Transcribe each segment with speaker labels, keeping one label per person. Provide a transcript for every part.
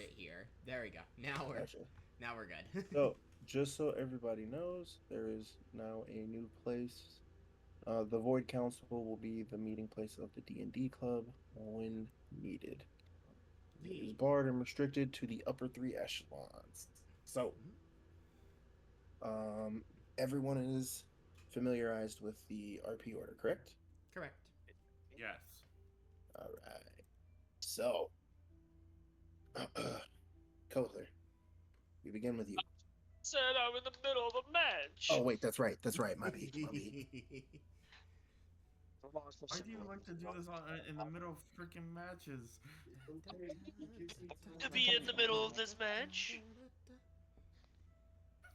Speaker 1: it here. There we go. Now we're good.
Speaker 2: So, just so everybody knows, there is now a new place. The Void Council will be the meeting place of the D&D club when needed. It is barred and restricted to the upper 3 echelons. So, everyone is familiarized with the RP order, correct?
Speaker 1: Correct.
Speaker 3: Yes.
Speaker 2: All right. So, Kotler, we begin with you.
Speaker 4: Said I'm in the middle of a match.
Speaker 2: Oh, wait, that's right. That's right. My bad.
Speaker 3: Why do you like to do this in the middle of freaking matches?
Speaker 4: To be in the middle of this match.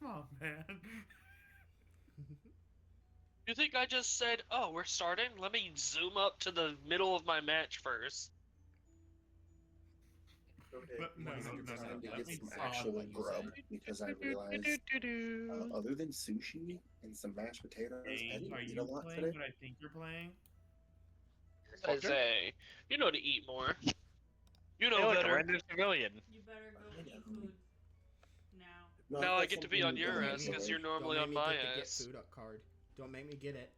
Speaker 3: Come on, man.
Speaker 4: You think I just said, "Oh, we're starting"? Let me zoom up to the middle of my match first.
Speaker 2: Okay,
Speaker 3: But no,
Speaker 2: time to
Speaker 3: let
Speaker 2: get
Speaker 3: me
Speaker 2: some
Speaker 3: solve
Speaker 2: actual
Speaker 1: what you
Speaker 2: grub
Speaker 1: said.
Speaker 2: because I realized, other than sushi and some mashed potatoes, I didn't
Speaker 3: Are
Speaker 2: eat a
Speaker 3: you
Speaker 2: lot
Speaker 3: playing
Speaker 2: today.
Speaker 3: what I think you're playing?
Speaker 4: I say, you know to eat more. You
Speaker 5: Hey,
Speaker 4: know
Speaker 5: look, a
Speaker 4: better.
Speaker 5: random civilian.
Speaker 6: You better go eat food now.
Speaker 2: No,
Speaker 4: Now
Speaker 2: I've
Speaker 4: I
Speaker 2: got
Speaker 4: get to be
Speaker 2: something
Speaker 4: on your
Speaker 2: going
Speaker 4: ass because
Speaker 2: today.
Speaker 4: you're normally on
Speaker 1: Don't make me
Speaker 4: my
Speaker 1: get the get
Speaker 4: ass.
Speaker 1: food up card. Don't make me get it.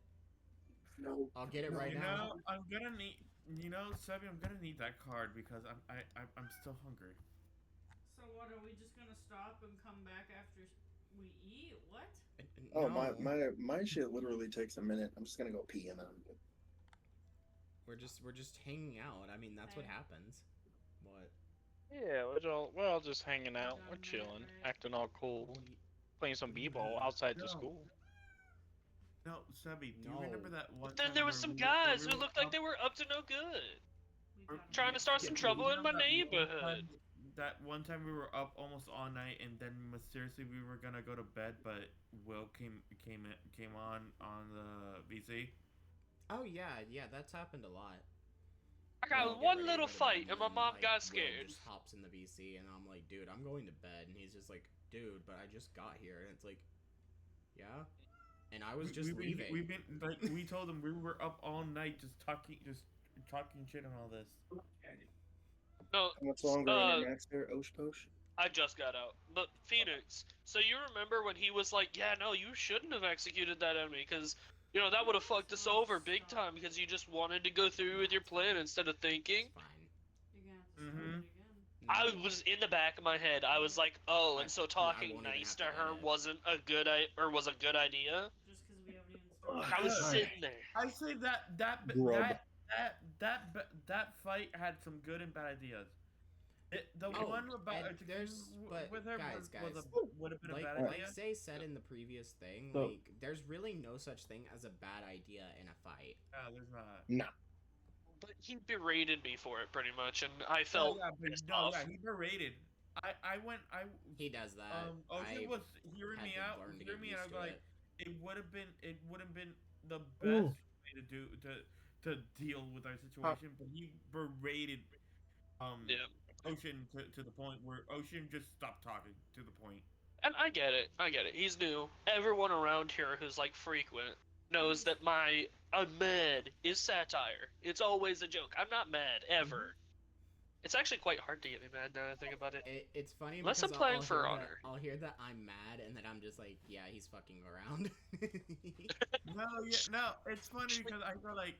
Speaker 2: No,
Speaker 1: I'll get it right
Speaker 3: You
Speaker 1: now.
Speaker 3: know, I'm gonna need. You know, Sebi, I'm gonna need that card because I'm still hungry.
Speaker 6: So what, are we just gonna stop and come back after we eat? What?
Speaker 2: Oh,
Speaker 1: No.
Speaker 2: my shit literally takes a minute. I'm just gonna go pee and then I'm good.
Speaker 1: We're just hanging out. I mean, that's what
Speaker 6: Hey.
Speaker 1: happens. What?
Speaker 5: Yeah, we're all just hanging out. We're chilling, acting all cool, playing some b-ball outside the school.
Speaker 3: No, Sebi, do you
Speaker 1: No.
Speaker 3: remember that one
Speaker 4: But then
Speaker 3: time
Speaker 4: there was
Speaker 3: where
Speaker 4: some
Speaker 3: we were, where
Speaker 4: guys
Speaker 3: we
Speaker 4: who
Speaker 3: were
Speaker 4: looked like
Speaker 3: up?
Speaker 4: they were up to no good.
Speaker 6: We got
Speaker 4: Trying to start some trouble in my neighborhood.
Speaker 3: That one time we were up almost all night, and then mysteriously we were gonna go to bed, but Will came on the VC.
Speaker 1: Oh yeah, that's happened a lot.
Speaker 4: I got
Speaker 1: We'll get
Speaker 4: one
Speaker 1: ready to
Speaker 4: little
Speaker 1: go to
Speaker 4: fight,
Speaker 1: bed,
Speaker 4: and my
Speaker 1: then,
Speaker 4: mom
Speaker 1: like,
Speaker 4: got
Speaker 1: Will
Speaker 4: scared.
Speaker 1: just hops in the VC, and I'm like, dude, I'm going to bed, and he's just like, dude, but I just got here, and it's like, yeah, and I was just leaving.
Speaker 3: We've been like we told him we were up all night just talking shit and all this.
Speaker 4: No,
Speaker 2: How much longer on your max there, Osh Posh?
Speaker 4: I just got out. But Phoenix, so you remember when he was like, yeah, no, you shouldn't have executed that enemy, because, you know, that would have fucked us over big time, because you just wanted to go through with your plan instead of thinking.
Speaker 1: It's fine.
Speaker 6: You're gonna have to start it again.
Speaker 1: No.
Speaker 4: I was in the back of my head. I was like, oh, and so
Speaker 1: I
Speaker 4: talking
Speaker 1: won't even
Speaker 4: nice
Speaker 1: have
Speaker 4: to
Speaker 1: to
Speaker 4: her
Speaker 1: edit.
Speaker 4: wasn't a good was a good idea.
Speaker 6: Just because we haven't even started.
Speaker 4: I was
Speaker 3: Good.
Speaker 4: sitting there.
Speaker 3: I say that
Speaker 2: Grub.
Speaker 3: fight had some good and bad ideas. The
Speaker 1: Oh,
Speaker 3: one about
Speaker 1: and there's- but
Speaker 3: with her
Speaker 1: guys,
Speaker 3: would have been a
Speaker 1: Like,
Speaker 3: bad
Speaker 1: like
Speaker 3: idea.
Speaker 1: Say said in the previous thing,
Speaker 2: So-
Speaker 1: like, there's really no such thing as a bad idea in a fight.
Speaker 3: No, there's not.
Speaker 2: Nah.
Speaker 4: But he berated me for it pretty much, and I felt pissed off.
Speaker 3: he berated. I
Speaker 1: He does that.
Speaker 3: Ocean was hearing
Speaker 1: had
Speaker 3: me
Speaker 1: to
Speaker 3: out,
Speaker 1: learn to
Speaker 3: hearing
Speaker 1: get
Speaker 3: me, and I
Speaker 1: used
Speaker 3: was
Speaker 1: to
Speaker 3: like,
Speaker 1: it.
Speaker 3: it would have been the best way to do to deal with our situation, but he berated
Speaker 4: Yeah.
Speaker 3: Ocean to the point where Ocean just stopped talking to the point.
Speaker 4: And I get it. He's new. Everyone around here who's like frequent knows that my I'm mad is satire. It's always a joke. I'm not mad ever. It's actually quite hard to get me mad now that I think about it.
Speaker 1: It's funny
Speaker 4: Unless
Speaker 1: because
Speaker 4: I'm playing
Speaker 1: I'll
Speaker 4: for
Speaker 1: hear
Speaker 4: honor.
Speaker 1: I'll hear that I'm mad, and then I'm just like, yeah, he's fucking around.
Speaker 3: No, it's funny because I feel like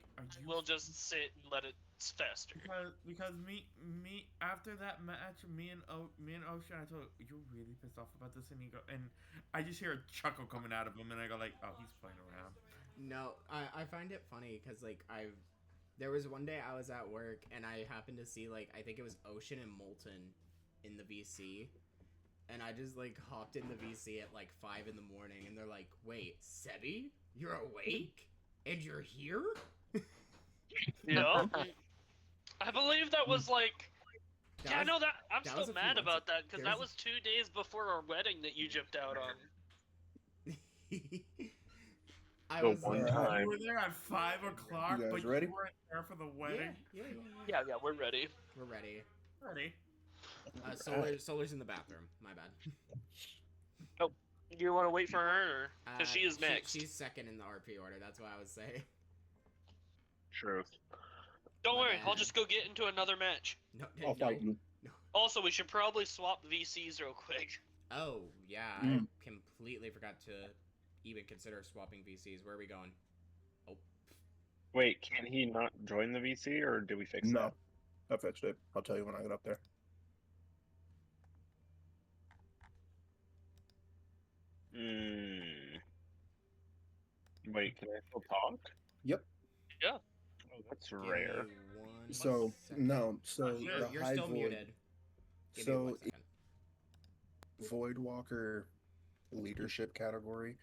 Speaker 4: We'll just sit and let it fester.
Speaker 3: because me after that match, me and Ocean, I told him, you're really pissed off about this, and I just hear a chuckle coming out of him, and I go like, oh, he's playing around.
Speaker 1: No, I find it funny because, like, there was one day I was at work and I happened to see, like, I think it was Ocean and Molten in the VC, and I just, like, hopped in the VC at like 5 in the morning, and they're like, wait, Sebi, you're awake and you're here?
Speaker 4: Yeah. I believe that was like. I'm
Speaker 1: that was
Speaker 4: still
Speaker 1: a few
Speaker 4: mad
Speaker 1: months
Speaker 4: about that because
Speaker 1: there's
Speaker 4: that was 2 days before our wedding that you jumped out on.
Speaker 1: I
Speaker 5: The
Speaker 1: was
Speaker 5: one time.
Speaker 3: You were there at 5 o'clock,
Speaker 2: You guys
Speaker 3: but
Speaker 2: ready?
Speaker 3: you weren't there for the wedding.
Speaker 1: Yeah,
Speaker 4: Yeah, we're ready.
Speaker 1: we're ready.
Speaker 3: Ready?
Speaker 1: Solar's in the bathroom. My bad.
Speaker 4: Oh, you want to wait for her? Because she is next.
Speaker 1: She's second in the RP order. That's what I was saying.
Speaker 5: Truth.
Speaker 4: Don't
Speaker 1: My
Speaker 4: worry,
Speaker 1: bad.
Speaker 4: I'll just go get into another match.
Speaker 1: No,
Speaker 2: I'll fight you.
Speaker 4: Also, we should probably swap VCs real quick.
Speaker 1: Oh, yeah, I
Speaker 2: Mm.
Speaker 1: completely forgot to even consider swapping VCs. Where are we going? Oh,
Speaker 5: Wait, can he not join the VC, or do we fix
Speaker 2: No, I fetched it. I'll tell you when I get up there.
Speaker 5: that? Hmm. Wait, can I still talk?
Speaker 2: Yep.
Speaker 4: Yeah.
Speaker 5: Oh, that's
Speaker 1: give
Speaker 5: rare.
Speaker 1: me 1
Speaker 2: So
Speaker 1: second.
Speaker 2: no, so
Speaker 3: You're-
Speaker 2: the
Speaker 1: You're
Speaker 2: high
Speaker 1: still
Speaker 2: void.
Speaker 1: muted. Give me 1
Speaker 2: So
Speaker 1: second.
Speaker 2: Voidwalker leadership category.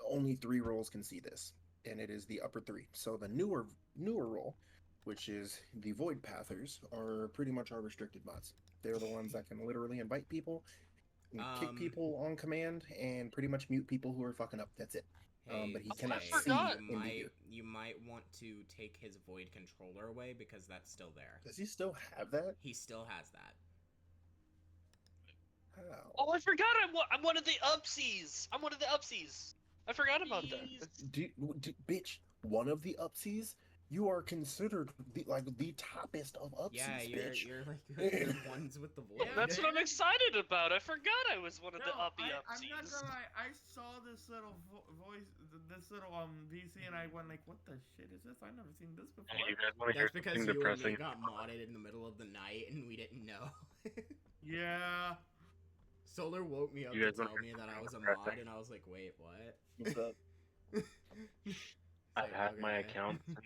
Speaker 2: Only 3 roles can see this, and it is the upper 3. So the newer role, which is the Void Pathers, are pretty much our restricted mods. They're the ones that can literally invite people, and kick people on command, and pretty much mute people who are fucking up. That's it.
Speaker 1: Hey,
Speaker 2: But he
Speaker 4: I
Speaker 2: cannot
Speaker 4: forgot.
Speaker 2: see
Speaker 1: you
Speaker 2: in
Speaker 1: might
Speaker 2: here.
Speaker 1: you might want to take his void controller away because that's still there.
Speaker 2: Does he still have that?
Speaker 1: He still has that.
Speaker 2: How?
Speaker 4: Oh, I forgot. I'm one of the upsies. I'm one of the upsies. I forgot about that.
Speaker 2: Bitch, one of the upsies? You are considered the toppest of upsies,
Speaker 1: Yeah,
Speaker 2: bitch.
Speaker 1: you're like you're ones with the void.
Speaker 4: That's what I'm excited about. I forgot I was one of the uppy
Speaker 3: I'm
Speaker 4: upsies.
Speaker 3: not gonna lie. I saw this little voice, this little VC, and I went like, "What the shit is this? I've never seen this before."
Speaker 5: Hey, you guys want to hear
Speaker 1: That's because
Speaker 5: something
Speaker 1: you and me
Speaker 5: depressing?
Speaker 1: got modded in the middle of the night and we didn't know.
Speaker 3: Yeah.
Speaker 1: Solar woke me up
Speaker 5: You
Speaker 1: to
Speaker 5: guys wanna
Speaker 1: tell
Speaker 5: hear
Speaker 1: me that I
Speaker 5: something
Speaker 1: was a
Speaker 5: depressing?
Speaker 1: mod, and I was like, wait, what?
Speaker 2: What's up?
Speaker 1: It's
Speaker 5: I've
Speaker 1: like,
Speaker 5: had my
Speaker 1: okay.
Speaker 5: account since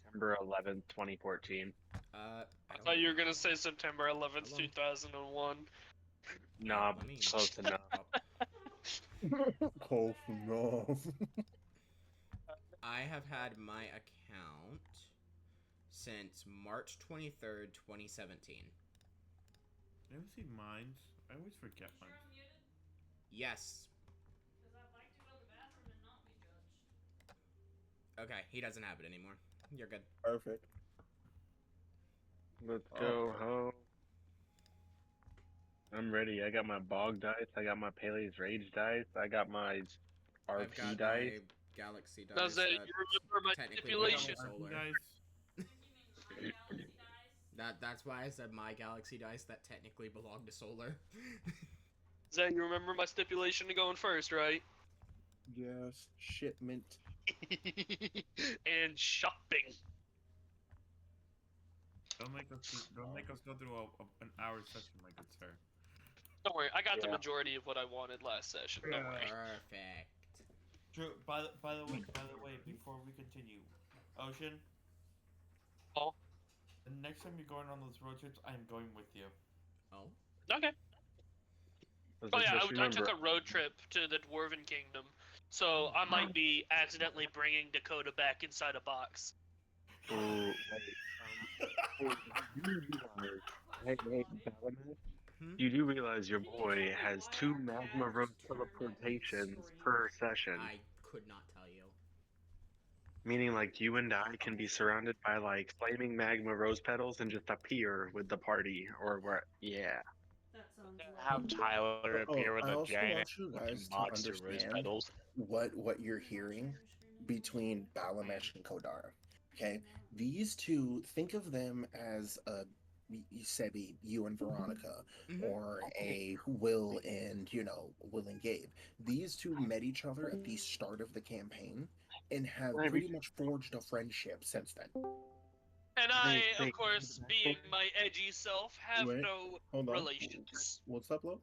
Speaker 5: September 11th, 2014.
Speaker 4: I thought you were gonna say September 11th, 2001.
Speaker 5: Nah,
Speaker 1: let me
Speaker 5: close enough.
Speaker 2: Close enough.
Speaker 1: I have had my account since March 23rd, 2017.
Speaker 3: You ever see mines? I always forget
Speaker 6: Sure
Speaker 3: mines.
Speaker 6: I'm muted?
Speaker 1: Yes.
Speaker 6: Because I'd like to go to the bathroom and not be judged.
Speaker 1: Okay, he doesn't have it anymore. You're good.
Speaker 2: Perfect.
Speaker 5: Let's go home. I'm ready. I got my bog dice. I got my Pele's Rage dice. I got my
Speaker 1: I've
Speaker 5: RP
Speaker 1: got
Speaker 5: dice.
Speaker 1: my Galaxy dice.
Speaker 4: Does it?
Speaker 1: that
Speaker 4: You remember my
Speaker 1: technically
Speaker 4: stipulation?
Speaker 1: belongs to Solar.
Speaker 3: Guys,
Speaker 6: You mean my galaxy dice?
Speaker 1: That's why I said my Galaxy dice that technically belong to Solar.
Speaker 4: Zay, you remember my stipulation to going first, right?
Speaker 2: Yes, shipment.
Speaker 4: And shopping.
Speaker 3: don't make us go through an hour session like it's fair.
Speaker 4: Don't worry, I got the
Speaker 5: Yeah.
Speaker 4: majority of what I wanted last session. Don't worry.
Speaker 1: Perfect.
Speaker 3: Drew, by the way, before we continue, Ocean.
Speaker 4: Oh.
Speaker 3: The next time you're going on those road trips, I am going with you.
Speaker 1: Oh.
Speaker 4: Okay.
Speaker 5: Let's
Speaker 4: Oh yeah,
Speaker 5: just
Speaker 4: I took
Speaker 5: remember-
Speaker 4: a road trip to the Dwarven Kingdom, so I might be accidentally bringing Dakota back inside a box.
Speaker 5: Oh, wait, hey, Valnir,
Speaker 1: Hmm?
Speaker 5: you do realize your boy has 2 magma rose teleportations per session,
Speaker 1: I could not tell you.
Speaker 5: meaning like you and I can be surrounded by like flaming magma rose petals and just appear with the party, or where? Yeah.
Speaker 6: That sounds
Speaker 5: Have
Speaker 6: lovely.
Speaker 5: Tyler appear with
Speaker 2: I
Speaker 5: a
Speaker 2: also
Speaker 5: giant
Speaker 2: want you guys to
Speaker 5: monster rose
Speaker 2: understand
Speaker 5: petals.
Speaker 2: what you're hearing between Balamesh and Kodara. Okay, these two, think of them as a Sebi, you and Veronica,
Speaker 1: Mhm.
Speaker 2: or a Will and Will and Gabe. These two met each other at the start of the campaign and have pretty much forged a friendship since then.
Speaker 4: And I,
Speaker 5: They-
Speaker 4: of course, being my edgy self, have
Speaker 2: Wait,
Speaker 4: no
Speaker 2: Hold on.
Speaker 4: relations.
Speaker 2: What's up, Lo?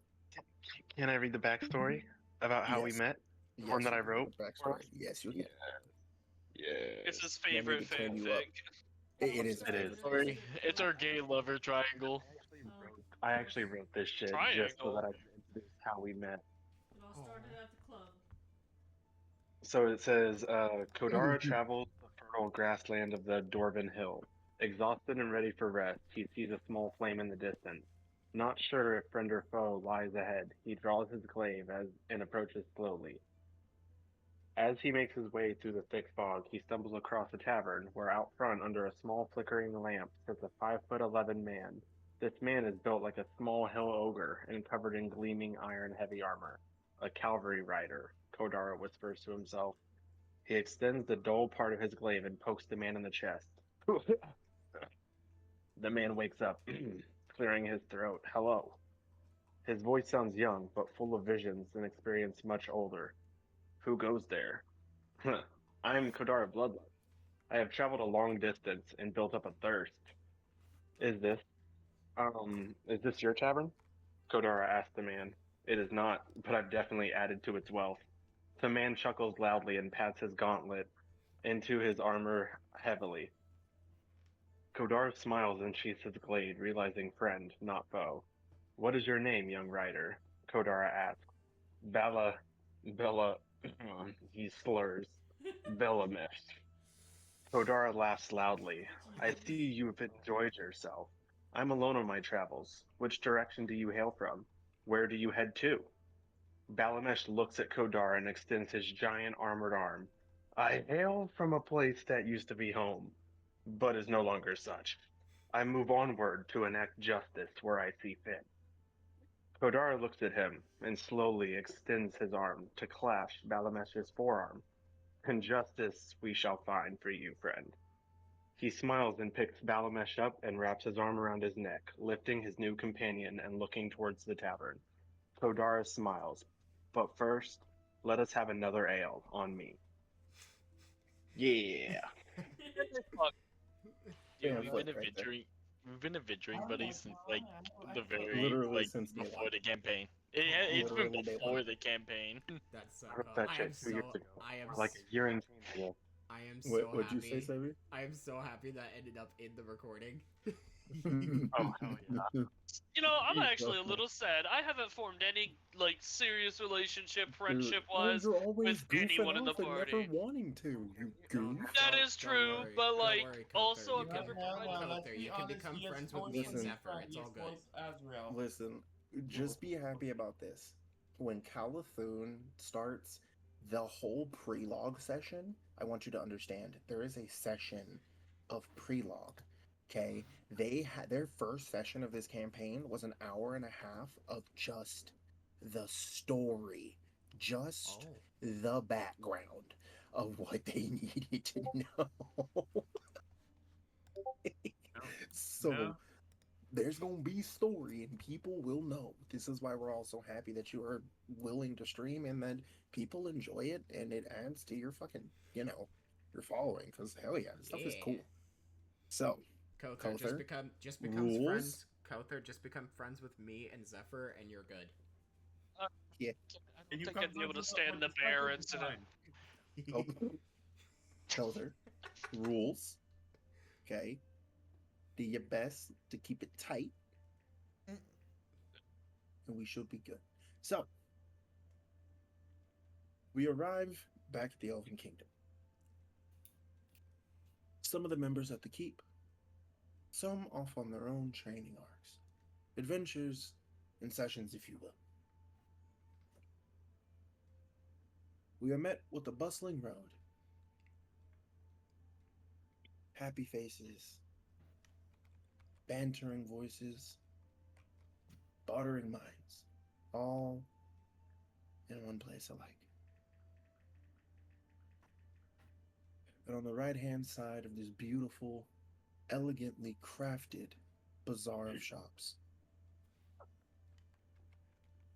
Speaker 5: Can I read the backstory about how we
Speaker 2: Yes.
Speaker 5: met?
Speaker 2: Yes,
Speaker 5: One that
Speaker 2: you
Speaker 5: I
Speaker 2: can
Speaker 5: wrote
Speaker 2: put backstory. Yes, you can.
Speaker 5: Yeah.
Speaker 4: It's his
Speaker 2: Let me
Speaker 4: favorite
Speaker 2: to clean you up.
Speaker 4: fanfic.
Speaker 2: It is.
Speaker 5: It is. Sorry. It's
Speaker 6: our
Speaker 5: gay lover triangle. I actually wrote this shit just so
Speaker 4: Triangle?
Speaker 5: that I could introduce how we met.
Speaker 6: It all started at the club.
Speaker 5: So it says, Kodara travels the fertile grassland of the Dwarven Hill. Exhausted and ready for rest, he sees a small flame in the distance. Not sure if friend or foe lies ahead, he draws his glaive and approaches slowly. As he makes his way through the thick fog, he stumbles across a tavern where out front, under a small flickering lamp, sits a 5'11" man. This man is built like a small hill ogre and covered in gleaming iron heavy armor. A cavalry rider, Kodara whispers to himself. He extends the dull part of his glaive and pokes the man in the chest. The man wakes up. clearing his throat. Hello. His voice sounds young, but full of visions and experience much older. Who goes there? I am Kodara Bloodlust. I have traveled a long distance and built up a thirst. Is this, is this your tavern? Kodara asked the man. It is not, but I've definitely added to its wealth. The man chuckles loudly and pats his gauntlet into his armor heavily. Kodara smiles and sheathes his blade, realizing friend, not foe. What is your name, young rider? Kodara asks. Bella, he slurs. Bellamesh. Kodara laughs loudly. I see you've enjoyed yourself. I'm alone on my travels. Which direction do you hail from? Where do you head to? Balamesh looks at Kodara and extends his giant armored arm. I hail from a place that used to be home, but is no longer such. I move onward to enact justice where I see fit. Kodara looks at him and slowly extends his arm to clasp Balamesh's forearm. And justice we shall find for you, friend. He smiles and picks Balamesh up and wraps his arm around his neck, lifting his new companion and looking towards the tavern. Kodara smiles. But first, let us have another ale on me. Yeah.
Speaker 4: Fuck.
Speaker 7: Dude,
Speaker 2: Yeah,
Speaker 7: we've
Speaker 2: flick
Speaker 7: been
Speaker 2: right there.
Speaker 7: adventuring buddies since like the very
Speaker 2: Literally
Speaker 7: like
Speaker 2: since day
Speaker 7: before
Speaker 2: one.
Speaker 7: the campaign. It's been
Speaker 2: Literally day
Speaker 7: before
Speaker 2: one.
Speaker 7: the campaign.
Speaker 1: That's so
Speaker 5: I wrote
Speaker 1: cool.
Speaker 5: that shit 2 years ago.
Speaker 1: I am
Speaker 5: Or like a year and change ago.
Speaker 1: I am so
Speaker 2: What, what'd
Speaker 1: happy.
Speaker 2: you say, Sabi?
Speaker 1: I am so happy that ended up in the recording.
Speaker 5: Oh, hell yeah.
Speaker 4: You know, I'm
Speaker 2: Dude,
Speaker 4: actually a
Speaker 2: fuck
Speaker 4: little sad. I haven't formed any like serious relationship,
Speaker 2: Dude,
Speaker 4: friendship
Speaker 2: oh,
Speaker 4: wise.
Speaker 2: you're always
Speaker 4: with anyone
Speaker 2: goofing
Speaker 4: in the
Speaker 2: off and never
Speaker 4: party.
Speaker 2: wanting to, you goof.
Speaker 4: That
Speaker 1: Don't-
Speaker 4: is
Speaker 1: don't
Speaker 4: true,
Speaker 1: worry.
Speaker 4: but
Speaker 1: Don't
Speaker 4: like
Speaker 1: worry, Kother.
Speaker 4: also
Speaker 1: You
Speaker 4: I've
Speaker 1: can-
Speaker 4: never
Speaker 6: No,
Speaker 4: tried
Speaker 6: no,
Speaker 4: that.
Speaker 6: let's
Speaker 1: Kother,
Speaker 6: be
Speaker 1: you can
Speaker 6: honest,
Speaker 1: become
Speaker 6: he has
Speaker 1: friends with
Speaker 6: voiced
Speaker 1: me and
Speaker 2: Listen.
Speaker 1: Zephyr. It's all
Speaker 6: he's
Speaker 1: good.
Speaker 6: voiced Azrael.
Speaker 2: Listen, just be happy about this. When Calathun starts the whole pre-log session, I want you to understand there is a session of pre-log. Okay, they had their first session of this campaign was an hour and a half of just the story, just
Speaker 1: Oh.
Speaker 2: the background of what they needed to know. So
Speaker 3: No.
Speaker 2: there's gonna be story and people will know. This is why we're all so happy that you are willing to stream and that people enjoy it and it adds to your fucking, your following. Because hell yeah, this stuff is cool.
Speaker 1: Yeah.
Speaker 2: So
Speaker 1: Kother,
Speaker 2: Kother,
Speaker 1: just becomes
Speaker 2: rules?
Speaker 1: friends. Kother, just become friends with me and Zephyr, and you're good.
Speaker 4: I
Speaker 3: And
Speaker 4: don't
Speaker 3: you
Speaker 4: think
Speaker 3: come
Speaker 4: I'd be able to
Speaker 3: with
Speaker 4: stand the
Speaker 3: the
Speaker 4: bear
Speaker 3: second
Speaker 4: incident.
Speaker 3: time.
Speaker 2: Kother, rules. Okay, do your best to keep it tight, and we should be good. So we arrive back at the Elven Kingdom. Some of the members at the keep, some off on their own training arcs, adventures, and sessions, if you will. We are met with a bustling road, happy faces, bantering voices, bartering minds, all in one place alike. And on the right-hand side of this beautiful, elegantly crafted bazaar of shops,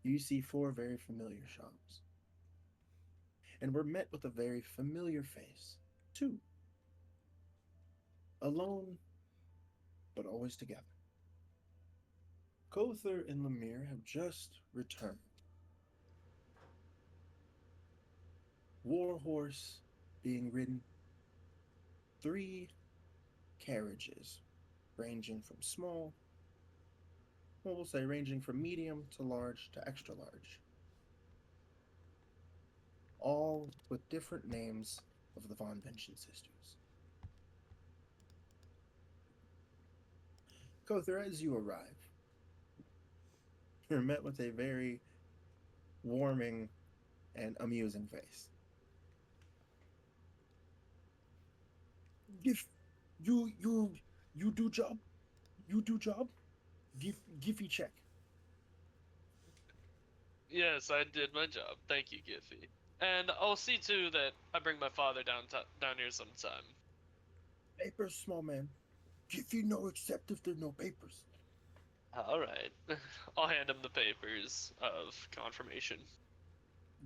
Speaker 2: you see 4 very familiar shops. And we're met with a very familiar face, too. Alone, but always together. Kother and Lemire have just returned. Warhorse being ridden, 3 carriages, ranging from small, well, we'll say ranging from medium to large to extra large. All with different names of the Von Vention sisters. Kother, as you arrive, you're met with a very warming and amusing face. Give you do job. You do job. Give you check.
Speaker 4: Yes, I did my job. Thank you, Giffy. And I'll see too that I bring my father down here sometime.
Speaker 2: Papers, small man. Give you no except if there are no papers.
Speaker 4: All right. I'll hand him the papers of confirmation.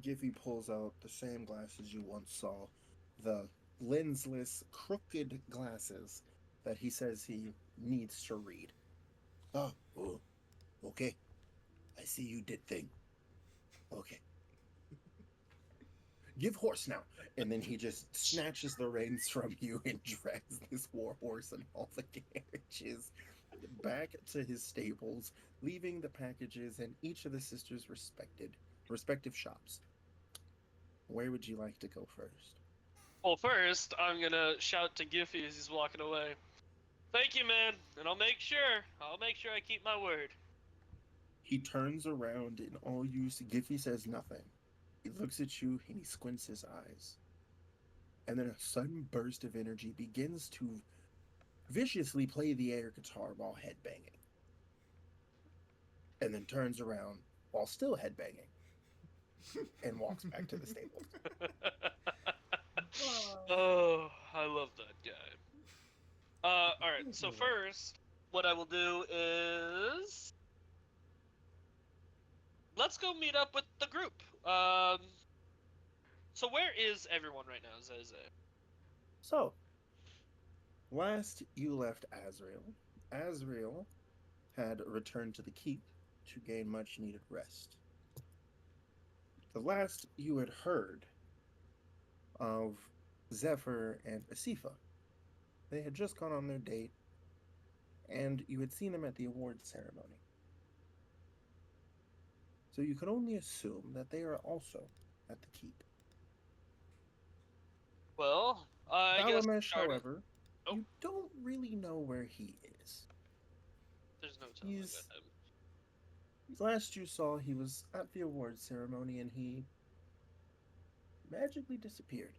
Speaker 2: Giffy pulls out the same glasses you once saw, the lensless, crooked glasses that he says he needs to read. Oh, okay. I see you did thing. Okay. Give horse now. And then he just snatches the reins from you and drags this war horse and all the carriages back to his stables, leaving the packages in each of the sisters' respective shops. Where would you like to go first?
Speaker 4: Well, first, I'm gonna shout to Giffy as he's walking away. Thank you, man, and I'll make sure I keep my word.
Speaker 2: He turns around and all you see, Giffy says nothing. He looks at you and he squints his eyes. And then a sudden burst of energy begins to viciously play the air guitar while headbanging. And then turns around while still headbanging and walks back to the stables.
Speaker 4: Oh, I love that guy. Alright, so first, what I will do is... let's go meet up with the group. So where is everyone right now, Zeze?
Speaker 2: So, last you left Azrael had returned to the keep to gain much needed rest. The last you had heard of Zephyr and Asifa, they had just gone on their date, and you had seen them at the awards ceremony. So you could only assume that they are also at the keep.
Speaker 4: Well, I guess...
Speaker 2: Valamesh, however,
Speaker 4: Oh.
Speaker 2: you don't really know where he is.
Speaker 4: There's no telling
Speaker 2: He's-
Speaker 4: about him.
Speaker 2: Last you saw, he was at the awards ceremony and he magically disappeared.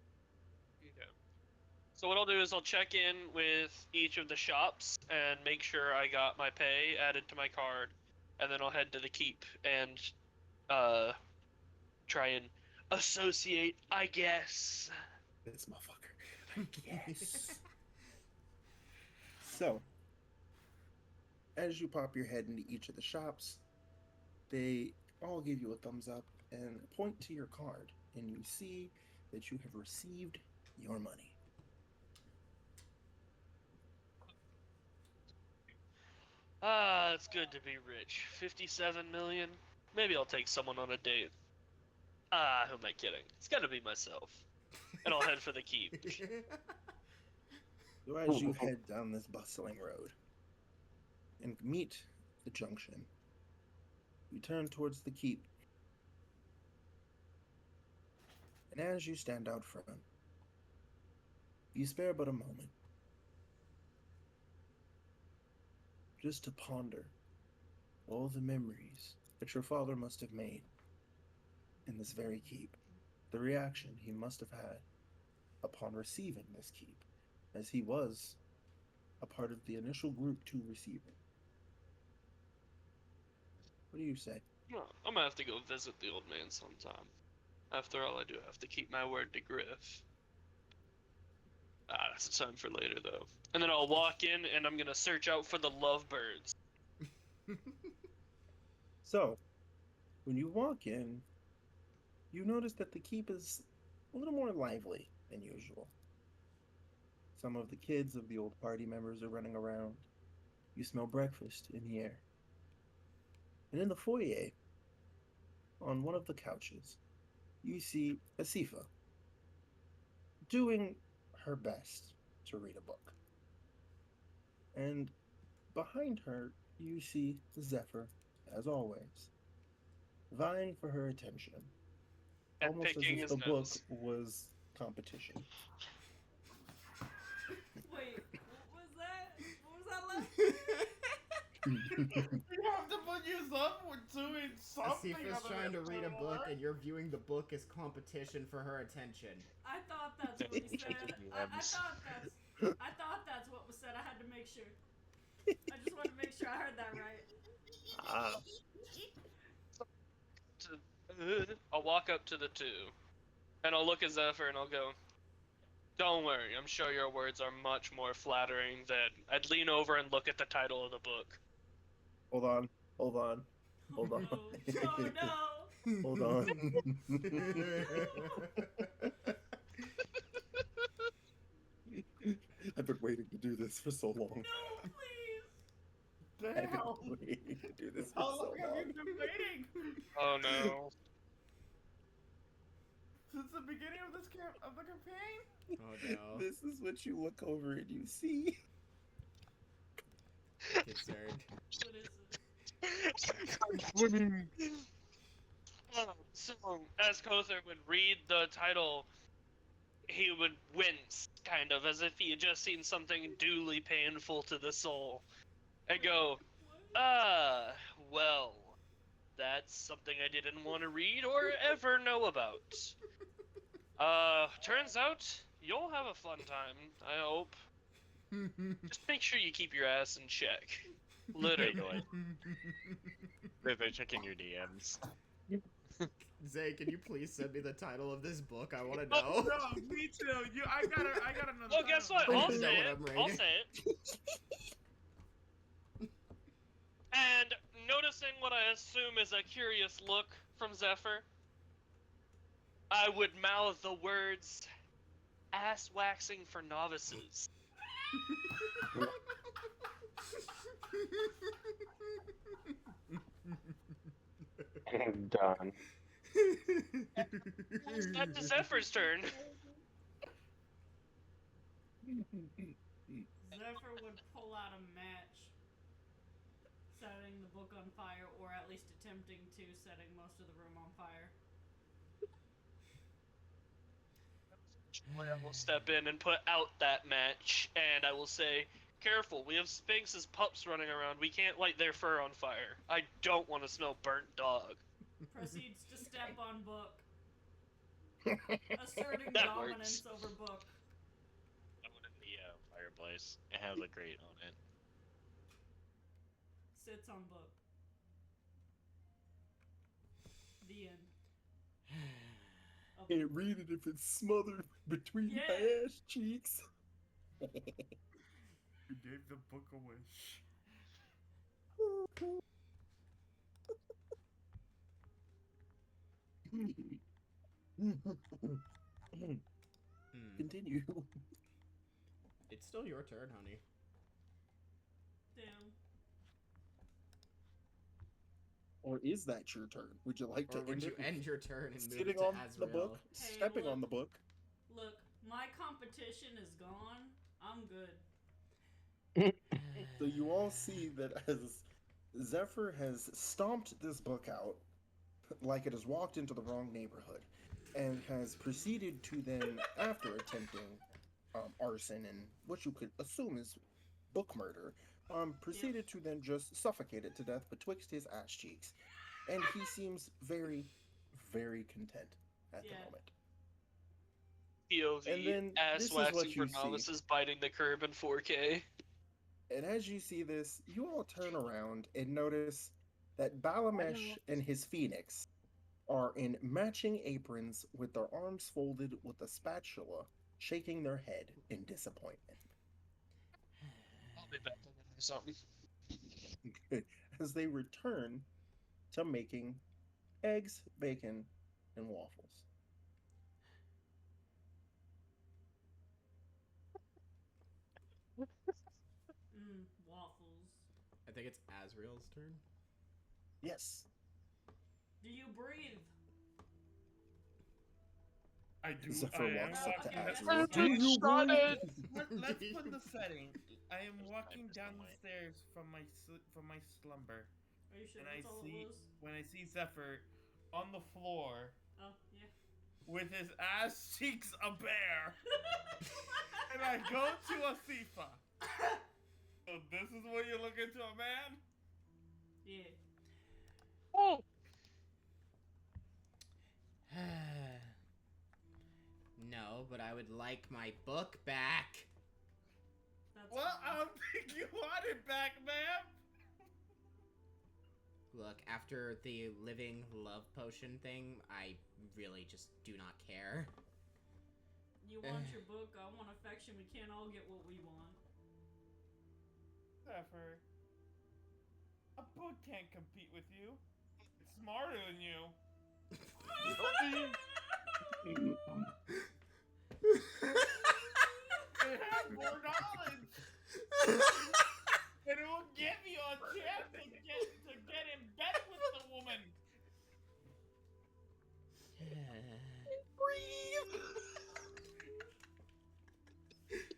Speaker 4: Okay. So what I'll do is I'll check in with each of the shops and make sure I got my pay added to my card, and then I'll head to the keep and try and associate, I guess.
Speaker 2: This motherfucker. I guess. So, as you pop your head into each of the shops, they all give you a thumbs up and point to your card, and you see that you have received your money.
Speaker 4: Ah, it's good to be rich. 57 million? Maybe I'll take someone on a date. Ah, who am I kidding? It's gotta be myself. And I'll head for the keep.
Speaker 2: So as you head down this bustling road and meet the junction, you turn towards the keep. And as you stand out front, you spare but a moment just to ponder all the memories that your father must have made in this very keep, the reaction he must have had upon receiving this keep, as he was a part of the initial group to receive it. What do you say?
Speaker 4: Well, I'm gonna have to go visit the old man sometime. After all, I do have to keep my word to Griff. Ah, that's time for later, though. And then I'll walk in, and I'm gonna search out for the lovebirds.
Speaker 2: So, when you walk in, you notice that the keep is a little more lively than usual. Some of the kids of the old party members are running around. You smell breakfast in the air. And in the foyer, on one of the couches, you see Asifa doing her best to read a book. And behind her, you see Zephyr, as always, vying for her attention.
Speaker 4: And
Speaker 2: Almost as
Speaker 4: picking
Speaker 2: if
Speaker 4: his
Speaker 2: the book
Speaker 4: nose.
Speaker 2: was competition.
Speaker 6: Wait, what was that? What was that last?
Speaker 3: You have to put yourself doing something.
Speaker 1: Asifa's
Speaker 3: other
Speaker 1: trying to
Speaker 3: than
Speaker 1: read a book
Speaker 3: what?
Speaker 1: and you're viewing the book as competition for her attention.
Speaker 6: I thought that's what he said. I thought that's what was said. I had to make sure. I just wanted to make sure I heard that right.
Speaker 4: I'll walk up to the two, and I'll look at Zephyr and I'll go, "Don't worry, I'm sure your words are much more flattering than..." I'd lean over and look at the title of the book.
Speaker 2: Hold on. Hold on. Hold on.
Speaker 6: Oh no!
Speaker 2: Hold on. I've been waiting to do this for so long.
Speaker 6: No, please!
Speaker 2: I've been
Speaker 3: Damn!
Speaker 2: waiting to do this for
Speaker 3: How
Speaker 2: so
Speaker 3: long have you
Speaker 2: long.
Speaker 3: been waiting?
Speaker 4: Oh no.
Speaker 3: Since the beginning of this of the campaign?
Speaker 1: Oh no.
Speaker 2: This is what you look over and you see.
Speaker 1: Concerned.
Speaker 6: What is it?
Speaker 4: So, as Kother would read the title, he would wince, kind of, as if he had just seen something duly painful to the soul. And go, well, that's something I didn't want to read or ever know about. Turns out, you'll have a fun time, I hope. Just make sure you keep your ass in check. Literally.
Speaker 7: They're checking your DMs.
Speaker 1: Zay, can you please send me the title of this book? I want to
Speaker 3: Oh,
Speaker 1: know.
Speaker 3: no, me too. I got another.
Speaker 4: Oh, guess what?
Speaker 1: I
Speaker 4: I'll
Speaker 1: know
Speaker 4: say
Speaker 1: what
Speaker 4: it.
Speaker 1: I'm
Speaker 4: I'll
Speaker 1: reading.
Speaker 4: say it. And noticing what I assume is a curious look from Zephyr, I would mouth the words, ass waxing for novices.
Speaker 5: And done.
Speaker 4: It's not to Zephyr's turn.
Speaker 6: Zephyr would pull out a match, setting the book on fire, or at least attempting to, setting most of the room on fire.
Speaker 4: I will step in and put out that match, and I will say, careful, we have Sphinx's pups running around. We can't light their fur on fire. I don't want to smell burnt dog.
Speaker 6: Proceeds to step on book, asserting
Speaker 4: That
Speaker 6: dominance
Speaker 4: works.
Speaker 6: over book.
Speaker 7: I went in the fireplace. It has a grate on it.
Speaker 6: Sits on book. The end.
Speaker 2: Can't read it if it's smothered between my
Speaker 6: Yeah.
Speaker 2: ass cheeks.
Speaker 3: You gave the book a wish.
Speaker 2: Continue.
Speaker 1: It's still your turn, honey.
Speaker 6: Damn.
Speaker 2: Or is that your turn? Would you like to
Speaker 1: Or would
Speaker 2: end
Speaker 1: you
Speaker 2: it with
Speaker 1: end your turn and move it
Speaker 2: sitting
Speaker 1: to
Speaker 2: on the
Speaker 1: Azrael?
Speaker 2: book,
Speaker 6: Hey,
Speaker 2: stepping
Speaker 6: look.
Speaker 2: on the book?
Speaker 6: Look, my competition is gone. I'm good.
Speaker 2: So you all see that as Zephyr has stomped this book out like it has walked into the wrong neighborhood and has proceeded to then, after attempting arson and what you could assume is book murder, proceeded to then just suffocate it to death betwixt his ass cheeks. And he seems very, very content at the
Speaker 6: Yeah.
Speaker 2: moment.
Speaker 4: POV,
Speaker 2: And then
Speaker 4: ass
Speaker 2: this is
Speaker 4: waxing
Speaker 2: what
Speaker 4: for
Speaker 2: you see.
Speaker 4: novices biting the curb in 4K.
Speaker 2: And as you see this, you all turn around and notice that Balamesh and his phoenix are in matching aprons with their arms folded with a spatula, shaking their head in disappointment.
Speaker 4: I'll be back or something.
Speaker 2: As they return to making eggs, bacon, and waffles.
Speaker 6: Waffles.
Speaker 1: I think it's Azrael's turn.
Speaker 2: Yes.
Speaker 6: Do you breathe?
Speaker 3: I do.
Speaker 2: Zephyr
Speaker 3: I am
Speaker 2: walks up to
Speaker 3: walking
Speaker 2: Azrael.
Speaker 3: down-
Speaker 2: Do you breathe?
Speaker 3: Let's put the setting. I am walking down the stairs from my slumber,
Speaker 6: Are you sure
Speaker 3: and I
Speaker 6: that's all
Speaker 3: see
Speaker 6: it was?
Speaker 3: when I see Zephyr on the floor
Speaker 6: Oh, yeah.
Speaker 3: with his ass cheeks a bear, and I go to Asifa. So this is where you look into a man?
Speaker 6: Yeah.
Speaker 4: Oh!
Speaker 1: No, but I would like my book back.
Speaker 6: That's
Speaker 3: Well,
Speaker 6: fine.
Speaker 3: I don't think you want it back, ma'am.
Speaker 1: Look, after the living love potion thing, I really just do not care.
Speaker 6: You want your book, I want affection, we can't all get what we want.
Speaker 3: Zephyr, a book can't compete with you. It's smarter than you. It has more knowledge. And it will give you a chance to get in bed with the woman.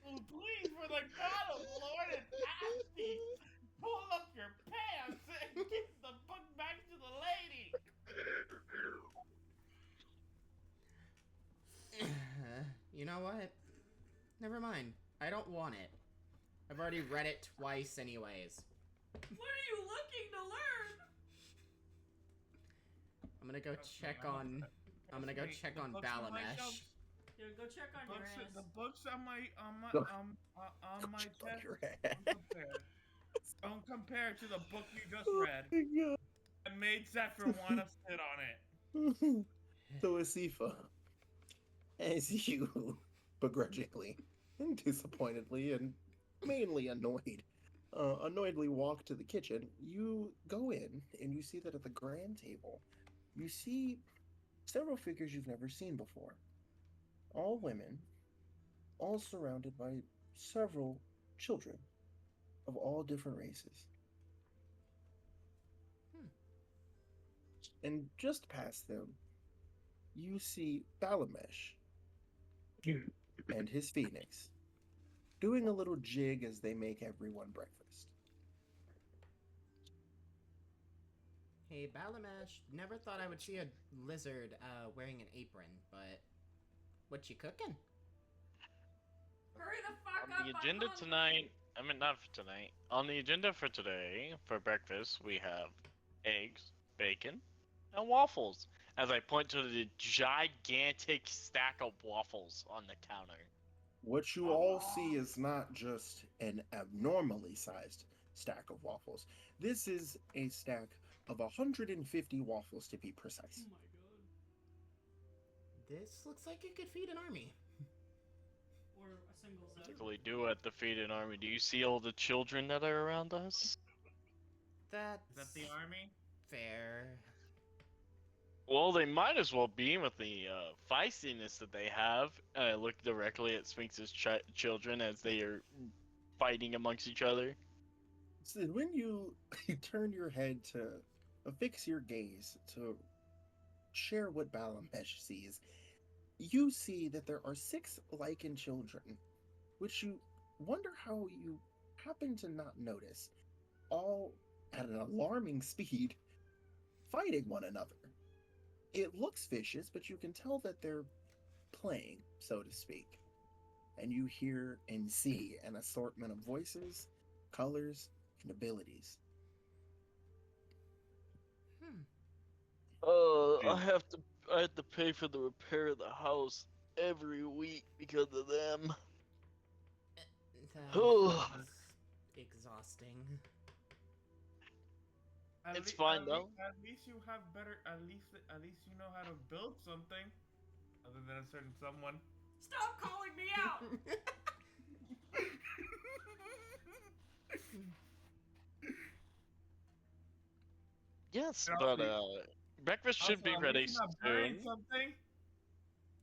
Speaker 3: Oh, please, for the god of Lord and Pasty, pull up your pants and give the book back to the lady.
Speaker 1: You know what? Never mind. I don't want it. I've already read it twice anyways.
Speaker 6: What are you looking to learn?
Speaker 1: I'm gonna go check on Balamesh.
Speaker 6: Yeah, go check on your ass.
Speaker 3: The books on my
Speaker 2: Check
Speaker 3: desk.
Speaker 2: your ass.
Speaker 3: Don't compare to the book you just
Speaker 2: Oh
Speaker 3: read.
Speaker 2: my God.
Speaker 3: It made Zephyr want to sit on it.
Speaker 2: So Asifa, as you begrudgingly and disappointedly and mainly annoyedly walk to the kitchen, you go in and you see that at the grand table, you see several figures you've never seen before. All women, all surrounded by several children of all different races. And just past them, you see Balamesh and his phoenix doing a little jig as they make everyone breakfast.
Speaker 1: Hey, Balamesh, never thought I would see a lizard wearing an apron, but what you cooking?
Speaker 6: Hurry the fuck
Speaker 7: On
Speaker 6: up!
Speaker 7: the
Speaker 6: I'm
Speaker 7: agenda
Speaker 6: hungry.
Speaker 7: tonight, I mean not for tonight. On the agenda for today, for breakfast, we have eggs, bacon, and waffles. As I point to the gigantic stack of waffles on the counter.
Speaker 2: What you all see is not just an abnormally sized stack of waffles. This is a stack of 150 waffles to be precise.
Speaker 6: Oh my god.
Speaker 1: This looks like it could feed an army.
Speaker 6: Or a single Zed.
Speaker 7: Typically do at the Feeded Army. Do you see all the children that are around us?
Speaker 1: That's
Speaker 3: Is that the army?
Speaker 1: fair.
Speaker 7: Well, they might as well be with the feistiness that they have. I look directly at Sphinx's children as they are fighting amongst each other.
Speaker 2: So when you turn your head to affix your gaze to share what Balamesh sees, you see that there are 6 lichen children, which you wonder how you happen to not notice, all at an alarming speed, fighting one another. It looks vicious, but you can tell that they're playing, so to speak. And you hear and see an assortment of voices, colors, and abilities.
Speaker 7: I have to pay for the repair of the house every week because of them.
Speaker 1: That's exhausting.
Speaker 7: It's fine, though.
Speaker 3: At least you have better. At least you know how to build something, other than a certain someone.
Speaker 6: Stop calling me out!
Speaker 7: Yes,
Speaker 3: Also-
Speaker 7: but breakfast should be
Speaker 3: Also, at
Speaker 7: ready
Speaker 3: least you're not burning
Speaker 7: soon.
Speaker 3: something.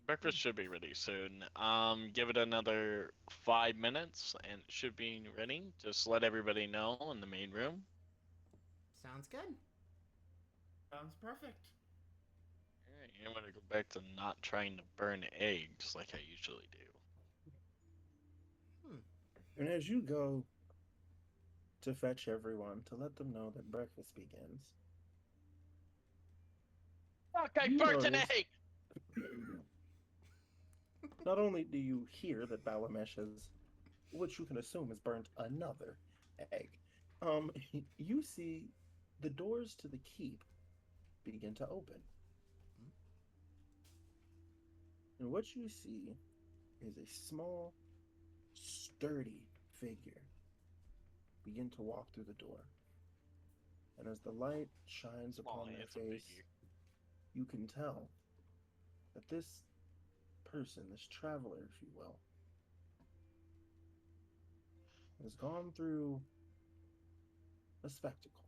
Speaker 7: Breakfast should be ready soon. Give it another 5 minutes and it should be ready. Just let everybody know in the main room.
Speaker 1: Sounds good.
Speaker 3: Sounds perfect.
Speaker 7: Alright, I'm gonna go back to not trying to burn eggs like I usually do.
Speaker 2: And as you go to fetch everyone to let them know that breakfast begins,
Speaker 7: Fuck, I
Speaker 2: You
Speaker 7: burnt an
Speaker 2: noticed-
Speaker 7: egg!
Speaker 2: not only do you hear that Balamesh has, what you can assume is burnt another egg, you see the doors to the keep begin to open. And what you see is a small, sturdy figure begin to walk through the door. And as the light shines upon their
Speaker 7: handsome
Speaker 2: face,
Speaker 7: figure.
Speaker 2: you can tell that this person, this traveler, if you will, has gone through a spectacle.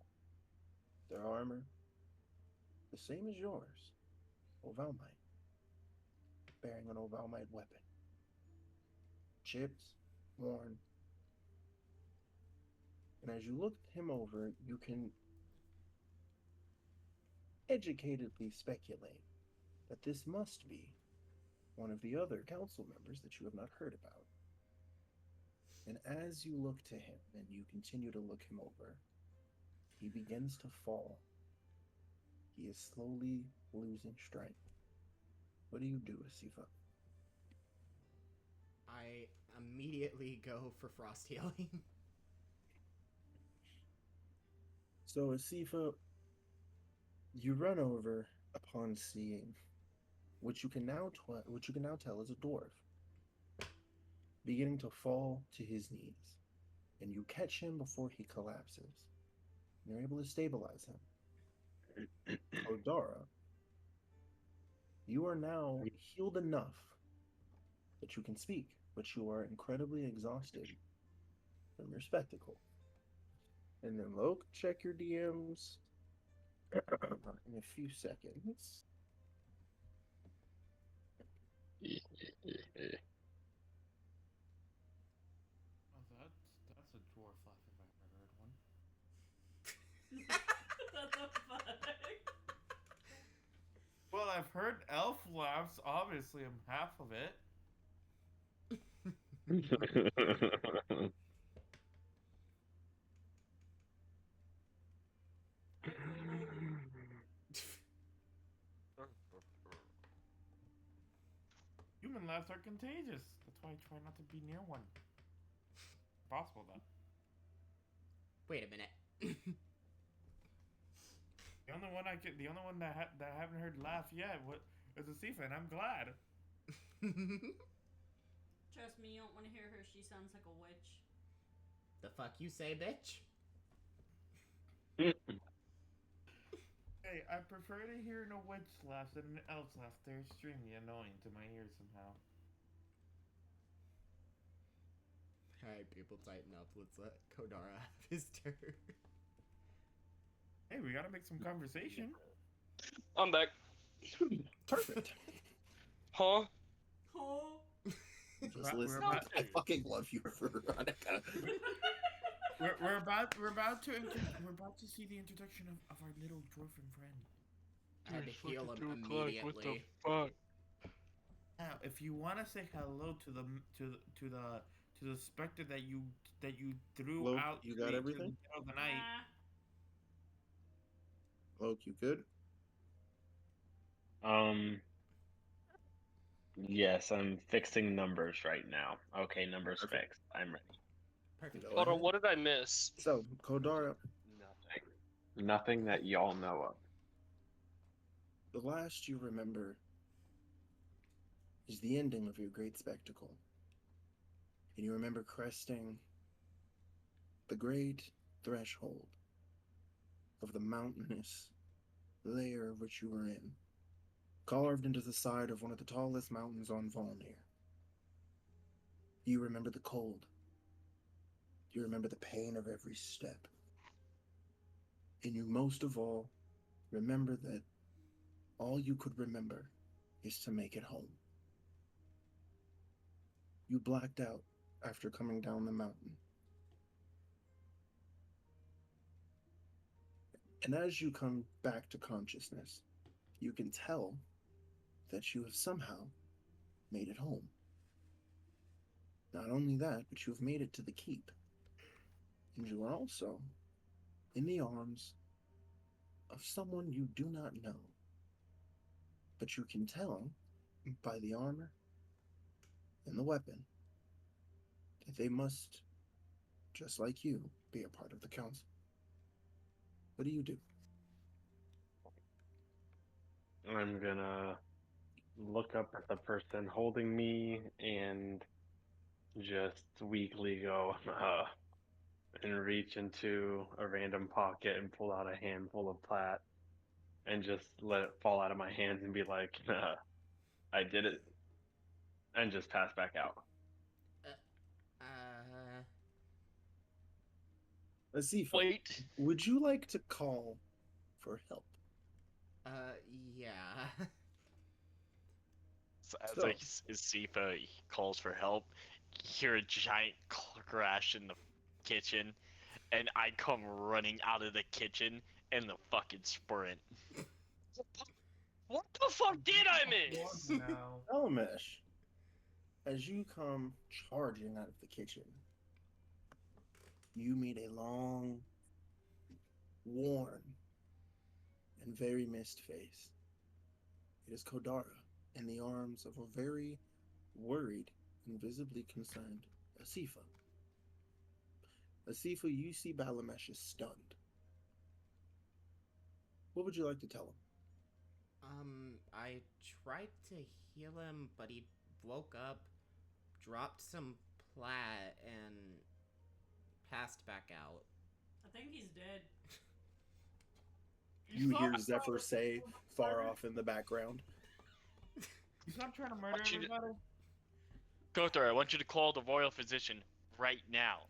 Speaker 2: Their armor, the same as yours, Ovalmite, bearing an Ovalmite weapon. Chipped, worn, and as you look him over, you can educatedly speculate that this must be one of the other council members that you have not heard about. And as you look to him and you continue to look him over, he begins to fall. He is slowly losing strength. What do you do, Asifa?
Speaker 1: I immediately go for frost healing.
Speaker 2: So, Asifa, you run over upon seeing what you can now tell is a dwarf beginning to fall to his knees, and you catch him before he collapses. And you're able to stabilize him. Odara, you are now healed enough that you can speak, but you are incredibly exhausted from your spectacle. And then Loke, check your DMs in a few seconds.
Speaker 3: Oh, that's a dwarf laugh if I ever heard one.
Speaker 6: What the fuck?
Speaker 3: Well, I've heard elf laughs. Obviously, I'm half of it. Human laughs are contagious. That's why I try not to be near one. Possible though.
Speaker 1: Wait a minute.
Speaker 3: The only one that I haven't heard laugh yet is Asifa, and I'm glad.
Speaker 6: Trust me, you don't want to hear her. She sounds like a witch.
Speaker 1: The fuck you say, bitch?
Speaker 3: Hey, I prefer to hear a witch laugh than an elf laugh. They're extremely annoying to my ears somehow.
Speaker 1: Alright, people, tighten up. Let's let Kodara have his turn.
Speaker 3: Hey, we gotta make some conversation.
Speaker 4: I'm back.
Speaker 2: Perfect.
Speaker 4: Huh?
Speaker 6: Oh.
Speaker 2: Just
Speaker 3: We're
Speaker 2: listen.
Speaker 3: about-
Speaker 2: I fucking love you, Veronica.
Speaker 3: We're about to see the introduction of our little dwarven friend.
Speaker 1: I had to heal him
Speaker 7: What the
Speaker 1: immediately.
Speaker 7: fuck?
Speaker 3: Now, if you want to say hello to the specter that you threw
Speaker 2: Loke,
Speaker 3: out
Speaker 2: you got
Speaker 3: to
Speaker 2: everything?
Speaker 3: the middle of the night.
Speaker 2: Loke, you good?
Speaker 5: Yes, I'm fixing numbers right now. Okay, numbers
Speaker 2: Perfect.
Speaker 5: fixed. I'm ready.
Speaker 1: Perfect.
Speaker 2: Go
Speaker 4: Hold on,
Speaker 2: ahead.
Speaker 4: what did I miss?
Speaker 2: So, Kodara,
Speaker 5: Nothing. Nothing that y'all know of.
Speaker 2: the last you remember is the ending of your great spectacle. And you remember cresting the great threshold of the mountainous layer of which you were in, carved into the side of one of the tallest mountains on Valnir. You remember the cold. You remember the pain of every step. And you most of all remember that all you could remember is to make it home. You blacked out after coming down the mountain. And as you come back to consciousness, you can tell that you have somehow made it home. Not only that, but you have made it to the keep. And you are also in the arms of someone you do not know. But you can tell by the armor and the weapon that they must, just like you, be a part of the council. What do you do?
Speaker 5: I'm gonna look up at the person holding me and just weakly go, and reach into a random pocket and pull out a handful of plat and just let it fall out of my hands and be like, I did it, and just pass back out.
Speaker 2: Asifa,
Speaker 4: Wait.
Speaker 2: would you like to call for help.
Speaker 1: Yeah.
Speaker 7: So as
Speaker 2: So-
Speaker 7: like Sifa calls for help, you hear a giant crash in the kitchen, and I come running out of the kitchen in the fucking sprint.
Speaker 4: What the fuck did I miss?
Speaker 3: No.
Speaker 2: Elmesh, as you come charging out of the kitchen, you meet a long, worn, and very missed face. It is Kodara in the arms of a very worried and visibly concerned Asifa. Asifa, you see Balamesh is stunned. What would you like to tell him?
Speaker 1: I tried to heal him, but he woke up, dropped some plat, and passed back out.
Speaker 6: I think he's dead.
Speaker 2: You
Speaker 3: stop-
Speaker 2: hear Zephyr say far off in the background.
Speaker 3: You stop trying to murder
Speaker 7: Want you to-
Speaker 3: everybody.
Speaker 7: Kothar, I want you to call the royal physician right now.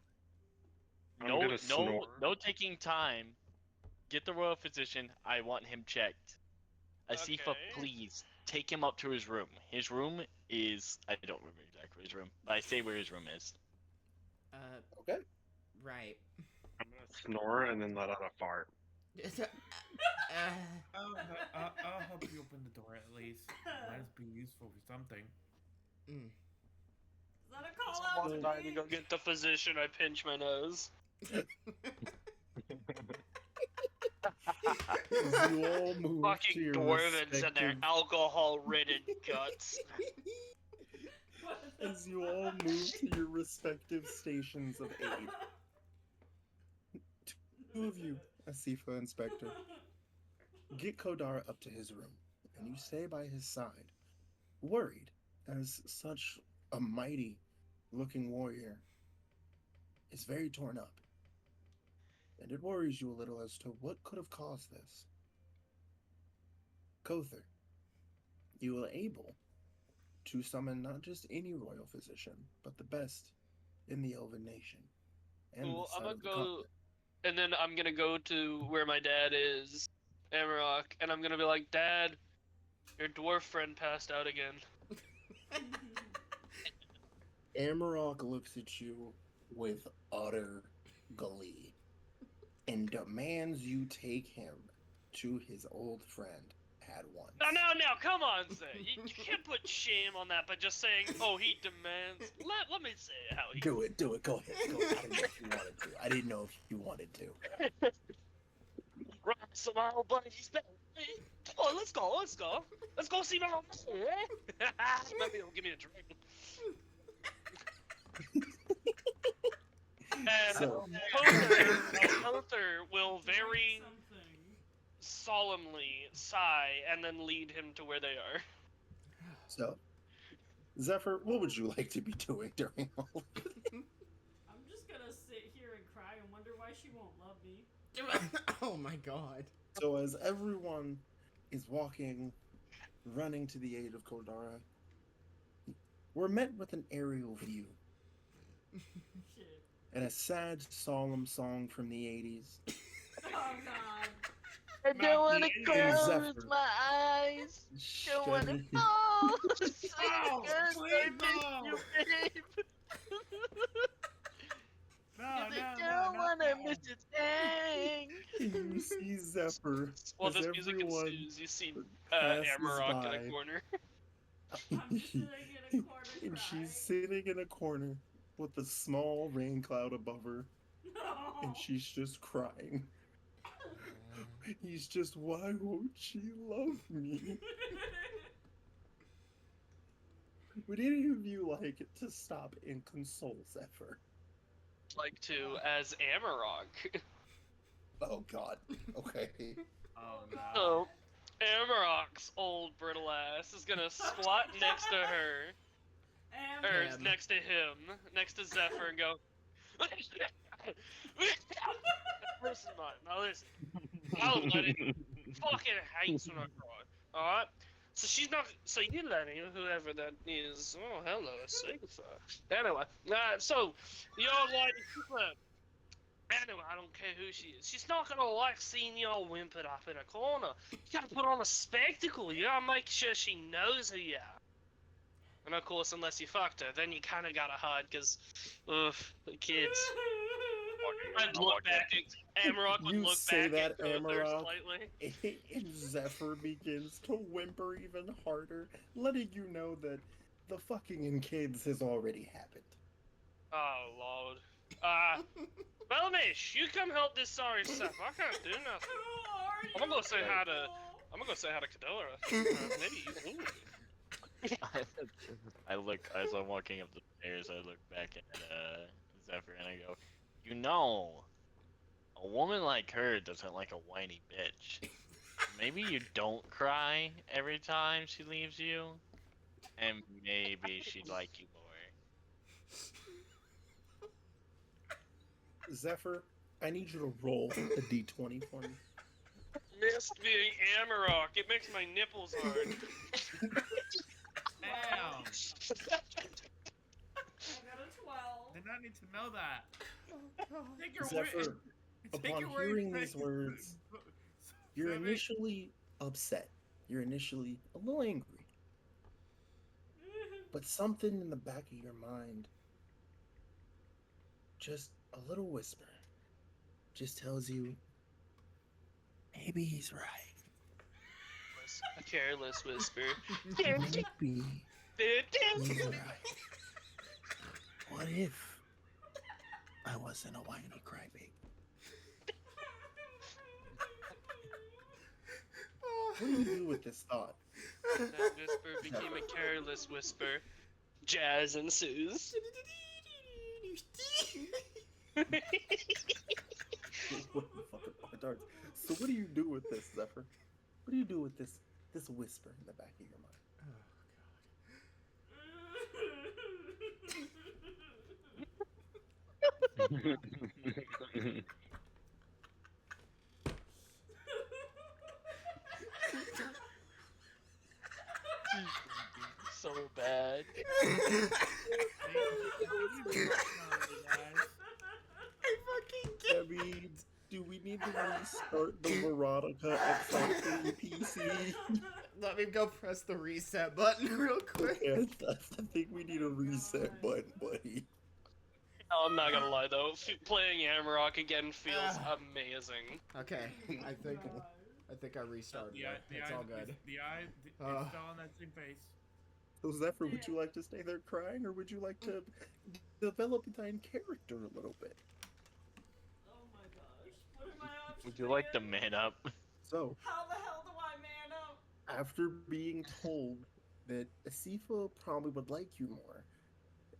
Speaker 5: I'm
Speaker 7: No,
Speaker 5: gonna
Speaker 7: no,
Speaker 5: snore.
Speaker 7: no taking time. Get the royal physician. I want him checked. Asifa,
Speaker 4: Okay.
Speaker 7: please take him up to his room. His room is, I don't remember exactly his room, but I say where his room is.
Speaker 2: Okay.
Speaker 1: Right.
Speaker 5: I'm gonna snore and then let out a fart.
Speaker 3: I'll help you open the door at least. Might as be useful for something.
Speaker 6: Is that a call out to
Speaker 4: Time to
Speaker 6: me?
Speaker 4: go get the physician. I pinch my nose.
Speaker 2: As you all move to
Speaker 4: Fucking
Speaker 2: your
Speaker 4: dwarves and their
Speaker 2: respective,
Speaker 4: alcohol-ridden guts.
Speaker 2: as you all move to your respective stations of aid. Two of you, Asifa and Spectre, get Kodara up to his room, and you stay by his side, worried, as such a mighty looking warrior is very torn up. And it worries you a little as to what could have caused this. Kothar, you were able to summon not just any royal physician, but the best in the Elven nation. And
Speaker 4: Cool,
Speaker 2: this
Speaker 4: I'm
Speaker 2: side
Speaker 4: gonna
Speaker 2: of the
Speaker 4: go,
Speaker 2: continent.
Speaker 4: and then I'm gonna go to where my dad is, Amarok, and I'm gonna be like, Dad, your dwarf friend passed out again.
Speaker 2: Amarok looks at you with utter glee and demands you take him to his old friend at once.
Speaker 4: No, come on, Zay. You can't put shame on that by just saying, oh, he demands. Let me say how he.
Speaker 2: Do it, go ahead. I didn't know if you wanted to.
Speaker 4: Right, so my old buddy's back. Come on, let's go. Let's go see my old buddy, eh? Maybe he'll give me a drink. And
Speaker 2: So-
Speaker 4: Kothar will very
Speaker 6: Something.
Speaker 4: solemnly sigh and then lead him to where they are.
Speaker 2: So, Zephyr, what would you like to be doing during all of this?
Speaker 6: I'm just gonna sit here and cry and wonder why she won't love me.
Speaker 1: Oh my god.
Speaker 2: So as everyone is walking, running to the aid of Kodara, we're met with an aerial view
Speaker 6: Shit.
Speaker 2: and a sad, solemn song from the 80s.
Speaker 6: Oh god.
Speaker 7: I don't want to
Speaker 2: Indian
Speaker 7: close
Speaker 2: Zephyr.
Speaker 7: my eyes. Don't want to
Speaker 2: Shedding-
Speaker 7: fall.
Speaker 3: Oh,
Speaker 7: I
Speaker 3: please
Speaker 7: miss
Speaker 3: no.
Speaker 7: you, babe.
Speaker 3: No,
Speaker 7: I
Speaker 3: no,
Speaker 7: don't want to
Speaker 3: no.
Speaker 7: miss a thing.
Speaker 2: You see Zephyr
Speaker 4: Well,
Speaker 2: as
Speaker 4: this music
Speaker 2: everyone
Speaker 4: ensues. You see
Speaker 2: passes
Speaker 4: Amarok in
Speaker 2: by.
Speaker 4: a corner.
Speaker 6: I'm sitting in a corner
Speaker 2: and
Speaker 6: crying.
Speaker 2: she's sitting in a corner with a small rain cloud above her,
Speaker 6: No.
Speaker 2: and she's just crying. He's just, why won't she love me? Would any of you like to stop and console Zephyr?
Speaker 4: Like to as Amarok.
Speaker 2: Oh God. Okay.
Speaker 3: Oh no.
Speaker 4: So, Amarok's old brittle ass is gonna squat next to her, or
Speaker 1: Him.
Speaker 4: next to him, next to Zephyr, and go. Listen, man. Now listen. I'll let it. Fucking hates when I cry. All right. So she's not. So you letting whoever that is. Oh, hello, Sigfa. Anyway, so you're letting Anyway, I don't care who she is. She's not gonna like seeing y'all whimpered up in a corner. You gotta put on a spectacle. You gotta make sure she knows who you are. And of course, unless you fucked her, then you kind of gotta hide, because, the kids. I'd look back at Amarok would
Speaker 2: You
Speaker 4: look
Speaker 2: say
Speaker 4: back
Speaker 2: that,
Speaker 4: at Kother
Speaker 2: Amarok,
Speaker 4: slightly.
Speaker 2: and Zephyr begins to whimper even harder, letting you know that the fucking in kids has already happened.
Speaker 4: Oh lord. Belmish, you come help this sorry stuff. I can't do nothing. I'm gonna go say hi to Kadora. Maybe you. Ooh.
Speaker 7: I look as I'm walking up the stairs. I look back at Zephyr and I go, "You know, a woman like her doesn't like a whiny bitch. Maybe you don't cry every time she leaves you, and maybe she'd like you more."
Speaker 2: Zephyr, I need you to roll a d20 for me.
Speaker 4: Missed being Amarok. It makes my nipples hard.
Speaker 3: Damn.
Speaker 6: I got a 12.
Speaker 3: Did not need to know that. Take your
Speaker 2: Zephyr,
Speaker 3: word. Take
Speaker 2: upon
Speaker 3: your word
Speaker 2: hearing
Speaker 3: for
Speaker 2: these
Speaker 3: it.
Speaker 2: words, you're
Speaker 3: Seven.
Speaker 2: initially upset. You're initially a little angry. But something in the back of your mind, just a little whisper, just tells you, maybe he's right.
Speaker 4: A careless whisper.
Speaker 2: Maybe he's right. What if I wasn't a whiny crybaby? What do you do with this thought?
Speaker 4: That whisper became a careless whisper. Jazz ensues.
Speaker 2: What the fuck are darts? So what do you do with this, Zephyr? What do you do with this whisper in the back of your mind?
Speaker 4: So bad.
Speaker 2: Debbie, do we need to restart the Veronica X3 PC?
Speaker 1: Let me go press the reset button real quick.
Speaker 2: Yeah, I think we need a reset button, buddy.
Speaker 4: Oh, I'm not gonna lie though, playing Amarok again feels amazing.
Speaker 1: Okay, I think I restarted it. It's all good.
Speaker 3: It's still on that same face.
Speaker 2: So Zephyr, would you like to stay there crying, or would you like to develop thine character a little bit?
Speaker 6: Oh my gosh. What are my options?
Speaker 7: Would you like to
Speaker 6: again?
Speaker 7: man up?
Speaker 2: So,
Speaker 6: How the hell do I man up?
Speaker 2: after being told that Asifa probably would like you more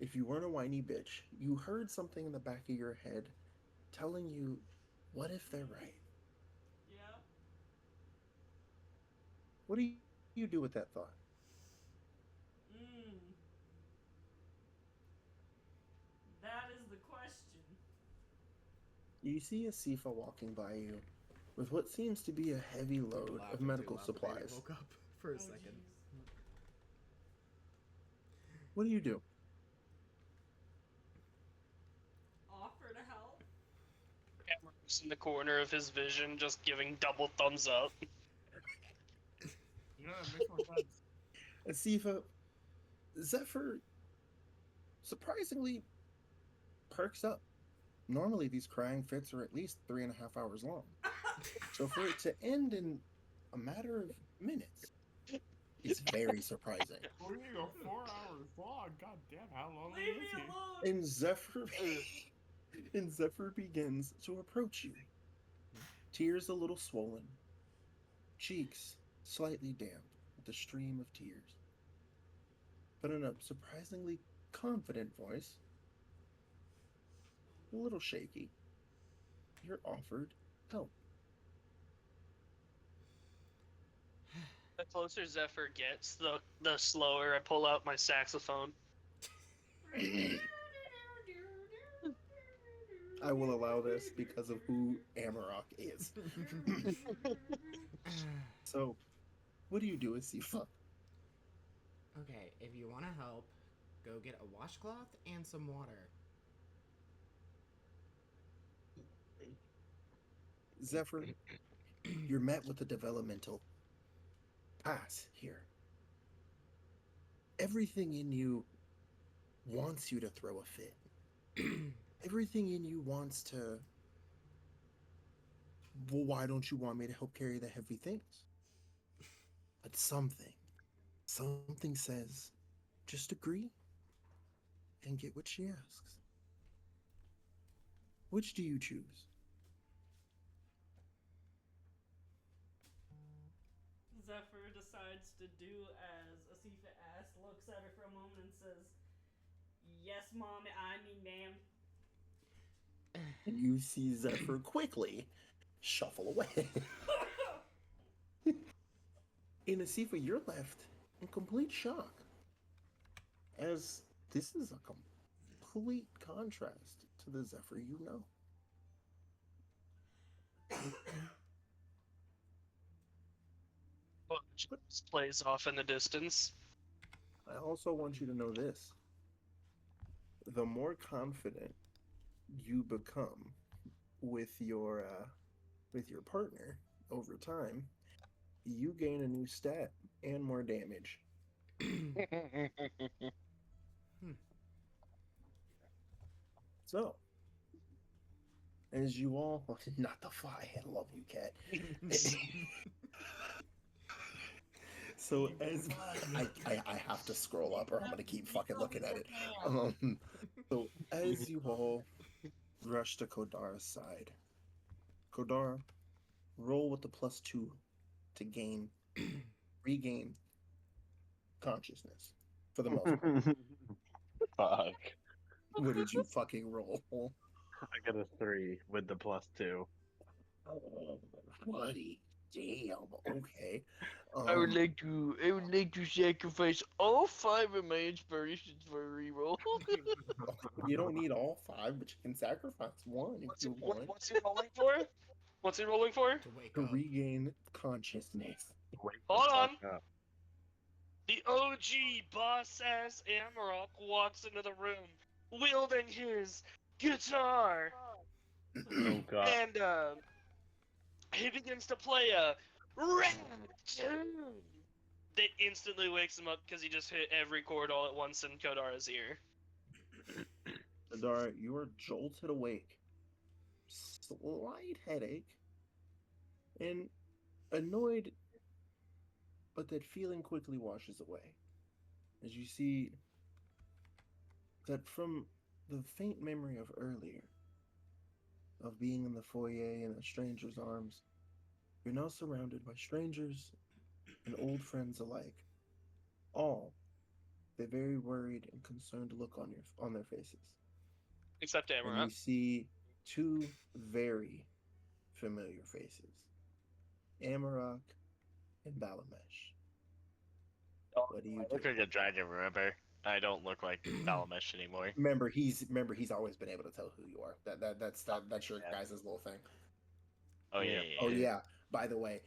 Speaker 2: if you weren't a whiny bitch, you heard something in the back of your head telling you, what if they're right?
Speaker 6: Yeah.
Speaker 2: What do you do with that thought?
Speaker 6: That is the question.
Speaker 2: You see Asifa walking by you with what seems to be a heavy load of medical supplies.
Speaker 1: Woke up for a
Speaker 6: Oh,
Speaker 1: second.
Speaker 6: jeez.
Speaker 2: What do you do?
Speaker 6: Offer to help?
Speaker 4: Amarok's in the corner of his vision, just giving double thumbs up.
Speaker 3: Yeah, it makes more sense.
Speaker 2: Asifa, Zephyr surprisingly perks up. Normally, these crying fits are at least 3.5 hours long. So for it to end in a matter of minutes, it's very surprising.
Speaker 3: 3 or 4 hours long. God damn, how long
Speaker 6: Leave
Speaker 3: is
Speaker 6: me
Speaker 3: he?
Speaker 6: alone!
Speaker 2: And Zephyr begins to approach you. Tears a little swollen, cheeks slightly damp with a stream of tears. But in a surprisingly confident voice, a little shaky, you're offered help.
Speaker 4: The closer Zephyr gets, the slower I pull out my saxophone.
Speaker 2: I will allow this because of who Amarok is. So, what do you do, Asifa?
Speaker 1: Okay, if you want to help, go get a washcloth and some water.
Speaker 2: Zephyr, you're met with a developmental pass here. Everything in you wants you to throw a fit. Everything in you wants to. Well, why don't you want me to help carry the heavy things? But something says, just agree and get what she asks. Which do you choose?
Speaker 6: Zephyr decides to do as Asifa asks, looks at her for a moment and says, "Yes, mom, I mean, ma'am."
Speaker 2: And you see Zephyr quickly shuffle away. In Asifa, you're left in complete shock, as this is a complete contrast to the Zephyr you know.
Speaker 4: Just plays off in the distance.
Speaker 2: I also want you to know this. The more confident you become with your partner over time, you gain a new stat and more damage. So, as you all, not the fly, I love you, cat. So as I have to scroll up, or I'm gonna keep fucking looking at it. So as you all rush to Kodara's side, Kodara, roll with the +2 to regain consciousness for the most part.
Speaker 5: Fuck.
Speaker 2: What did you fucking roll?
Speaker 5: I got a 3 with the +2.
Speaker 2: Oh, buddy. Damn. Okay.
Speaker 7: I would like to sacrifice all 5 of my inspirations for a reroll.
Speaker 2: You don't need all 5, but you can sacrifice 1 if you want
Speaker 4: What's he rolling for? What's he rolling for?
Speaker 1: To wake
Speaker 2: to
Speaker 1: up.
Speaker 2: regain consciousness.
Speaker 5: Wake the
Speaker 4: Hold on.
Speaker 5: fuck up.
Speaker 4: The OG boss ass Amarok walks into the room wielding his guitar,
Speaker 5: Oh god.
Speaker 4: and he begins to play a rap tune that instantly wakes him up because he just hit every chord all at once in Kodara's ear.
Speaker 2: Kodara, you are jolted awake. Slight headache. And annoyed, but that feeling quickly washes away. As you see that from the faint memory of earlier, of being in the foyer in a stranger's arms, you're now surrounded by strangers and old friends alike. All with a very worried and concerned look on their faces.
Speaker 4: Except
Speaker 2: And you
Speaker 4: Amarok.
Speaker 2: see 2 very familiar faces. Amarok and Balamesh. What do you
Speaker 7: I
Speaker 2: do?
Speaker 7: look like a dragon, remember? I don't look like Balmash anymore.
Speaker 2: Remember, he's always been able to tell who you are. That's your
Speaker 7: Yeah.
Speaker 2: guys' little thing.
Speaker 7: Oh yeah.
Speaker 2: Oh yeah. By the way,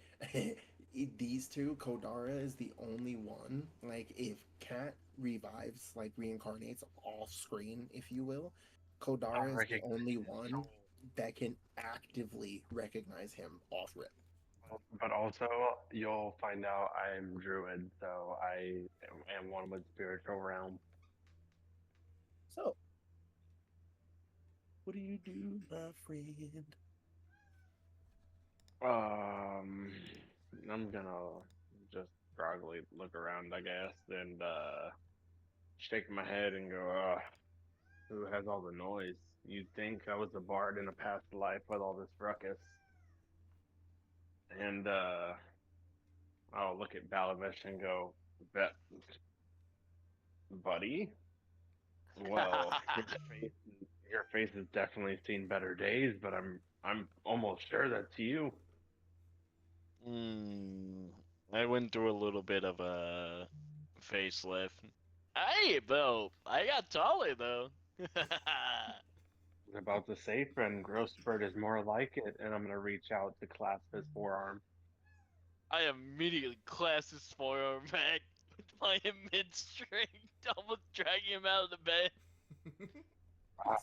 Speaker 2: these 2, Kodara is the only one. Like, if Cat revives, like reincarnates off screen, if you will, Kodara is the only one that can actively recognize him off rip.
Speaker 5: But also, you'll find out I'm druid, so I am one with spiritual realm.
Speaker 2: So, what do you do, my friend?
Speaker 5: I'm gonna just groggily look around, I guess, and shake my head and go, who has all the noise? You'd think I was a bard in a past life with all this ruckus. And I'll look at Balamesh and go, "Bet, buddy. Well, your face has definitely seen better days, but I'm almost sure that's you."
Speaker 7: I went through a little bit of a facelift. Hey, Bill, I got taller though.
Speaker 5: I was about to say, friend, Grossbird is more like it, and I'm gonna reach out to clasp his forearm.
Speaker 7: I immediately clasped his forearm back with my mid-strength, almost dragging him out of the bed.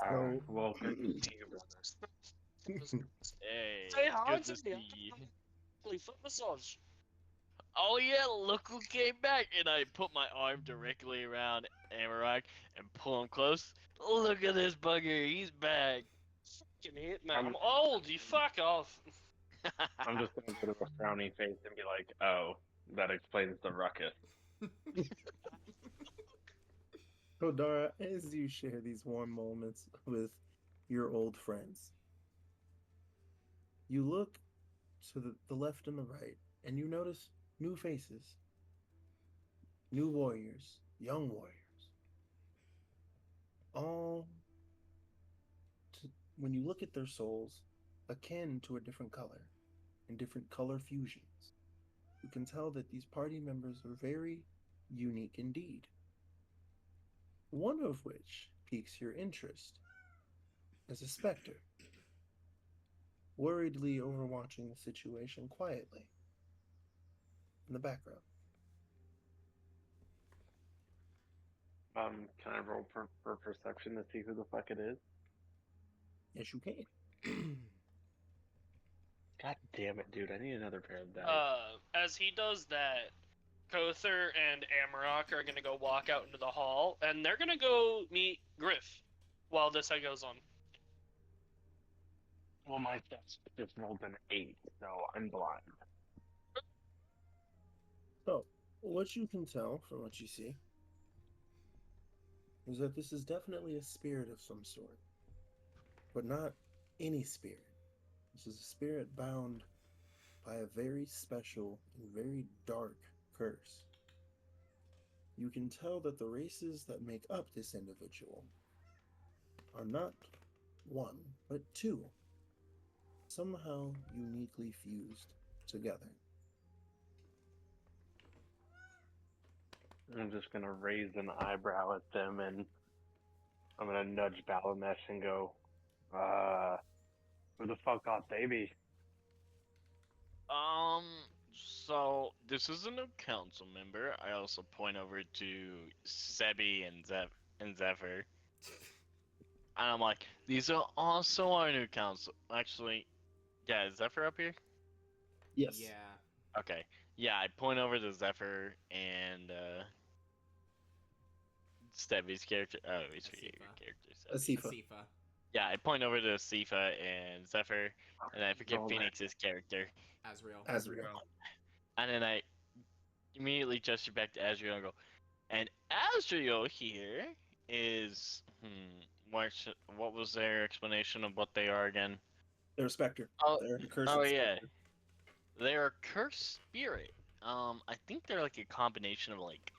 Speaker 2: So-
Speaker 5: Well, good to see you, brothers.
Speaker 7: Hey,
Speaker 4: Say hi
Speaker 7: good
Speaker 4: to
Speaker 7: to
Speaker 4: me.
Speaker 7: see you.
Speaker 4: Lovely foot massage.
Speaker 7: Oh yeah, look who came back! And I put my arm directly around Amarak and pull him close. Look at this bugger, he's back.
Speaker 4: Fucking hit me. I'm old. You fuck off.
Speaker 5: I'm just gonna go to a frowny face and be like, "Oh, that explains the ruckus."
Speaker 2: Kodara, as you share these warm moments with your old friends, you look to the left and the right, and you notice new faces, new warriors, young warriors. All, to, when you look at their souls, akin to a different color and different color fusions, you can tell that these party members are very unique indeed. One of which piques your interest as a specter, worriedly overwatching the situation quietly in the background.
Speaker 5: Can I roll for perception to see who the fuck it is?
Speaker 2: Yes, you can.
Speaker 5: God damn it, dude! I need another pair of dice.
Speaker 4: As he does that, Kother and Amarok are gonna go walk out into the hall, and they're gonna go meet Griff while this goes on.
Speaker 5: Well, my stats just rolled an 8, so I'm blind.
Speaker 2: So, what you can tell from what you see is that this is definitely a spirit of some sort, but not any spirit. This is a spirit bound by a very special and very dark curse. You can tell that the races that make up this individual are not one, but two, somehow uniquely fused together.
Speaker 5: I'm just gonna raise an eyebrow at them, and I'm gonna nudge Balamesh and go, who the fuck got baby?
Speaker 7: Um, so this is a new council member. I also point over to Sebi and Zephyr. And I'm like, these are also our new council. Actually, yeah, is Zephyr up here?
Speaker 2: Yes.
Speaker 1: Yeah.
Speaker 7: Okay. Yeah, I point over to Zephyr and Stevie's character. Oh, he's for your
Speaker 1: Asifa.
Speaker 7: character.
Speaker 2: Asifa.
Speaker 1: Asifa.
Speaker 7: Yeah, I point over to Sifa and Zephyr, and I forget
Speaker 5: Oh,
Speaker 7: Phoenix's character.
Speaker 1: Azrael.
Speaker 2: Azrael.
Speaker 7: And then I immediately gesture back to Azrael and go, and Azrael here is, what was their explanation of what they are again?
Speaker 2: They're a specter.
Speaker 7: Oh,
Speaker 2: They're a cursed
Speaker 7: oh yeah,
Speaker 2: specter.
Speaker 7: they're a cursed spirit. I think they're like a combination of like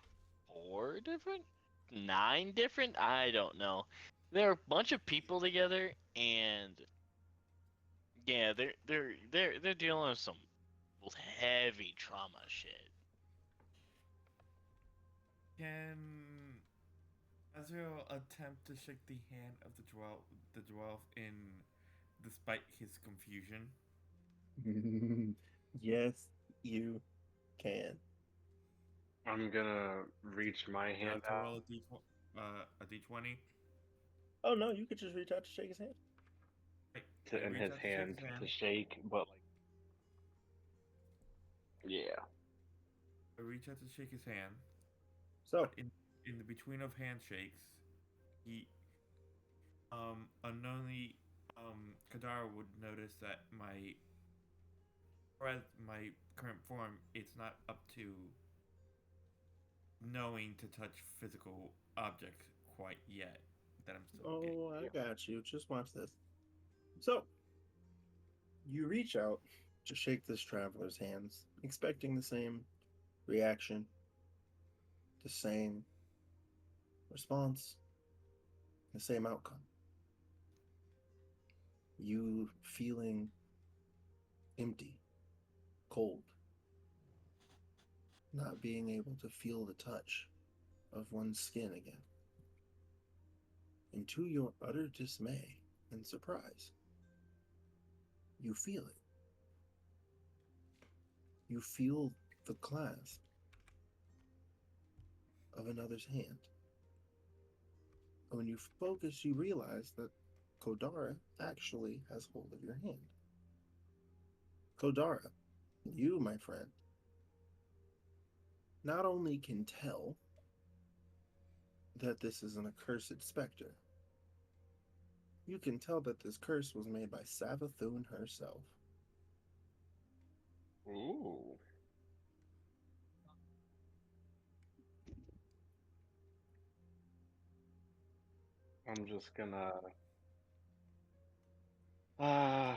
Speaker 7: 9 different. I don't know. They're a bunch of people together, and yeah, they're dealing with some heavy trauma shit.
Speaker 3: Can Azrael attempt to shake the hand of the dwarf in, despite his confusion?
Speaker 2: Yes, you can.
Speaker 5: I'm gonna reach my hand
Speaker 3: To roll
Speaker 5: out.
Speaker 3: a d20.
Speaker 2: Oh no, you could just reach out to shake his hand.
Speaker 5: To, in his hand to shake, but like, yeah.
Speaker 3: I reach out to shake his hand.
Speaker 2: So,
Speaker 3: In the between of handshakes, he unknowingly Kadara would notice that my current form, it's not up to knowing to touch physical objects quite yet. That I'm still getting.
Speaker 2: oh, I got you. Just watch this. So, you reach out to shake this traveler's hands, expecting the same reaction, the same response, the same outcome. You feeling empty, cold, not being able to feel the touch of one's skin again. And to your utter dismay and surprise, you feel it. You feel the clasp of another's hand. And when you focus, you realize that Kodara actually has hold of your hand. Kodara, you, my friend, not only can tell that this is an accursed specter, you can tell that this curse was made by Savathun herself.
Speaker 5: Ooh. I'm just gonna, uh,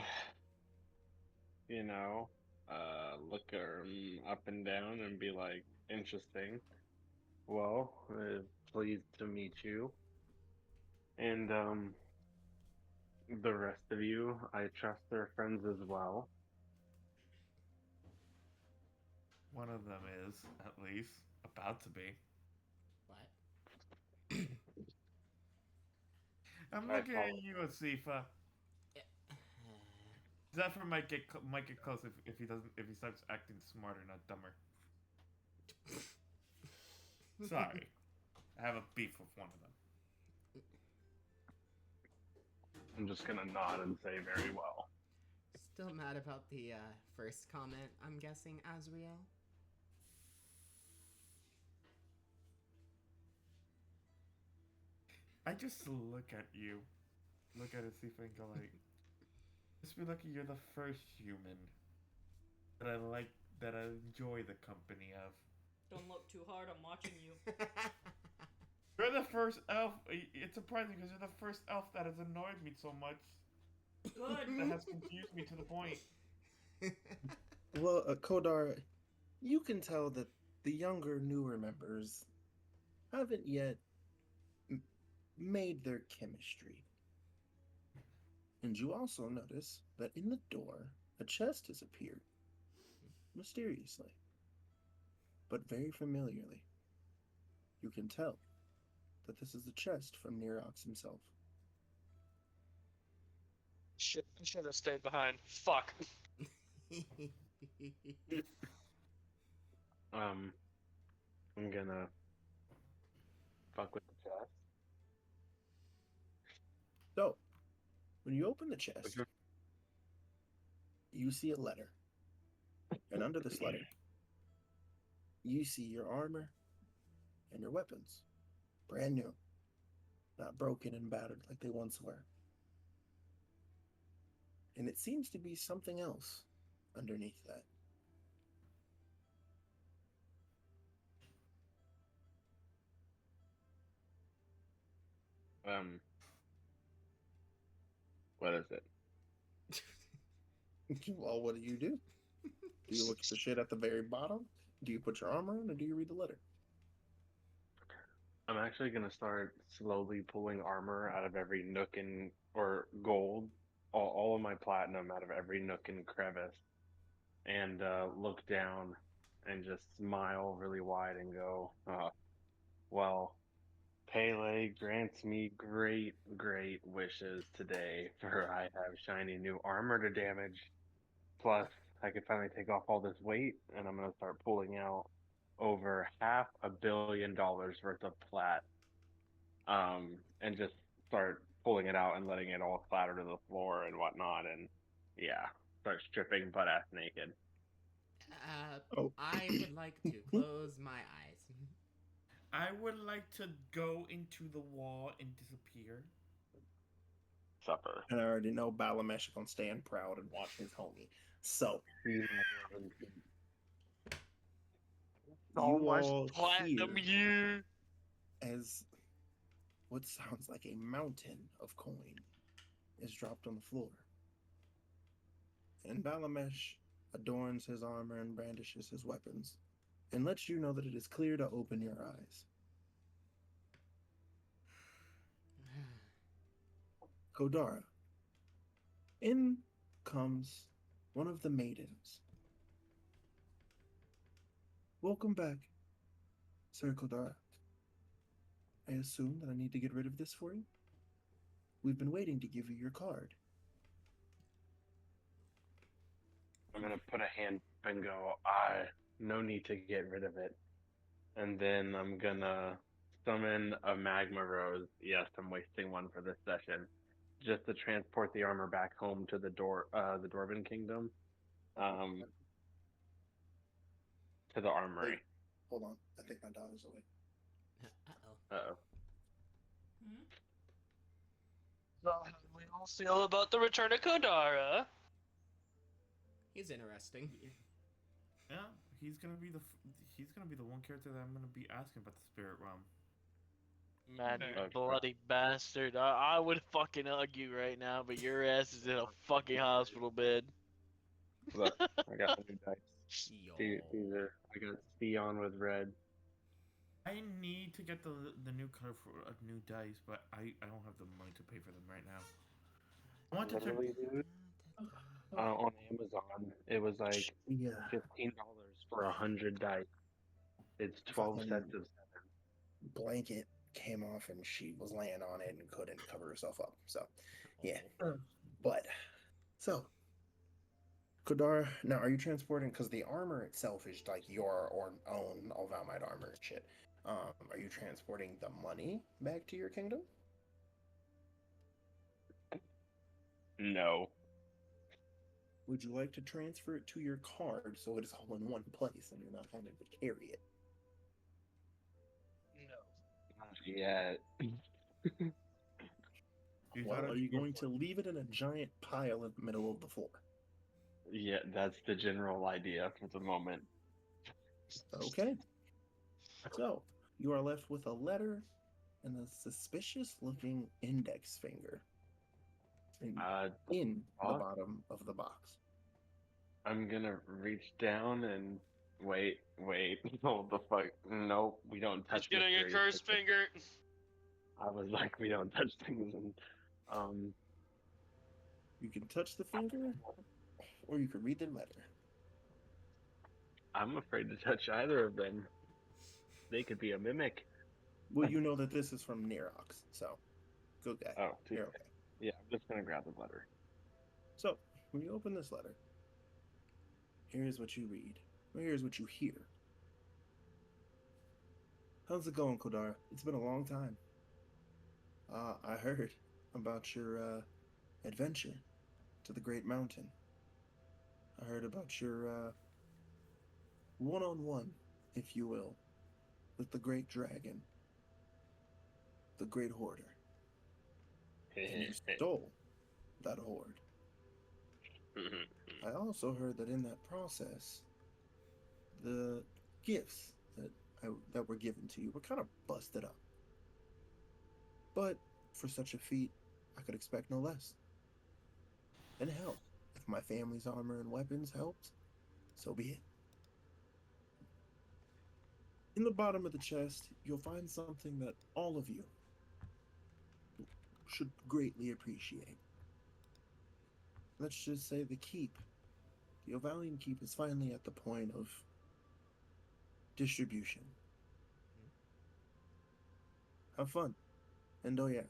Speaker 5: you know, look her up and down and be like, interesting. Well, pleased to meet you. And, the rest of you, I trust they're friends as well.
Speaker 3: One of them is, at least, about to be.
Speaker 1: What?
Speaker 3: I'm
Speaker 5: I
Speaker 3: looking
Speaker 5: follow.
Speaker 3: at you, Asifa. Zephyr might get close if he starts acting smarter, not dumber. Sorry, I have a beef with one of them.
Speaker 5: I'm just gonna nod and say very well.
Speaker 1: Still mad about the first comment, I'm guessing, Azriel?
Speaker 3: I just look at you, look at Asifa and go like, just be lucky you're the first human that I like, that I enjoy the company of.
Speaker 6: Don't look too hard. I'm watching you.
Speaker 3: You're the first elf. It's surprising because you're the first elf that has annoyed me so much.
Speaker 6: Good.
Speaker 3: That has confused me to the point.
Speaker 2: Well, Kodara, you can tell that the younger, newer members haven't yet made their chemistry. And you also notice that in the door, a chest has appeared, mysteriously, but very familiarly. You can tell that this is the chest from Nerox himself.
Speaker 4: Shit, I should have stayed behind. Fuck.
Speaker 5: I'm gonna fuck with the chest.
Speaker 2: So, when you open the chest, you see a letter. And under this letter, you see your armor and your weapons. Brand new. Not broken and battered like they once were. And it seems to be something else underneath that.
Speaker 5: What is it?
Speaker 2: Well, what do? Do you look at the shit at the very bottom? Do you put your armor on, or do you read the letter?
Speaker 5: I'm actually gonna start slowly pulling armor out of every nook and or gold, all of my platinum out of every nook and crevice, and look down and just smile really wide and go, well, Pele grants me great, great wishes today, for I have shiny new armor to damage. Plus, I could finally take off all this weight, and I'm gonna start pulling out over $500 million worth of plat, and just start pulling it out and letting it all clatter to the floor and whatnot, and yeah, start stripping butt ass naked.
Speaker 2: Oh.
Speaker 1: I would like to close my eyes.
Speaker 3: I would like to go into the wall and disappear.
Speaker 5: Supper.
Speaker 2: And I already know Balamesh is gonna stand proud and watch his homie. So
Speaker 4: So
Speaker 2: you
Speaker 4: much
Speaker 2: all
Speaker 4: platinum
Speaker 2: hear
Speaker 4: here.
Speaker 2: as what sounds like a mountain of coin is dropped on the floor. And Balamesh adorns his armor and brandishes his weapons and lets you know that it is clear to open your eyes. Kodara. In comes one of the maidens. Welcome back, Sir Kodara. I assume that I need to get rid of this for you? We've been waiting to give you your card.
Speaker 5: I'm gonna put a hand up and go, no need to get rid of it. And then I'm gonna summon a magma rose. Yes, I'm wasting one for this session. just to transport the armor back home to the Dwarven Kingdom, um, to the armory.
Speaker 2: Wait, hold on. I think my dog is awake.
Speaker 1: Uh-oh.
Speaker 5: Uh-oh.
Speaker 6: Hmm?
Speaker 4: So how do we all feel about the return of Kodara?
Speaker 1: He's interesting.
Speaker 3: Yeah, he's gonna be the one character that I'm gonna be asking about the spirit realm.
Speaker 7: Man, you
Speaker 5: Okay.
Speaker 7: bloody bastard. I would fucking hug you right now, but your ass is in a fucking hospital bed.
Speaker 5: Look, I got a new dice.
Speaker 1: Yo.
Speaker 5: I got Theon with red.
Speaker 3: I need to get the new color for a new dice, but I don't have the money to pay for them right now. I want to check.
Speaker 5: Literally, dude, on Amazon, it was like
Speaker 2: Yeah.
Speaker 5: $15 for 100 dice. It's 12
Speaker 2: Fucking
Speaker 5: sets of 7.
Speaker 2: blanket came off and she was laying on it and couldn't cover herself up. So, yeah. But, so, Kodar, now are you transporting? Because the armor itself is like your own Alvalmite armor and shit. Are you transporting the money back to your kingdom?
Speaker 5: No.
Speaker 2: Would you like to transfer it to your card so it is all in one place and you're not having to carry it?
Speaker 4: No.
Speaker 5: Not yet.
Speaker 3: You
Speaker 2: Well,
Speaker 3: thought
Speaker 2: are
Speaker 3: I'd
Speaker 2: you
Speaker 3: go
Speaker 2: going
Speaker 3: for
Speaker 2: to leave it in a giant pile in the middle of the floor?
Speaker 5: Yeah, that's the general idea for the moment.
Speaker 2: Okay. So, you are left with a letter and a suspicious looking index finger in the
Speaker 5: box?
Speaker 2: bottom of the box.
Speaker 5: I'm gonna reach down and wait. Hold the fuck. Nope, we don't touch
Speaker 4: He's getting a
Speaker 5: mysterious
Speaker 4: cursed
Speaker 5: things.
Speaker 4: finger.
Speaker 5: I was like, we don't touch things. And
Speaker 2: You can touch the finger or you can read the letter.
Speaker 5: I'm afraid to touch either of them. They could be a mimic.
Speaker 2: Well, you know that this is from Nerox, so good guy.
Speaker 5: Oh, too
Speaker 2: You're
Speaker 5: bad.
Speaker 2: okay.
Speaker 5: Yeah, I'm just gonna grab the letter.
Speaker 2: So, when you open this letter, here's what you read. Or here's what you hear. How's it going, Kodara? It's been a long time. I heard about your adventure to the Great Mountain. I heard about your one-on-one, if you will, with the Great Dragon, the Great Hoarder. And you stole that hoard. I also heard that in that process, the gifts that were given to you were kind of busted up. But for such a feat, I could expect no less. And hell, if my family's armor and weapons helped, so be it. In the bottom of the chest, you'll find something that all of you should greatly appreciate. Let's just say the keep. The Ovalian keep is finally at the point of distribution. Have fun. And oh yeah,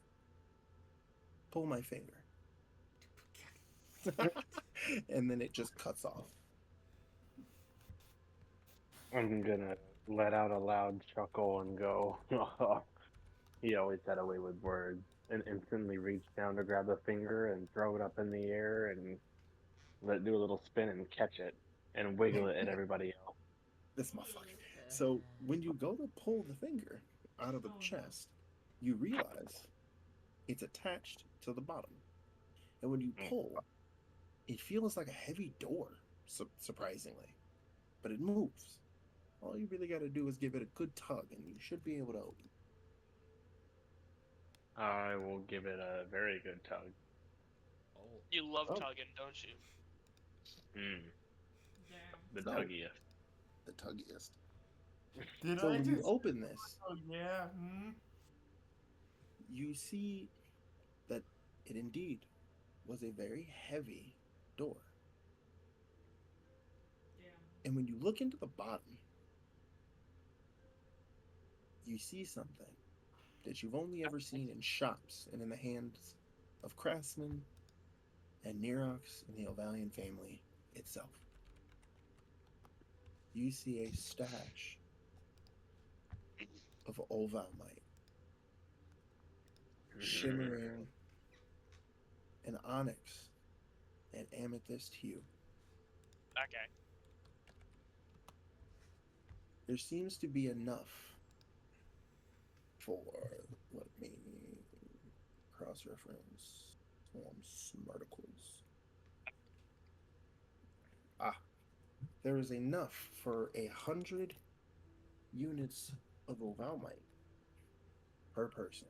Speaker 2: pull my finger. And then it just cuts off.
Speaker 5: I'm gonna let out a loud chuckle and go, he always had a way with words, and instantly reach down to grab the finger and throw it up in the air and let it do a little spin and catch it and wiggle it at everybody else.
Speaker 2: This motherfucker. So when you go to pull the finger out of the chest, you realize it's attached to the bottom. And when you pull, it feels like a heavy door, surprisingly. But it moves. All you really got to do is give it a good tug, and you should be able to open.
Speaker 5: I will give it a very good tug.
Speaker 4: You love
Speaker 2: Oh.
Speaker 4: tugging, don't you?
Speaker 6: Damn.
Speaker 5: The
Speaker 2: No.
Speaker 5: tuggiest.
Speaker 2: The tuggiest.
Speaker 3: Did
Speaker 2: So
Speaker 3: I
Speaker 2: when you
Speaker 3: just?
Speaker 2: open this,
Speaker 3: Oh yeah.
Speaker 2: you see that it indeed was a very heavy door.
Speaker 6: Damn.
Speaker 2: And when you look into the bottom, you see something that you've only ever seen in shops and in the hands of craftsmen and Nerox and the Ovalian family itself. You see a stash of Olvalmite shimmering an onyx, and amethyst hue.
Speaker 4: Okay.
Speaker 2: There seems to be enough for, let me cross-reference some articles. There is enough for 100 units of Ovalmite per person.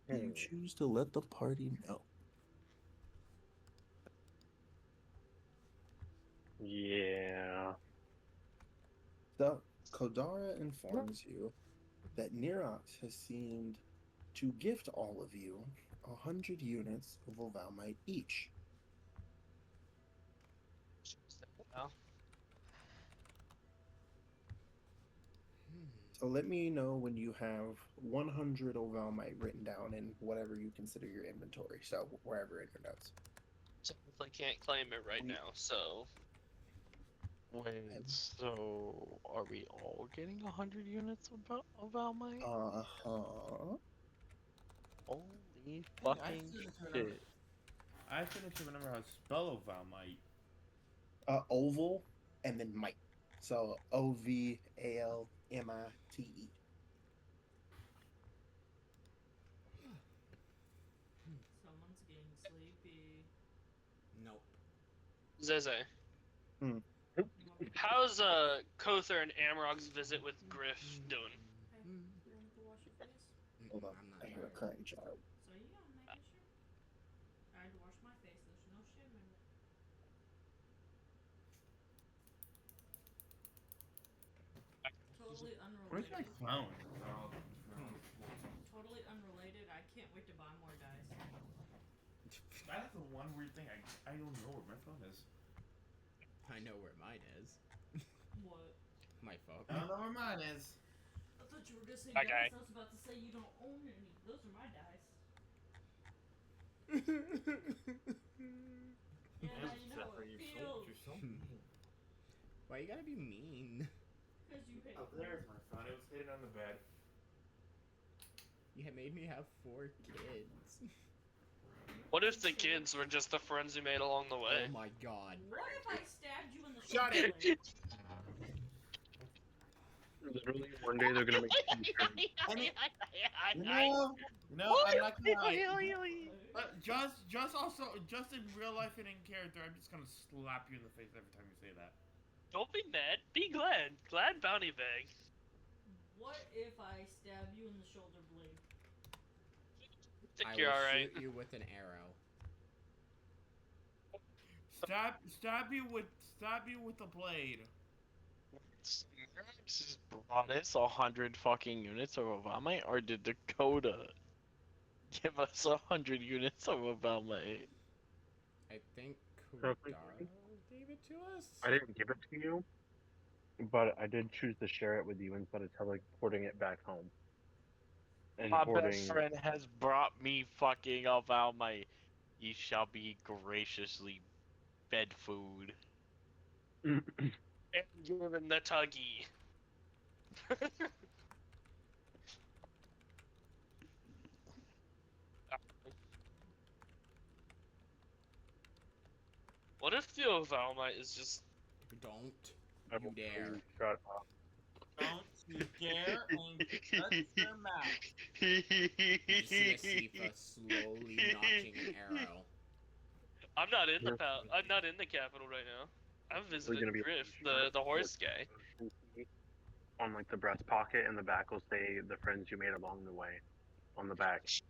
Speaker 2: You choose to let the party know.
Speaker 5: Yeah.
Speaker 2: So, Kodara informs you that Nirox has seemed to gift all of you 100 units of Ovalmite each.
Speaker 4: Well,
Speaker 2: So let me know when you have 100 Ovalmite written down in whatever you consider your inventory. So wherever in your notes.
Speaker 4: technically can't claim it right now, so
Speaker 7: Wait, so are we all getting 100 units of Valmite?
Speaker 2: Uh-huh.
Speaker 7: Holy fucking shit.
Speaker 3: I actually don't remember how to spell Valmite.
Speaker 2: Oval and then mite. So Ovalmite.
Speaker 6: Someone's getting sleepy.
Speaker 1: Nope.
Speaker 4: Zeze. How's Kother and Amrog's visit with Griff doing?
Speaker 6: Hey, you wanna go wash your face?
Speaker 2: Hold on.
Speaker 1: I'm not
Speaker 2: I hear a
Speaker 1: sure.
Speaker 2: crying child.
Speaker 6: So yeah, I'm making sure. I had to wash my face. There's no shame in it. Totally
Speaker 3: Where's my
Speaker 6: unrelated.
Speaker 3: clown?
Speaker 6: Totally unrelated. I can't wait to buy more dice.
Speaker 3: That's the one weird thing. I don't know where my phone is.
Speaker 1: I know where mine is.
Speaker 6: What?
Speaker 1: My phone.
Speaker 3: I don't know where mine is.
Speaker 6: I thought you were gonna say
Speaker 4: Okay.
Speaker 6: dice. I was about to say you don't own any. Those are my dice. Yeah, now you know how it feels.
Speaker 1: Why you gotta be mean?
Speaker 6: Because you hate me.
Speaker 3: There's my phone. It was hidden on the bed.
Speaker 1: You had made me have 4 kids.
Speaker 4: What if the kids were just the friends you made along the way?
Speaker 1: Oh my god.
Speaker 6: What if I stabbed you in the
Speaker 1: Shut
Speaker 6: shoulder
Speaker 1: it!
Speaker 6: blade?
Speaker 5: Literally, one day they're gonna make t-shirts.
Speaker 3: No, I'm not gonna lie. Just in real life and in character, I'm just gonna slap you in the face every time you say that.
Speaker 4: Don't be mad. Be glad. Glad bounty bag.
Speaker 6: What if I stab you in the shoulder blade?
Speaker 4: I think
Speaker 1: I
Speaker 4: you're
Speaker 1: will
Speaker 4: alright.
Speaker 1: shoot you with an arrow.
Speaker 3: Stab you with a blade.
Speaker 7: Just brought us 100 fucking units of Valmite, or did Dakota give us 100 units of Valmite?
Speaker 1: I think
Speaker 5: Perfect.
Speaker 1: Kodara gave it to us?
Speaker 5: I didn't give it to you, but I did choose to share it with you instead of teleporting it back home. And
Speaker 7: My
Speaker 5: hoarding.
Speaker 7: best friend has brought me fucking a Valmite. Ye shall be graciously fed food.
Speaker 4: And given the tuggy. What if the Ovalmite is just...
Speaker 1: Don't
Speaker 5: I
Speaker 1: you
Speaker 5: will
Speaker 1: dare.
Speaker 5: Shut up.
Speaker 3: Don't you dare and shut your mouth.
Speaker 1: You see a Sifa slowly notching an arrow.
Speaker 4: I'm not in the capital right now. I'm visiting
Speaker 5: gonna be a
Speaker 4: Griff,
Speaker 5: t-shirt
Speaker 4: the horse
Speaker 5: with
Speaker 4: guy.
Speaker 5: on like the breast pocket, and the back will say the friends you made along the way on the back.
Speaker 2: It's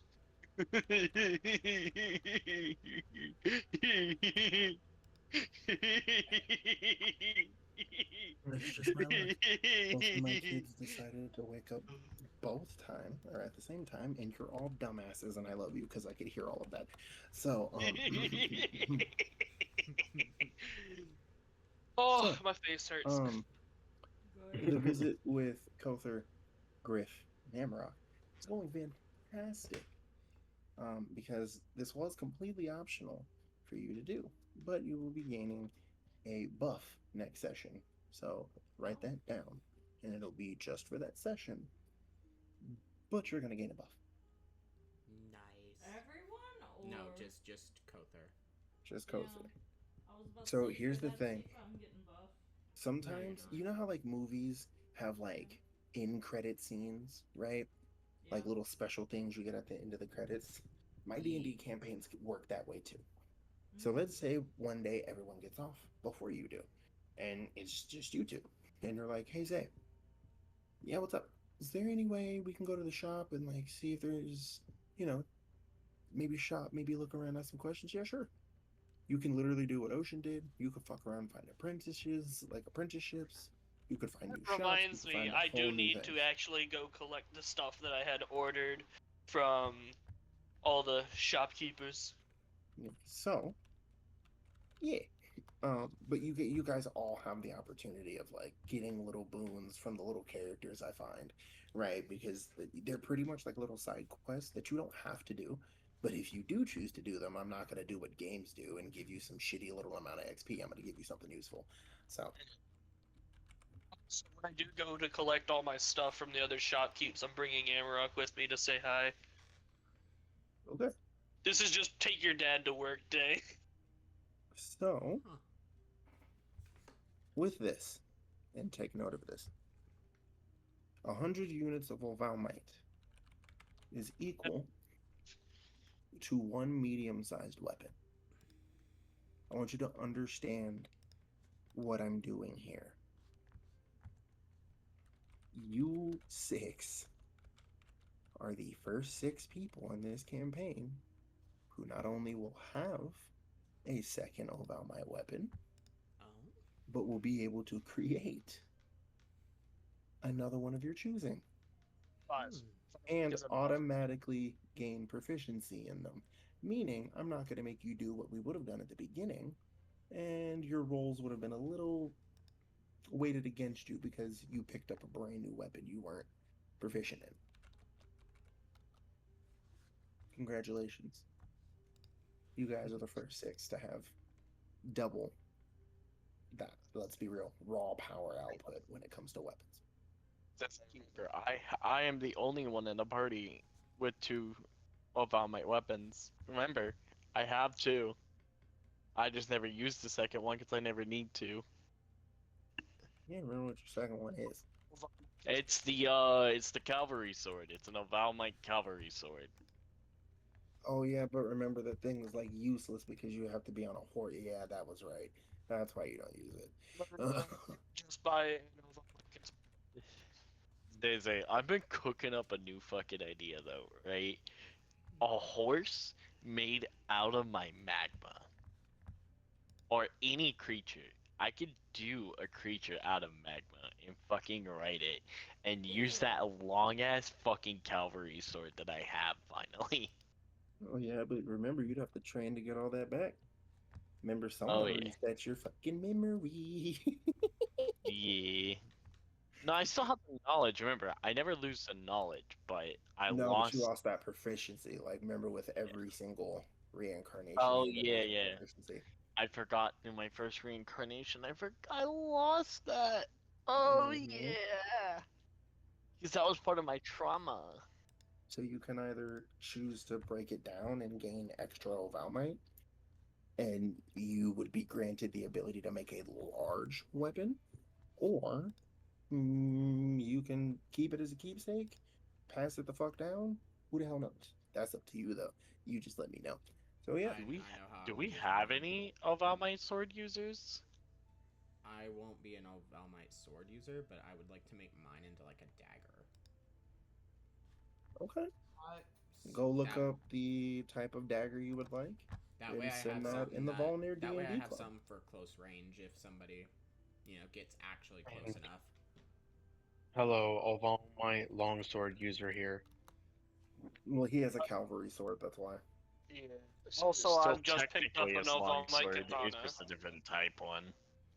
Speaker 2: just my luck. Both of my kids decided to wake up both time or at the same time, and you're all dumbasses, and I love you because I could hear all of that. So,
Speaker 4: Oh,
Speaker 2: So,
Speaker 4: my face hurts.
Speaker 2: the visit with Kother, Griff, and Amrock is going fantastic. Because this was completely optional for you to do, but you will be gaining a buff next session. So write that down. and it'll be just for that session. But you're gonna gain a buff.
Speaker 1: Nice.
Speaker 6: Everyone? Or...
Speaker 1: No, just Kother.
Speaker 2: Just
Speaker 6: Yeah.
Speaker 2: Kother.
Speaker 6: I was about
Speaker 2: So
Speaker 6: to say,
Speaker 2: here's the
Speaker 6: that's
Speaker 2: thing.
Speaker 6: if I'm getting buff.
Speaker 2: Sometimes,
Speaker 1: No,
Speaker 2: you know how like movies have like in-credit scenes, right?
Speaker 6: Yeah.
Speaker 2: Like little special things you get at the end of the credits. My D&D campaigns work that way too. So let's say one day everyone gets off before you do, and it's just you two, and you're like, "Hey Zay, yeah, what's up? Is there any way we can go to the shop and like see if there's, maybe shop, maybe look around, ask some questions?" Yeah, sure. You can literally do what Ocean did. You could fuck around, find apprenticeships. You could find
Speaker 4: That
Speaker 2: new shops. You
Speaker 4: reminds
Speaker 2: could
Speaker 4: me,
Speaker 2: find a
Speaker 4: I
Speaker 2: whole
Speaker 4: do
Speaker 2: new
Speaker 4: need
Speaker 2: thing.
Speaker 4: to actually go collect the stuff that I had ordered from all the shopkeepers.
Speaker 2: So, yeah. But you guys all have the opportunity of like getting little boons from the little characters, I find, right? Because they're pretty much like little side quests that you don't have to do. But if you do choose to do them, I'm not gonna do what games do and give you some shitty little amount of XP. I'm gonna give you something useful. So
Speaker 4: So when I do go to collect all my stuff from the other shopkeepers, I'm bringing Amarok with me to say hi.
Speaker 2: okay.
Speaker 4: This is just take your dad to work day.
Speaker 2: So
Speaker 1: Huh.
Speaker 2: with this, and take note of this, 100 units of Valmite is equal to one medium-sized weapon. I want you to understand what I'm doing here. You 6 are the first 6 people in this campaign who not only will have a second Valmite weapon,
Speaker 1: Oh.
Speaker 2: but will be able to create another one of your choosing. And automatically gain proficiency in them. Meaning, I'm not going to make you do what we would have done at the beginning, and your rolls would have been a little weighted against you because you picked up a brand new weapon you weren't proficient in. Congratulations. You guys are the first 6 to have double that, let's be real, raw power output when it comes to weapons.
Speaker 7: I am the only one in the party with 2 of all my weapons. Remember, I have 2. I just never used the second one because I never need to.
Speaker 2: Yeah, remember what your second one is.
Speaker 7: It's the cavalry sword. It's an Valmite cavalry sword.
Speaker 2: Oh yeah, but remember the thing was like useless because you have to be on a horse. Yeah, that was right. That's why you don't use it.
Speaker 4: Just buy
Speaker 7: I've been cooking up a new fucking idea though, right? A horse made out of my magma. Or any creature. I could do a creature out of magma and fucking write it and use that long ass fucking cavalry sword that I have finally.
Speaker 2: Oh yeah, but remember you'd have to train to get all that back. Remember someone
Speaker 7: Oh yeah.
Speaker 2: resets your fucking memory.
Speaker 7: Yeah. No, I still have the knowledge. Remember, I never lose the knowledge, but I
Speaker 2: No, but you
Speaker 7: lost.
Speaker 2: lost that proficiency. Like remember with every single reincarnation
Speaker 7: Oh
Speaker 2: you
Speaker 7: yeah,
Speaker 2: lose
Speaker 7: yeah.
Speaker 2: proficiency.
Speaker 7: I forgot in my first reincarnation. I lost that. Oh
Speaker 2: Mhm.
Speaker 7: yeah. Because that was part of my trauma.
Speaker 2: So you can either choose to break it down and gain extra Valmite, and you would be granted the ability to make a large weapon, or you can keep it as a keepsake, pass it the fuck down. Who the hell knows? That's up to you, though. You just let me know. So yeah,
Speaker 1: I know how
Speaker 7: Do
Speaker 1: I'm
Speaker 7: we
Speaker 1: gonna use
Speaker 7: have
Speaker 1: mine.
Speaker 7: any of all my sword users?
Speaker 1: I won't be an Valmite sword user, but I would like to make mine into like a dagger.
Speaker 2: okay.
Speaker 1: S-
Speaker 2: Go look
Speaker 1: that,
Speaker 2: up the type of dagger you would like,
Speaker 1: that way
Speaker 2: and
Speaker 1: I
Speaker 2: send
Speaker 1: have
Speaker 2: that
Speaker 1: something
Speaker 2: in the Valnir
Speaker 1: that way I
Speaker 2: D&D
Speaker 1: have
Speaker 2: club.
Speaker 1: something for close range if somebody, gets actually close enough.
Speaker 5: Hello, Alval, my longsword user here.
Speaker 2: Well, he has a cavalry sword, that's why.
Speaker 4: Yeah. Also,
Speaker 7: Still
Speaker 4: I've just picked up
Speaker 7: technically
Speaker 4: a
Speaker 7: a
Speaker 4: Nova Mike
Speaker 7: longsword.
Speaker 4: Katana.
Speaker 7: It's just a different type one.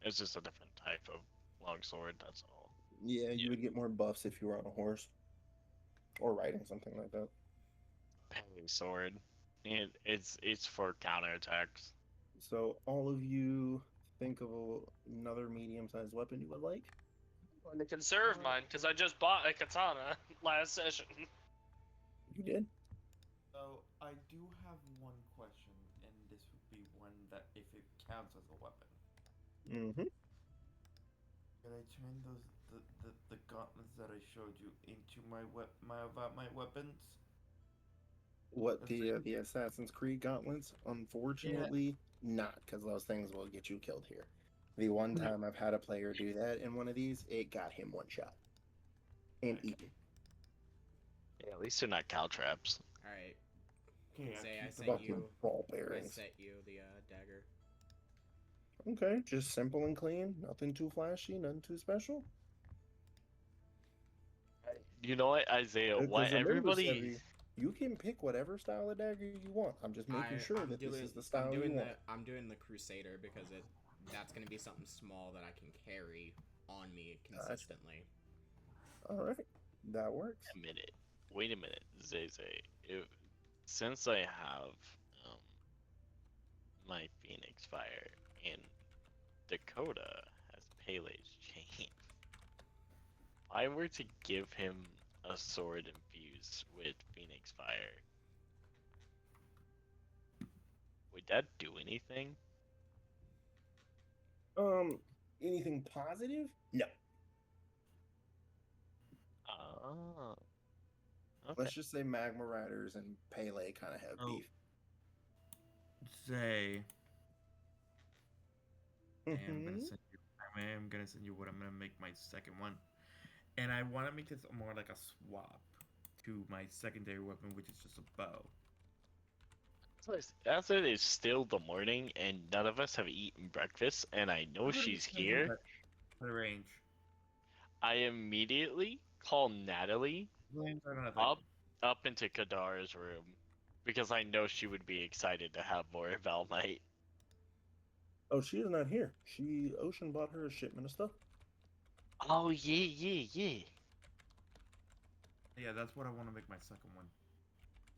Speaker 7: It's just a different type of longsword. That's all.
Speaker 2: Yeah, you would get more buffs if you were on a horse or riding something like that.
Speaker 7: Heavy sword. It's for counterattacks.
Speaker 2: So all of you think of another medium-sized weapon you would like.
Speaker 4: going to conserve mine because I just bought a katana last session.
Speaker 2: You did?
Speaker 3: So I do have one question, and this would be one that if it counts as a weapon.
Speaker 2: Mm-hmm.
Speaker 3: Could I turn the gauntlets that I showed you into my weapons?
Speaker 2: What,
Speaker 3: That's
Speaker 2: the Assassin's Creed gauntlets? Unfortunately, not, because those things will get you killed here. The one time I've had a player do that in one of these, it got him one shot. And eaten.
Speaker 7: Yeah, at least they're not cow traps.
Speaker 1: All right.
Speaker 3: Okay,
Speaker 1: Say I
Speaker 3: keep
Speaker 1: set
Speaker 3: them.
Speaker 2: Fucking
Speaker 1: you.
Speaker 2: ball
Speaker 1: I
Speaker 2: bearings.
Speaker 1: set you the dagger.
Speaker 2: Okay, just simple and clean. Nothing too flashy, nothing too special.
Speaker 7: You know what, Isaiah? Why
Speaker 2: Because remember,
Speaker 7: everybody?
Speaker 2: Sevi, you can pick whatever style of dagger you want. I'm just making sure that this is the style you want.
Speaker 1: I'm doing the Crusader because that's gonna be something small that I can carry on me consistently.
Speaker 2: All right, that works.
Speaker 7: Wait a minute, Zay. Since I have my Phoenix Fire and Dakota has Pele's chain, if I were to give him a sword infused with Phoenix Fire, would that do anything?
Speaker 2: Anything positive? No.
Speaker 7: Oh. Okay.
Speaker 2: Let's just say Magma Riders and Pele kind of have beef.
Speaker 3: Zay, I am
Speaker 2: Mhm.
Speaker 3: gonna send you what I'm gonna make my second one, and I want to make this more like a swap to my secondary weapon, which is just a bow.
Speaker 7: As it is still the morning and none of us have eaten breakfast, and I know she's here,
Speaker 3: The range.
Speaker 7: I immediately call Natalie up into Kadar's room because I know she would be excited to have more Valmite.
Speaker 2: Oh, she is not here. Ocean bought her a shipment of stuff.
Speaker 7: Oh yeah.
Speaker 3: Yeah, that's what I want to make my second one.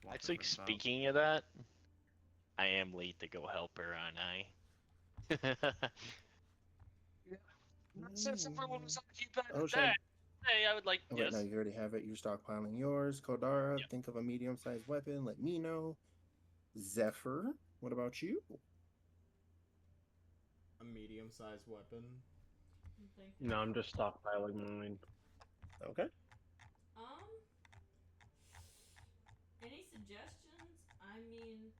Speaker 3: Swap it
Speaker 7: Actually,
Speaker 3: for the bow.
Speaker 7: speaking of that, I am late to go help her, aren't I?
Speaker 4: Since everyone was occupied with
Speaker 2: Ocean.
Speaker 4: that, hey, I would like
Speaker 2: Oh,
Speaker 4: yes.
Speaker 2: wait, no, you already have it. You're stockpiling yours. Kodara,
Speaker 4: Yep.
Speaker 2: think of a medium-sized weapon. Let me know. Zephyr, what about you?
Speaker 1: A medium-sized weapon.
Speaker 6: Thank you.
Speaker 5: No, I'm just stockpiling mine.
Speaker 2: Okay.
Speaker 6: Any suggestions? I mean,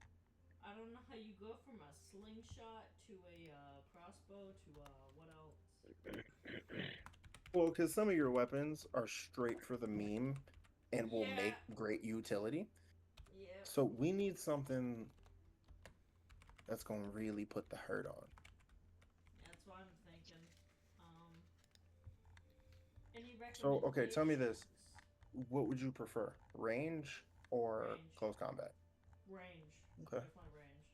Speaker 6: I don't know how you go from a slingshot to a crossbow to what else?
Speaker 2: Well, because some of your weapons are straight for the meme and will
Speaker 6: Yeah.
Speaker 2: make great utility.
Speaker 6: Yeah.
Speaker 2: So we need something that's going to really put the hurt on.
Speaker 6: That's what I'm thinking. Any recommendations?
Speaker 2: So, okay, tell me this. What would you prefer? Range or
Speaker 6: Range.
Speaker 2: close combat?
Speaker 6: Range.
Speaker 2: Okay.
Speaker 6: Definitely range.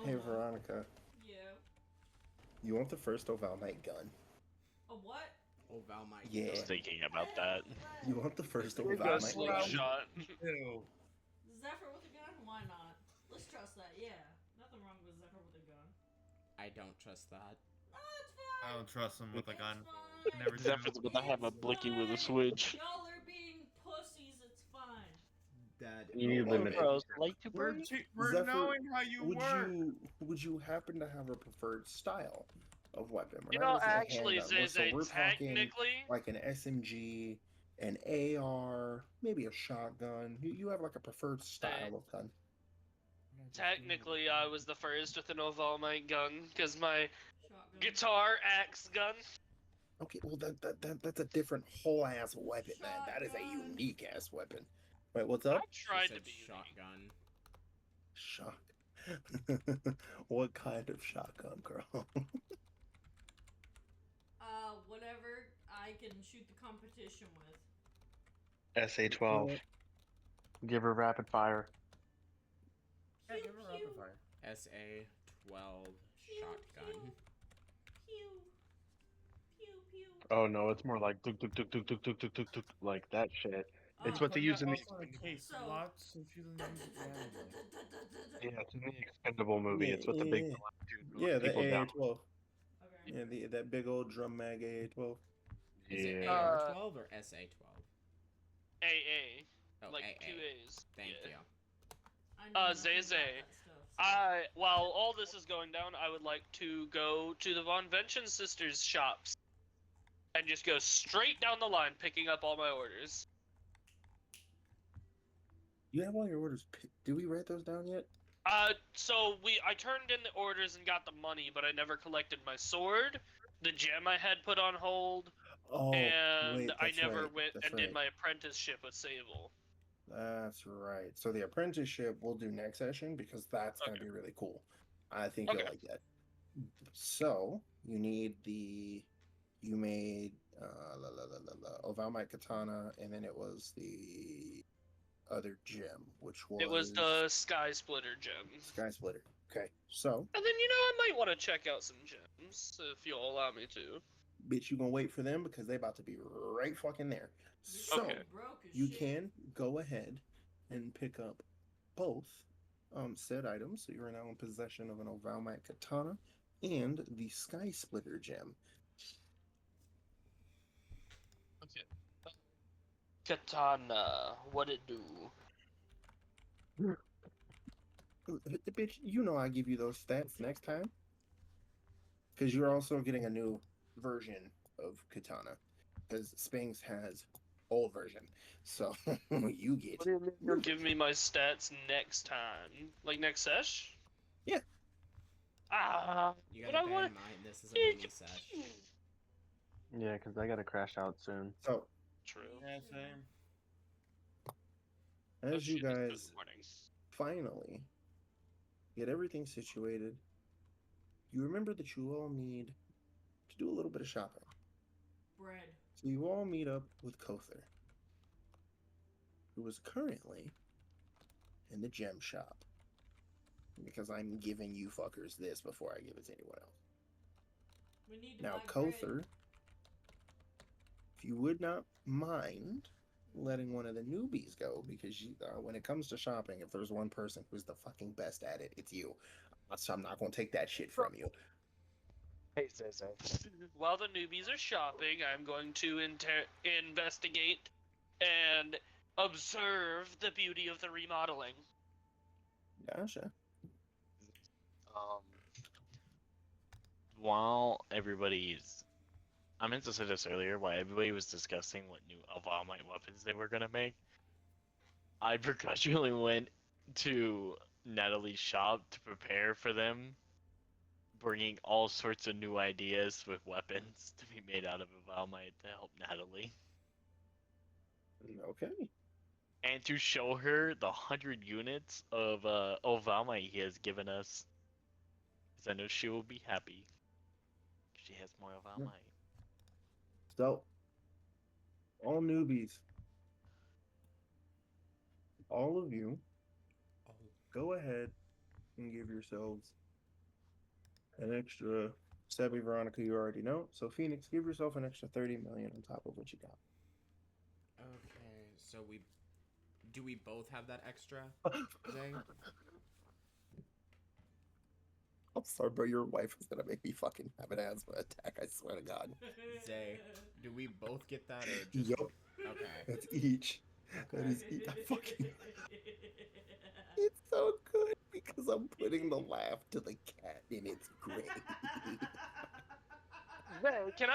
Speaker 2: Hey, Veronica.
Speaker 6: Yeah.
Speaker 2: You want the first Ovalmite gun?
Speaker 6: A what?
Speaker 1: Oh, Valmite.
Speaker 2: Yeah.
Speaker 7: I was thinking about that.
Speaker 2: You want the first
Speaker 4: We're
Speaker 2: Ovalmite
Speaker 4: just
Speaker 2: gun?
Speaker 4: slingshot.
Speaker 3: Ew.
Speaker 6: Zephyr with a gun? Why not? Let's trust that. Yeah. Nothing wrong with Zephyr with a gun.
Speaker 1: I don't trust that.
Speaker 6: No, it's fine.
Speaker 3: I don't trust him with a gun.
Speaker 6: It's fine.
Speaker 3: Never do.
Speaker 7: Zephyr's gonna have a blicky with a switch.
Speaker 6: Y'all are being pussies. It's fine.
Speaker 1: Dad.
Speaker 5: You
Speaker 2: Oh,
Speaker 5: limit
Speaker 7: Bros like to
Speaker 3: We're,
Speaker 7: burn.
Speaker 3: we're
Speaker 2: Zephyr,
Speaker 3: knowing how you work.
Speaker 2: would you happen to have a preferred style of weapon? We're
Speaker 4: You
Speaker 2: not
Speaker 4: know,
Speaker 2: just a
Speaker 4: actually,
Speaker 2: handgun.
Speaker 4: Zay,
Speaker 2: We're talking
Speaker 4: technically,
Speaker 2: like an SMG, an AR, maybe a shotgun. You have like a preferred style of gun.
Speaker 4: technically, I was the first with an Ovalmite gun because my
Speaker 6: Shotgun.
Speaker 4: guitar axe gun.
Speaker 2: Okay, well that's a different whole ass weapon, man. That is a
Speaker 6: Shotgun.
Speaker 2: unique ass weapon. Wait, what's
Speaker 4: I
Speaker 2: up?
Speaker 4: tried
Speaker 1: She
Speaker 4: to
Speaker 1: said
Speaker 4: be unique.
Speaker 2: Shotgun. What kind of shotgun, girl?
Speaker 6: Whatever I can shoot the competition with.
Speaker 5: SA-12. Give her rapid fire.
Speaker 3: Yeah,
Speaker 6: Pew,
Speaker 3: give her
Speaker 6: pew,
Speaker 3: rapid fire.
Speaker 1: SA-12
Speaker 6: pew,
Speaker 1: shotgun.
Speaker 6: Pew. Pew, pew.
Speaker 5: Oh no, it's more like tuk tuk tuk tuk tuk tuk tuk tuk tuk like that shit. It's what they use in the
Speaker 3: Also in case
Speaker 6: So-
Speaker 3: lots, so she doesn't use it randomly.
Speaker 5: yeah, it's in the Expendable movie. It's what the big black dude
Speaker 2: Yeah, the
Speaker 5: people down.
Speaker 2: AA-12.
Speaker 6: Okay.
Speaker 2: Yeah, that big old drum mag AA-12.
Speaker 1: Is it
Speaker 5: Yeah.
Speaker 1: AR-12 or SA-12?
Speaker 4: AA.
Speaker 1: Oh,
Speaker 4: Like
Speaker 1: AA.
Speaker 4: 2 A's.
Speaker 1: Thank
Speaker 4: Yeah.
Speaker 1: you.
Speaker 6: I know nothing
Speaker 4: Zay
Speaker 6: about
Speaker 4: Zay.
Speaker 6: that stuff, so-
Speaker 4: While all this is going down, I would like to go to the Von Vention sisters' shops and just go straight down the line, picking up all my orders.
Speaker 2: You have all your orders. Did we write those down yet?
Speaker 4: So I turned in the orders and got the money, but I never collected my sword. The gem I had put on hold,
Speaker 2: Oh,
Speaker 4: and
Speaker 2: wait,
Speaker 4: I
Speaker 2: that's
Speaker 4: never
Speaker 2: right.
Speaker 4: went
Speaker 2: That's
Speaker 4: and
Speaker 2: right.
Speaker 4: did my apprenticeship with Sable.
Speaker 2: That's right. So the apprenticeship we'll do next session because that's going to be really cool. I think you'll
Speaker 4: Okay.
Speaker 2: like that. So you need you made Ovalmite Katana, and then it was the other gem, which was
Speaker 4: It was the Sky Splitter gem.
Speaker 2: Sky Splitter. Okay, so
Speaker 4: And then, I might want to check out some gems, if you'll allow me to.
Speaker 2: bitch, you gonna wait for them because they about to be right fucking there. So
Speaker 4: Okay.
Speaker 6: Broke as
Speaker 2: you
Speaker 6: shit.
Speaker 2: can go ahead and pick up both said items. So you are now in possession of an Ovalmite Katana and the Sky Splitter gem.
Speaker 4: Okay. Katana, what it do?
Speaker 2: Bitch, you know I give you those stats next time. Because you're also getting a new version of Katana. Because Spanx has old version. So you get.
Speaker 4: What do you mean you'll give me my stats next time? Like next sesh?
Speaker 2: Yeah.
Speaker 1: You
Speaker 4: but
Speaker 1: gotta
Speaker 4: I
Speaker 1: bear
Speaker 4: want.
Speaker 1: in mind this is a mini sesh.
Speaker 5: Yeah, because I gotta crash out soon.
Speaker 2: So
Speaker 4: True.
Speaker 3: Yeah, same.
Speaker 4: Oh,
Speaker 2: as you
Speaker 4: shit, it's good
Speaker 2: guys
Speaker 4: morning.
Speaker 2: finally get everything situated, you remember that you all need to do a little bit of shopping.
Speaker 6: Bread.
Speaker 2: So you all meet up with Kother, who is currently in the gem shop. Because I'm giving you fuckers this before I give it to anyone else.
Speaker 6: We need to
Speaker 2: Now,
Speaker 6: buy bread.
Speaker 2: Kother, if you would not mind letting one of the newbies go, because when it comes to shopping, if there's one person who's the fucking best at it, it's you. So I'm not going to take that shit from you.
Speaker 7: Hey, Zay.
Speaker 4: While the newbies are shopping, I'm going to investigate and observe the beauty of the remodeling.
Speaker 2: Gotcha.
Speaker 7: While everybody's, I meant to say this earlier, while everybody was discussing what new Valmite weapons they were gonna make, I begrudgingly went to Natalie's shop to prepare for them, bringing all sorts of new ideas with weapons to be made out of Valmite to help Natalie.
Speaker 2: Okay.
Speaker 7: And to show her the 100 units of Valmite he has given us. Because I know she will be happy. She has more Valmite.
Speaker 2: So, all newbies, all of you, go ahead and give yourselves an extra. Sebby, Veronica, you already know. So, Phoenix, give yourself an extra 30 million on top of what you got.
Speaker 1: Okay, so do we both have that extra, Zay?
Speaker 2: I'm sorry, bro. Your wife is gonna make me fucking have an asthma attack. I swear to God.
Speaker 1: Zay, do we both get that or just...
Speaker 2: Yup.
Speaker 1: Okay.
Speaker 2: That's each. That
Speaker 1: Okay.
Speaker 2: is each. I fucking. It's so good because I'm putting the laugh to the cat and it's great.
Speaker 4: Can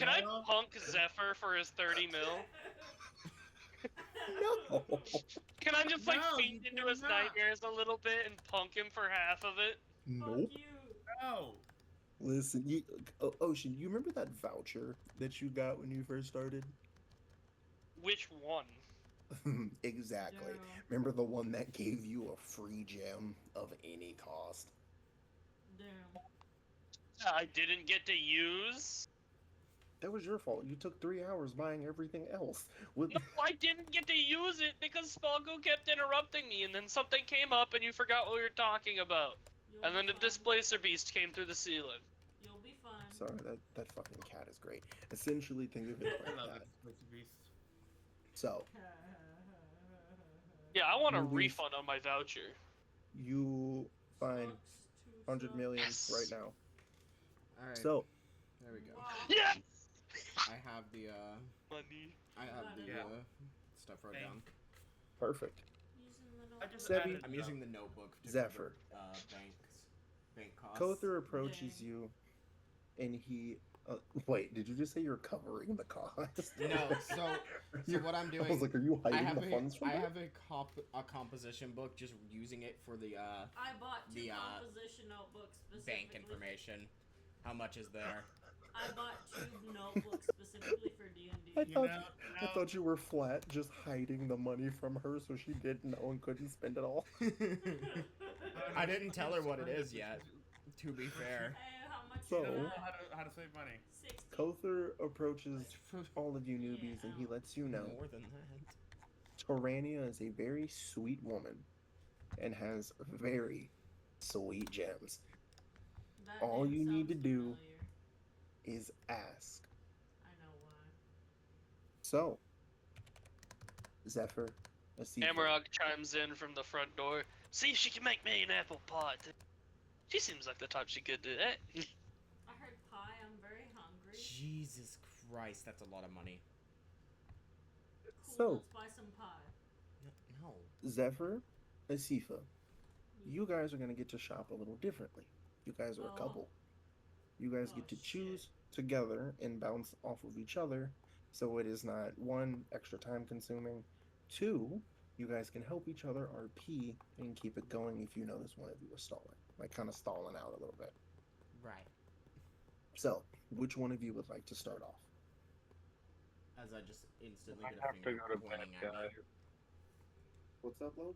Speaker 4: I
Speaker 3: No.
Speaker 4: punk Zephyr for his 30 mil?
Speaker 2: No.
Speaker 4: Can I just like
Speaker 3: No,
Speaker 4: feed
Speaker 3: you
Speaker 4: into his
Speaker 3: cannot.
Speaker 4: nightmares a little bit and punk him for half of it?
Speaker 2: Nope.
Speaker 6: Fuck you.
Speaker 3: No.
Speaker 2: Listen, Ocean, you remember that voucher that you got when you first started?
Speaker 4: Which one?
Speaker 2: Exactly.
Speaker 6: Damn.
Speaker 2: Remember the one that gave you a free gem of any cost?
Speaker 6: Damn.
Speaker 4: I didn't get to use?
Speaker 2: That was your fault. You took 3 hours buying everything else. With
Speaker 4: No, I didn't get to use it because Spalgo kept interrupting me and then something came up and you forgot what we were talking about.
Speaker 6: You'll
Speaker 4: And then
Speaker 6: be
Speaker 4: the
Speaker 6: fine.
Speaker 4: displacer beast came through the ceiling.
Speaker 6: You'll be fine.
Speaker 2: Sorry, that fucking cat is great. Essentially, think of it
Speaker 3: I
Speaker 2: like
Speaker 3: love
Speaker 2: that.
Speaker 3: it. It's Beast.
Speaker 2: So,
Speaker 4: Yeah, I want a
Speaker 2: Movies.
Speaker 4: refund on my voucher.
Speaker 2: You find
Speaker 6: Sucks to
Speaker 2: 100
Speaker 6: suck.
Speaker 2: million
Speaker 4: Yes.
Speaker 2: right now.
Speaker 1: All right.
Speaker 2: So,
Speaker 1: There we go.
Speaker 6: Wow.
Speaker 4: Yes!
Speaker 1: I have the
Speaker 4: Money.
Speaker 3: Yeah.
Speaker 1: stuff wrote
Speaker 3: Thank-
Speaker 1: down.
Speaker 2: perfect.
Speaker 6: Using the
Speaker 3: I just
Speaker 2: Sebi.
Speaker 3: added
Speaker 1: I'm
Speaker 3: it
Speaker 1: using
Speaker 3: up.
Speaker 1: the notebook to
Speaker 2: Zephyr.
Speaker 1: cover, bank costs.
Speaker 2: Kother approaches
Speaker 6: Dang.
Speaker 2: you, and he. Wait, did you just say you're covering the cost?
Speaker 1: No, so what I'm
Speaker 2: I was
Speaker 1: doing,
Speaker 2: like, are you
Speaker 1: I
Speaker 2: hiding
Speaker 1: have
Speaker 2: the funds from
Speaker 1: I
Speaker 2: that?
Speaker 1: have a composition book, just using it for the
Speaker 6: I bought two
Speaker 1: The,
Speaker 6: composition notebooks specifically.
Speaker 1: bank information. How much is there?
Speaker 6: I bought two notebooks specifically for D&D.
Speaker 2: I
Speaker 3: You
Speaker 2: thought,
Speaker 3: know,
Speaker 2: I thought you were flat, just hiding the money from her so she didn't know and couldn't spend it all.
Speaker 1: I didn't tell her what it is yet. To be fair.
Speaker 6: Hey, how much
Speaker 2: So-
Speaker 6: you
Speaker 3: You don't know
Speaker 6: got?
Speaker 3: how to save money.
Speaker 6: 60.
Speaker 2: Kother approaches all of you newbies, and he
Speaker 6: Yeah.
Speaker 2: lets you know
Speaker 1: More than that.
Speaker 2: Torania is a very sweet woman and has very sweet gems.
Speaker 6: That
Speaker 2: all
Speaker 6: name
Speaker 2: you need
Speaker 6: sounds
Speaker 2: to do-
Speaker 6: familiar.
Speaker 2: Is ask.
Speaker 6: I know why.
Speaker 2: So, Zephyr, Asifa,
Speaker 4: Amarok chimes in from the front door. See if she can make me an apple pie. She seems like the type she could do that.
Speaker 6: I heard pie. I'm very hungry.
Speaker 1: Jesus Christ, that's a lot of money.
Speaker 6: Cool,
Speaker 2: So-
Speaker 6: let's buy some pie.
Speaker 1: No.
Speaker 2: Zephyr, Asifa, you guys are going to get to shop a little differently. You guys are a
Speaker 6: Oh.
Speaker 2: couple. You guys
Speaker 6: Oh,
Speaker 2: get to
Speaker 6: shit.
Speaker 2: choose together and bounce off of each other, so it is not one, extra time consuming. Two, you guys can help each other RP and keep it going if you notice one of you is stalling, like kind of stalling out a little bit.
Speaker 1: Right.
Speaker 2: So, which one of you would like to start off?
Speaker 1: As I just instantly
Speaker 5: I
Speaker 1: get a
Speaker 5: have to
Speaker 1: finger
Speaker 5: go to bed,
Speaker 1: pointing at
Speaker 5: guys.
Speaker 1: me.
Speaker 2: What's up, Lo?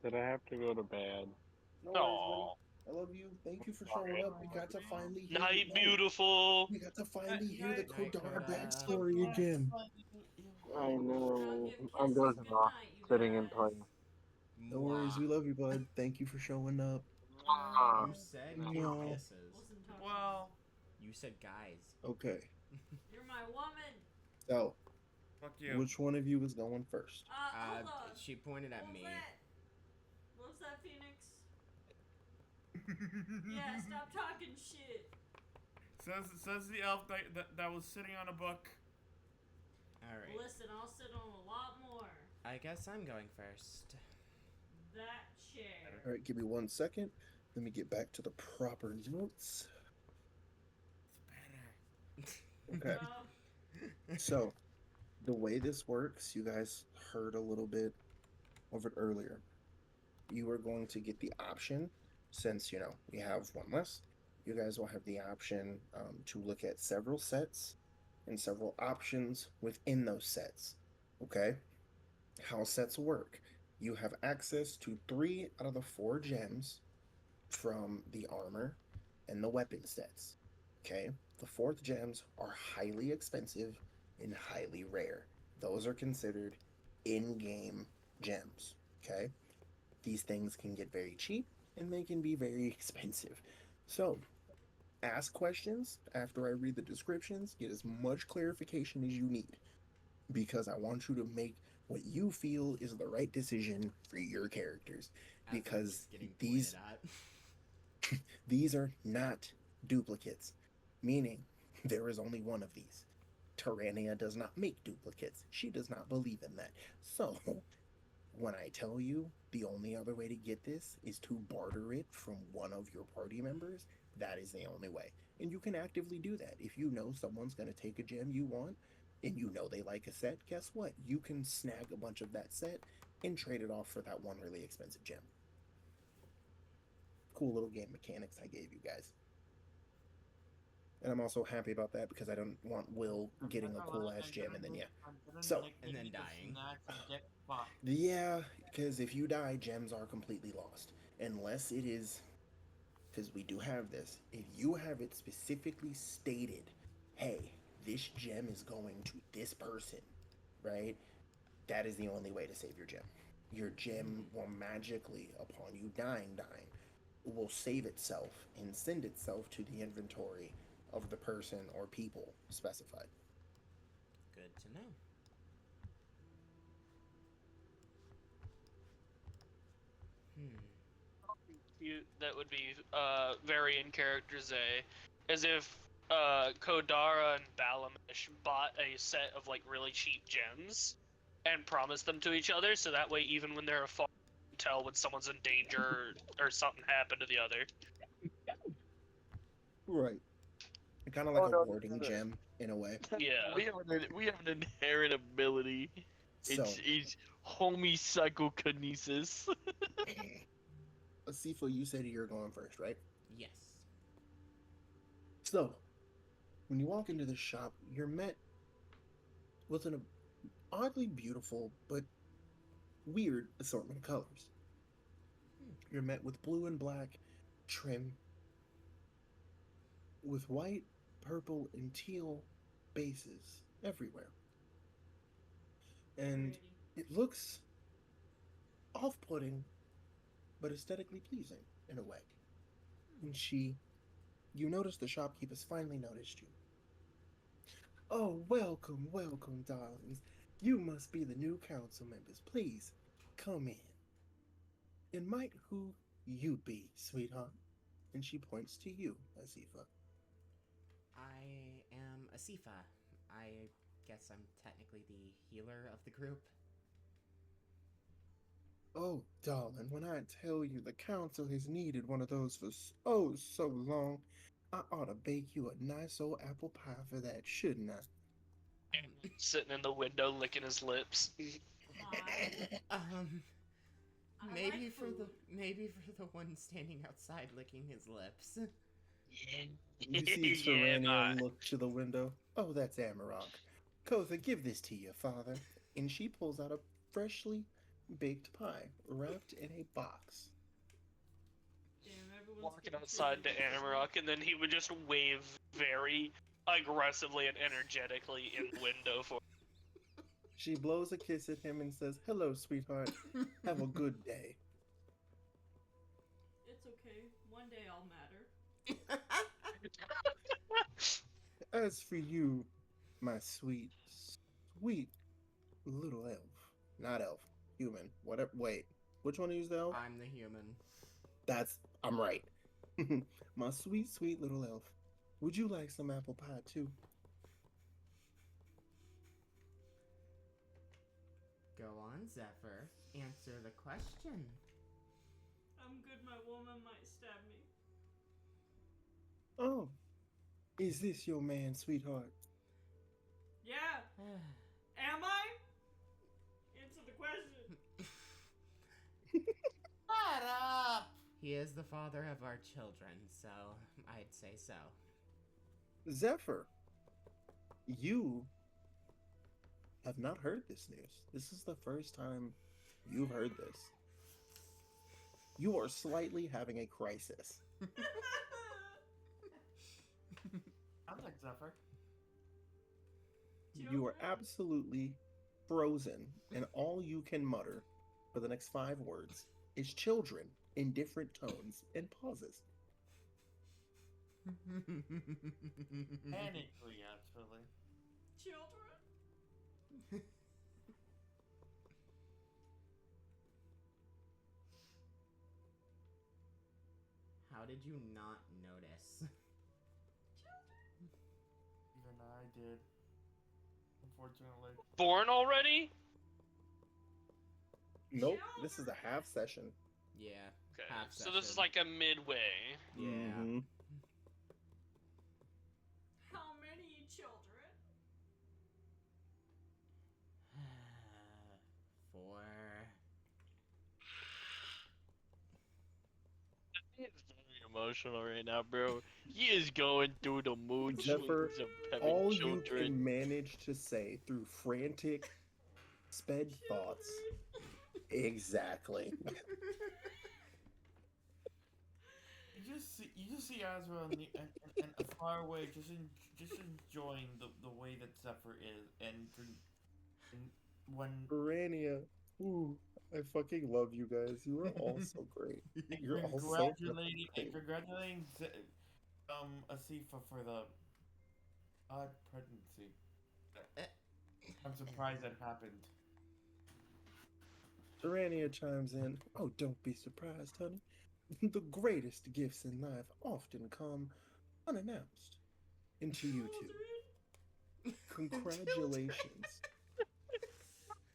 Speaker 5: Did I have to go to bed?
Speaker 2: No worries, buddy.
Speaker 7: Aw.
Speaker 2: I love you. Thank you for showing up. We got to finally hear
Speaker 4: Night,
Speaker 2: no,
Speaker 4: beautiful.
Speaker 2: We got to finally hear the
Speaker 1: Night,
Speaker 2: Kodar
Speaker 1: Koda.
Speaker 2: backstory again.
Speaker 5: I know.
Speaker 6: Now give
Speaker 5: I'm
Speaker 6: kisses
Speaker 5: dozing off,
Speaker 6: goodnight, you
Speaker 5: sitting in
Speaker 6: guys.
Speaker 5: place.
Speaker 2: No worries, we love you, bud. Thank you for showing up.
Speaker 5: Mwah.
Speaker 1: You said
Speaker 2: Meow.
Speaker 1: give kisses.
Speaker 6: Wasn't talking.
Speaker 3: Well,
Speaker 1: You said guys.
Speaker 2: Okay,
Speaker 6: You're my woman.
Speaker 2: so
Speaker 3: fuck you.
Speaker 2: which one of you is going first?
Speaker 6: Hold on.
Speaker 1: She pointed at
Speaker 6: What was
Speaker 1: me.
Speaker 6: that? What was that, Phoenix? Yeah, stop talking shit.
Speaker 3: Says the elf that was sitting on a book.
Speaker 1: Alright.
Speaker 6: Listen, I'll sit on a lot more.
Speaker 1: I guess I'm going first.
Speaker 6: That chair.
Speaker 2: All right, give me 1 second. Let me get back to the proper notes.
Speaker 3: It's better.
Speaker 2: Okay, so the way this works, you guys heard a little bit of it earlier. You are going to get the option, since we have one less. You guys will have the option to look at several sets and several options within those sets. Okay, how sets work? You have access to 3 out of the 4 gems from the armor and the weapon sets. Okay, the 4th gems are highly expensive and highly rare. Those are considered in-game gems. Okay, these things can get very cheap and they can be very expensive. So, ask questions after I read the descriptions. Get as much clarification as you need, because I want you to make what you feel is the right decision for your characters.
Speaker 1: As I'm
Speaker 2: Because
Speaker 1: just getting
Speaker 2: these-
Speaker 1: pointed at.
Speaker 2: These are not duplicates, meaning there is only one of these. Tyrannia does not make duplicates. She does not believe in that. So, when I tell you the only other way to get this is to barter it from one of your party members, that is the only way. And you can actively do that. If you know someone's going to take a gem you want, and you know they like a set, guess what? You can snag a bunch of that set and trade it off for that one really expensive gem. Cool little game mechanics I gave you guys. And I'm also happy about that because I don't want Will getting a cool ass gem and then So-
Speaker 1: And then dying.
Speaker 2: Yeah, because if you die, gems are completely lost. Unless it is, because we do have this, if you have it specifically stated, hey, this gem is going to this person, right? That is the only way to save your gem. Your gem will magically, upon you dying, will save itself and send itself to the inventory of the person or people specified.
Speaker 1: Good to know.
Speaker 4: that would be very in character Zay, is if Kodara and Balamish bought a set of like really cheap gems and promised them to each other, so that way even when they're afar, you can tell when someone's in danger or something happened to the other.
Speaker 2: Right. Kind of like
Speaker 7: Oh,
Speaker 2: a
Speaker 7: no,
Speaker 2: warding
Speaker 7: no.
Speaker 2: gem in a way.
Speaker 4: Yeah.
Speaker 7: We have an inherent ability.
Speaker 2: So,
Speaker 7: It's homie psychokinesis.
Speaker 2: Asifa, you said you're going first, right?
Speaker 1: Yes.
Speaker 2: So, when you walk into the shop, you're met with an oddly beautiful but weird assortment of colors. You're met with blue and black trim, with white, purple, and teal bases everywhere. And it looks off putting, but aesthetically pleasing in a way. And you notice the shopkeep has finally noticed you. Oh, welcome, welcome, darlings. You must be the new council members. Please, come in. And might who you be, sweetheart? And she points to you, Asifa.
Speaker 1: I am Asifa. I guess I'm technically the healer of the group.
Speaker 2: Oh, darling, when I tell you the council has needed one of those for so long, I ought to bake you a nice old apple pie for that, shouldn't I?
Speaker 4: Sitting in the window licking his lips.
Speaker 1: Um,
Speaker 6: I
Speaker 1: maybe
Speaker 6: like
Speaker 1: for
Speaker 6: food.
Speaker 1: maybe for the one standing outside licking his lips.
Speaker 2: You see
Speaker 7: Yeah,
Speaker 2: Terania
Speaker 7: nah.
Speaker 2: look to the window. Oh, that's Amarok. Kotha, give this to your father. And she pulls out a freshly baked pie wrapped in a box.
Speaker 6: Damn, everyone's
Speaker 4: Walking
Speaker 6: getting
Speaker 4: outside to
Speaker 6: treated this
Speaker 4: Amarok, and then he would just wave very aggressively and energetically in the window for.
Speaker 2: She blows a kiss at him and says, "Hello, sweetheart. Have a good day."
Speaker 6: It's okay. One day I'll matter.
Speaker 2: As for you, my sweet, sweet little elf. Not elf. Human. Whatever. Wait. Which one is the elf?
Speaker 1: I'm the human.
Speaker 2: I'm right. My sweet, sweet little elf. Would you like some apple pie too?
Speaker 1: Go on, Zephyr. Answer the question.
Speaker 6: I'm good, my woman might stab me.
Speaker 2: Oh. Is this your man, sweetheart?
Speaker 6: Yeah, am I? Answer the question.
Speaker 1: Shut up! He is the father of our children, so I'd say so.
Speaker 2: Zephyr, you have not heard this news. This is the first time you've heard this. You are slightly having a crisis.
Speaker 3: I like Zephyr.
Speaker 2: You are absolutely frozen, and all you can mutter for the next 5 words is children in different tones and pauses.
Speaker 3: Panically, actually.
Speaker 6: Children?
Speaker 1: How did you not notice?
Speaker 3: Even I did. Unfortunately.
Speaker 4: Born already?
Speaker 2: Nope, this is a half session.
Speaker 1: Yeah.
Speaker 4: Okay.
Speaker 1: Half
Speaker 4: So this is
Speaker 1: session.
Speaker 4: like a midway.
Speaker 1: Yeah.
Speaker 2: Mhm.
Speaker 6: How many children?
Speaker 1: 4.
Speaker 7: He's very emotional right now, bro. He is going through the mood
Speaker 2: Zephyr,
Speaker 7: swings of having
Speaker 2: all
Speaker 7: children.
Speaker 2: you can manage to say through frantic, sped thoughts. Exactly.
Speaker 3: You just see Azra and far away, just enjoying the way that Zephyr is, and when
Speaker 2: Urania, ooh, I fucking love you guys. You are all so great.
Speaker 3: and
Speaker 2: You're all so
Speaker 3: congratulating
Speaker 2: great.
Speaker 3: Asifa for the odd pregnancy. I'm surprised that happened.
Speaker 2: Urania chimes in. Oh, don't be surprised, honey. The greatest gifts in life often come unannounced. And to you two, congratulations.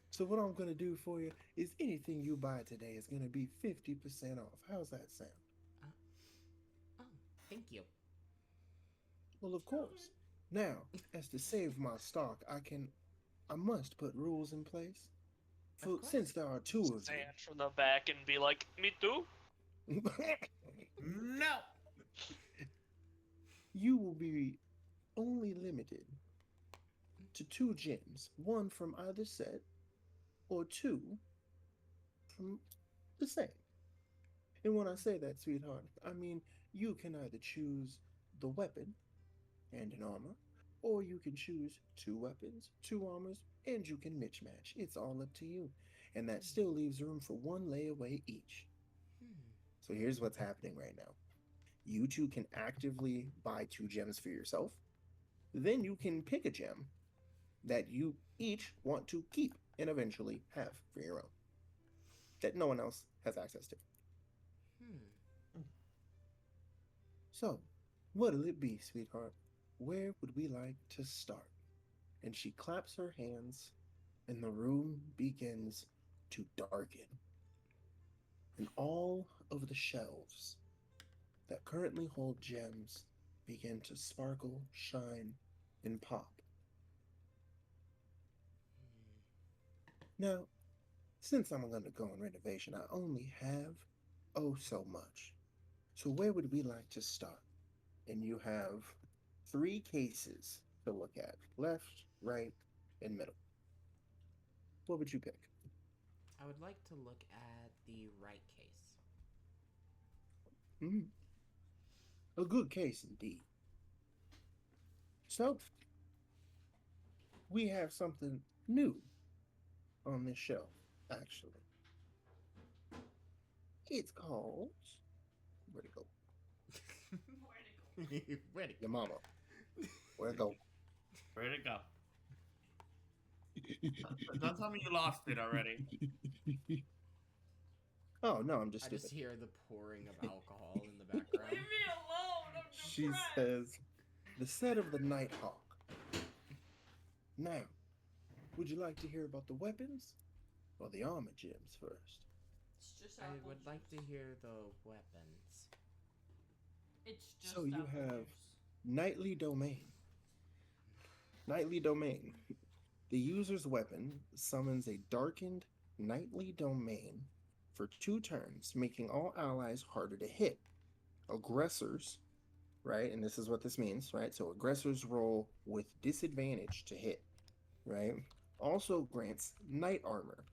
Speaker 2: So what I'm gonna do for you is anything you buy today is gonna be 50% off. How's that sound?
Speaker 1: Uh, oh, thank you.
Speaker 2: Well, of course. Now, as to save my stock, I must put rules in place.
Speaker 1: Of course.
Speaker 2: Since there are two of
Speaker 4: Stand from the back and be like, me too.
Speaker 2: you,
Speaker 3: No.
Speaker 2: you will be only limited to two gems, one from either set, or two from the same. And when I say that, sweetheart, I mean you can either choose the weapon and an armor, or you can choose two weapons, two armors, and you can mismatch. It's all up to you. And that still leaves room for one layaway each.
Speaker 1: Hmm.
Speaker 2: So here's what's happening right now. You two can actively buy two gems for yourself. Then you can pick a gem that you each want to keep and eventually have for your own, that no one else has access to.
Speaker 1: Hmm.
Speaker 2: So, what'll it be, sweetheart? Where would we like to start? And she claps her hands, and the room begins to darken. And all of the shelves that currently hold gems begin to sparkle, shine, and pop. Now, since I'm going to go on renovation, I only have oh so much. So, where would we like to start? And you have three cases to look at: left, right, and middle. What would you pick?
Speaker 1: I would like to look at the right case.
Speaker 2: Hmm, a good case indeed. So, we have something new on this shelf, actually. It's called. Where'd it go?
Speaker 6: Where'd it go?
Speaker 1: Where'd it
Speaker 2: Your mama. Where'd it go?
Speaker 3: Where'd it go? Don't tell me you lost it already.
Speaker 2: Oh, no, I'm just
Speaker 1: I
Speaker 2: stupid.
Speaker 1: just hear the pouring of alcohol in the
Speaker 6: Leave
Speaker 1: background.
Speaker 6: me alone. I'm
Speaker 2: She
Speaker 6: depressed.
Speaker 2: says, the set of the Nighthawk. Now, would you like to hear about the weapons or the armor gems first?
Speaker 6: It's just
Speaker 1: I
Speaker 6: apple
Speaker 1: would like to
Speaker 6: juice.
Speaker 1: hear the weapons.
Speaker 6: It's just
Speaker 2: So you
Speaker 6: apple
Speaker 2: have
Speaker 6: juice.
Speaker 2: Knightly Domain. Knightly Domain. The user's weapon summons a darkened Knightly Domain for 2 turns, making all allies harder to hit. Aggressors, right? And this is what this means, right? So aggressors roll with disadvantage to hit, right? Also grants Knight Armor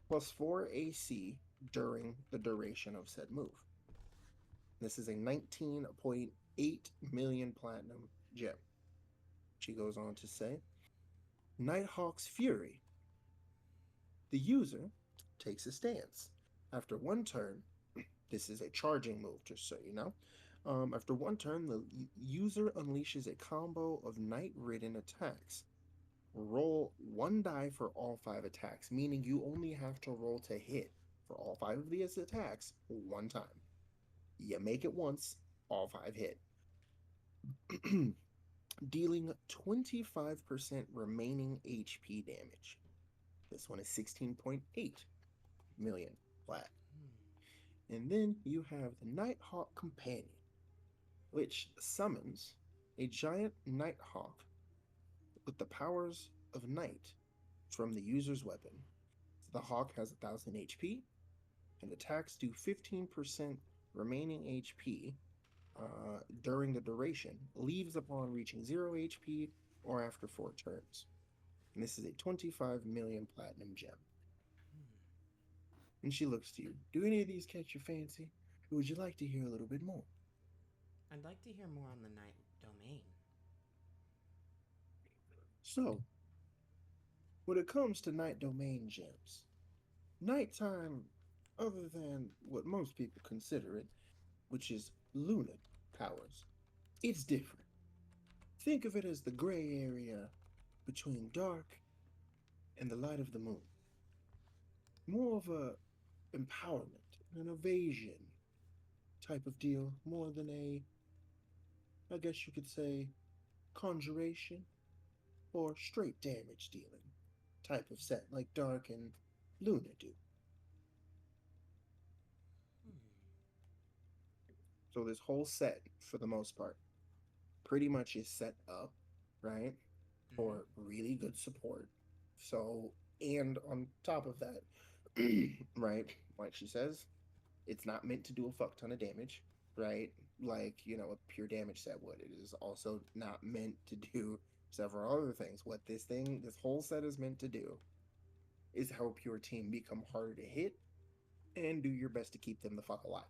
Speaker 2: plus 4 AC during the duration of said move. This is a 19.8 million platinum gem. She goes on to say, Nighthawk's Fury. The user takes a stance. After 1 turn, this is a charging move, just so you know. After 1 turn, the user unleashes a combo of Night-ridden attacks. Roll 1 die for all 5 attacks, meaning you only have to roll to hit for all 5 of these attacks 1 time. You make it once, all 5 hit. Dealing 25% remaining HP damage. This one is 16.8 million flat. And then you have the Nighthawk Companion, which summons a giant Nighthawk with the powers of night from the user's weapon. The hawk has 1000 HP, and attacks do 15% remaining HP during the duration, leaves upon reaching 0 HP or after 4 turns. And this is a 25 million platinum gem. And she looks to you. Do any of these catch your fancy? Or would you like to hear a little bit more?
Speaker 1: I'd like to hear more on the night domain.
Speaker 2: So, when it comes to night domain gems, nighttime, other than what most people consider it, which is lunar powers, it's different. Think of it as the gray area between dark and the light of the moon. More of a empowerment, an evasion, type of deal, more than I guess you could say, conjuration or straight damage dealing type of set, like Dark and Luna do. So this whole set, for the most part, pretty much is set up, right, for really good support. So, and on top of that, right, like she says, it's not meant to do a fuck ton of damage, right? Like, a pure damage set would. It is also not meant to do several other things. What this whole set is meant to do is help your team become harder to hit and do your best to keep them the fuck alive.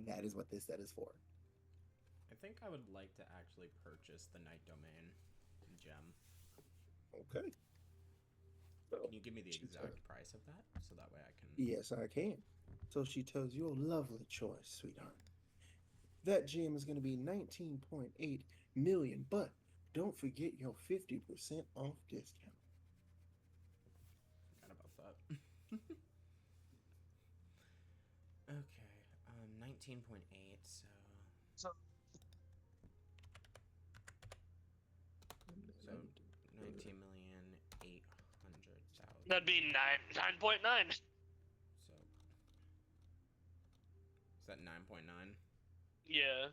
Speaker 2: That is what this set is for.
Speaker 1: I think I would like to actually purchase the Night Domain gem.
Speaker 2: Okay. So,
Speaker 1: Can you give me the exact price of that, so that way I can...
Speaker 2: Yes, I can. So she tells you a lovely choice, sweetheart. That gem is going to be 19.8 million, but don't forget your 50% off discount.
Speaker 1: Forgot about that. Okay, 19.8, so 19,800,000.
Speaker 4: That'd be 9.9.
Speaker 1: So is that 9.9?
Speaker 4: Yeah.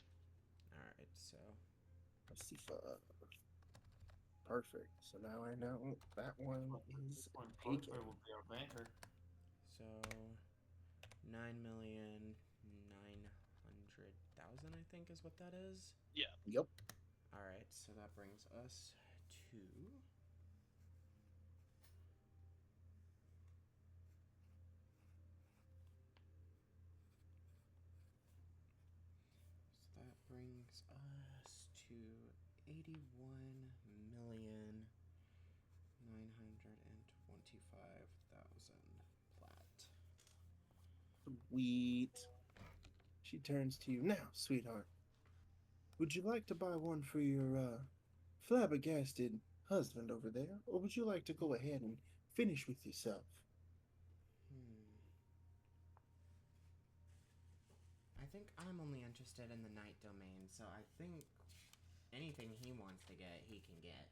Speaker 1: All right, so
Speaker 2: Let's see. Perfect. So now I know that one is taken.
Speaker 3: Will be our banker.
Speaker 1: so 9,900,000, I think, is what that is.
Speaker 4: Yeah.
Speaker 2: Yep.
Speaker 1: All right, so that brings us to that brings us to 81,925,000 plat.
Speaker 2: Sweet. She turns to you. Now, sweetheart, would you like to buy one for your flabbergasted husband over there, or would you like to go ahead and finish with yourself?
Speaker 1: I think I'm only interested in the Night Domain, so I think anything he wants to get, he can get.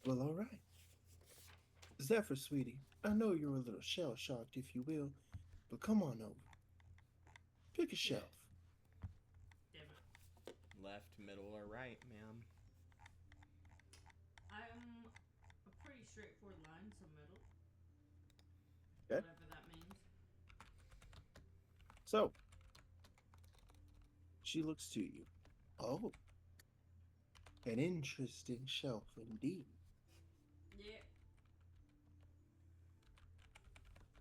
Speaker 2: Well, all right. Zephyr, sweetie, I know you're a little shell-shocked, if you will, but come on over. Pick a shelf.
Speaker 6: Damn it.
Speaker 1: Left, middle, or right, ma'am?
Speaker 6: I'm a pretty straightforward line, so middle.
Speaker 2: Okay.
Speaker 6: Whatever that means.
Speaker 2: So, she looks to you. Oh, an interesting shelf indeed.
Speaker 6: Yeah.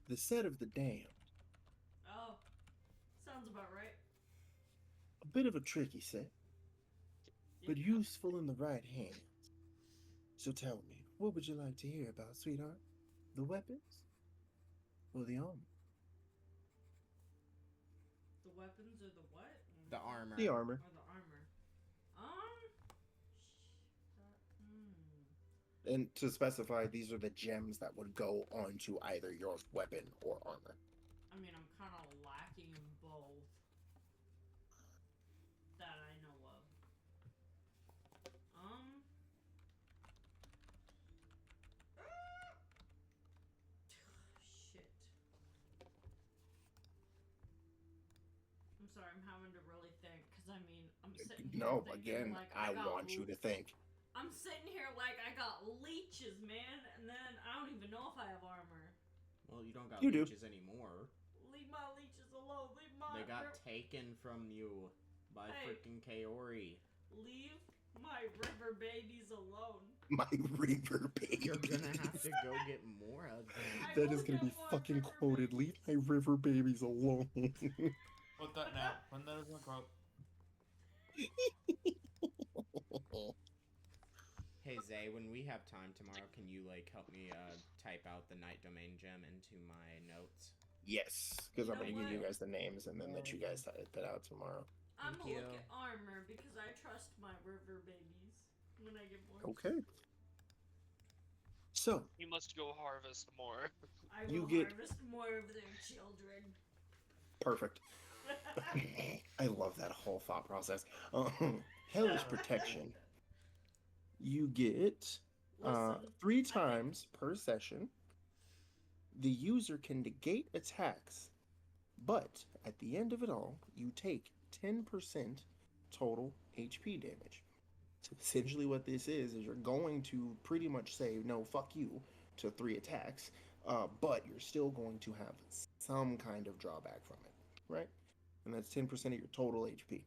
Speaker 2: The set of the damned.
Speaker 6: Oh. Sounds about right.
Speaker 2: A bit of a tricky set, but
Speaker 6: Yeah.
Speaker 2: useful in the right hands. So tell me, what would you like to hear about, sweetheart? The weapons? Or the armor?
Speaker 6: The weapons or the what?
Speaker 1: The armor.
Speaker 2: The armor.
Speaker 6: Or the armor.
Speaker 2: And to specify, these are the gems that would go onto either your weapon or armor.
Speaker 6: I mean, I'm kind of lacking in both. That I know of. Shit. I'm sorry, I'm having to really think, because I mean, I'm sitting here
Speaker 2: No,
Speaker 6: thinking,
Speaker 2: again,
Speaker 6: like,
Speaker 2: I want you to think.
Speaker 6: I'm sitting here like I got leeches, man, and then I don't even know if I have armor.
Speaker 1: Well, you don't got
Speaker 2: You do.
Speaker 1: leeches anymore.
Speaker 6: Leave my leeches alone. Leave my.
Speaker 1: They got taken from you by
Speaker 6: Hey.
Speaker 1: freaking Kaori.
Speaker 6: Leave my river babies alone.
Speaker 2: My river baby.
Speaker 1: You're gonna have to go get more of them.
Speaker 6: I
Speaker 2: That
Speaker 6: will
Speaker 2: is gonna
Speaker 6: get
Speaker 2: be
Speaker 6: more
Speaker 2: fucking
Speaker 6: river
Speaker 2: quoted. Leave
Speaker 6: babies.
Speaker 2: my river babies alone.
Speaker 3: Put that now. Put that as a quote.
Speaker 1: Hey Zay, when we have time tomorrow, can you help me type out the Night Domain gem into my notes?
Speaker 2: Yes, because I'm
Speaker 6: You
Speaker 2: gonna
Speaker 6: know
Speaker 2: give you
Speaker 6: what?
Speaker 2: guys the names and then let you guys type it out tomorrow.
Speaker 6: I'm
Speaker 1: Thank
Speaker 6: gonna look
Speaker 1: you.
Speaker 6: at armor because I trust my river babies when I get more.
Speaker 2: Okay. So,
Speaker 4: You must go harvest more.
Speaker 6: I
Speaker 2: You
Speaker 6: will
Speaker 2: get-
Speaker 6: harvest more of their children.
Speaker 2: Perfect. I love that whole thought process. Hellish protection. You get
Speaker 6: Listen,
Speaker 2: 3 times per session. The user can negate attacks, but at the end of it all, you take 10% total HP damage. So essentially, what this is you're going to pretty much say, no, fuck you, to 3 attacks, but you're still going to have some kind of drawback from it, right? And that's 10% of your total HP.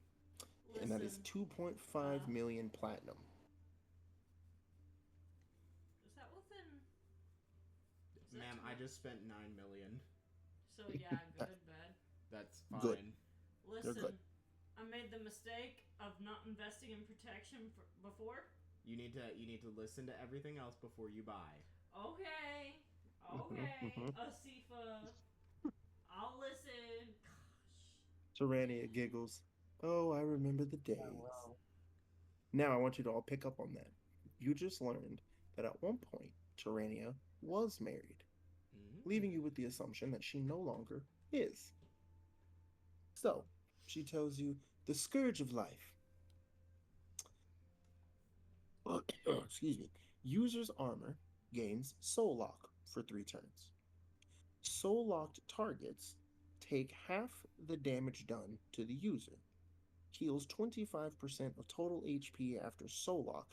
Speaker 2: And that is
Speaker 6: listen.
Speaker 2: 2.5 million platinum.
Speaker 6: Is that within? Is that
Speaker 1: Ma'am,
Speaker 6: too
Speaker 1: I
Speaker 6: much?
Speaker 1: just spent 9 million.
Speaker 6: So yeah, good, bad.
Speaker 1: That's
Speaker 2: Good.
Speaker 1: fine.
Speaker 2: You're good.
Speaker 6: Listen, I made the mistake of not investing in protection before.
Speaker 1: You need to listen to everything else before you buy.
Speaker 6: Okay, okay, Asifa, I'll listen. Gosh.
Speaker 2: Tyrannia giggles. Oh, I remember the days. Now I want you to all pick up on that. You just learned that at one point, Tyrannia was married, leaving you with the assumption that she no longer is. So, she tells you the scourge of life. Excuse me. User's armor gains soul lock for 3 turns. Soul locked targets take half the damage done to the user. Heals 25% of total HP after soul lock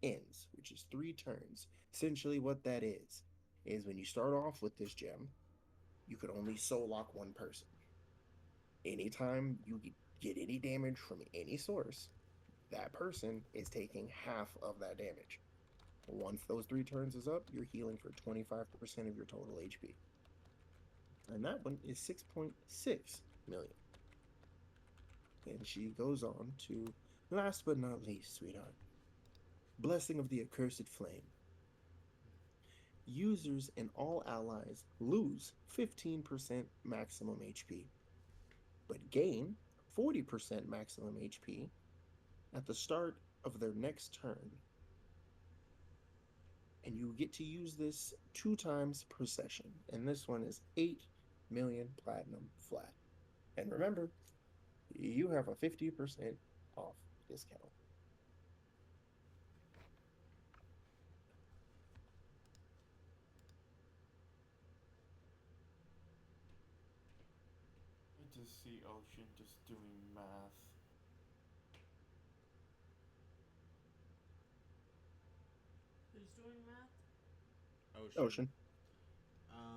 Speaker 2: ends, which is 3 turns. Essentially, what that is when you start off with this gem, you could only soul lock one person. Anytime you get any damage from any source, that person is taking half of that damage. Once those 3 turns is up, you're healing for 25% of your total HP. And that one is 6.6 million. And she goes on to, last but not least, sweetheart, Blessing of the Accursed Flame. Users and all allies lose 15% maximum HP, but gain 40% maximum HP at the start of their next turn. And you get to use this 2 times per session. And this one is 8 million platinum flat. And remember, you have a 50% off discount.
Speaker 3: I just see Ocean just doing math.
Speaker 6: Who's doing math?
Speaker 2: Ocean.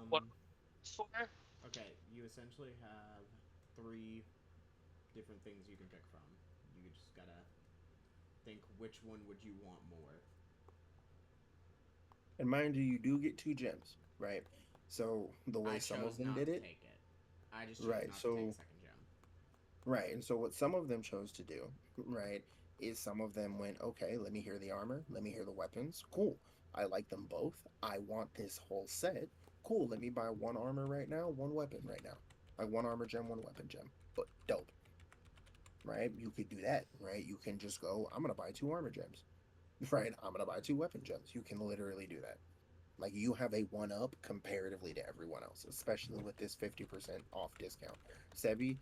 Speaker 4: What? For?
Speaker 1: Okay, you essentially have 3 different things you can pick from. You just gotta think which one would you want more.
Speaker 2: And mind you do get 2 gems, right? So the way
Speaker 1: I
Speaker 2: some
Speaker 1: chose
Speaker 2: of them
Speaker 1: not
Speaker 2: did
Speaker 1: to
Speaker 2: it,
Speaker 1: take it. I just chose
Speaker 2: right?
Speaker 1: not to
Speaker 2: So
Speaker 1: take second gem.
Speaker 2: right, and so what some of them chose to do, right, is some of them went, okay, let me hear the armor, let me hear the weapons. Cool, I like them both. I want this whole set. Cool, let me buy 1 armor right now, 1 weapon right now. Like 1 armor gem, 1 weapon gem. But dope, right? You could do that, right? You can just go, I'm gonna buy 2 armor gems, right? I'm gonna buy 2 weapon gems. You can literally do that. Like you have a 1 up comparatively to everyone else, especially with this 50% off discount. Sebi,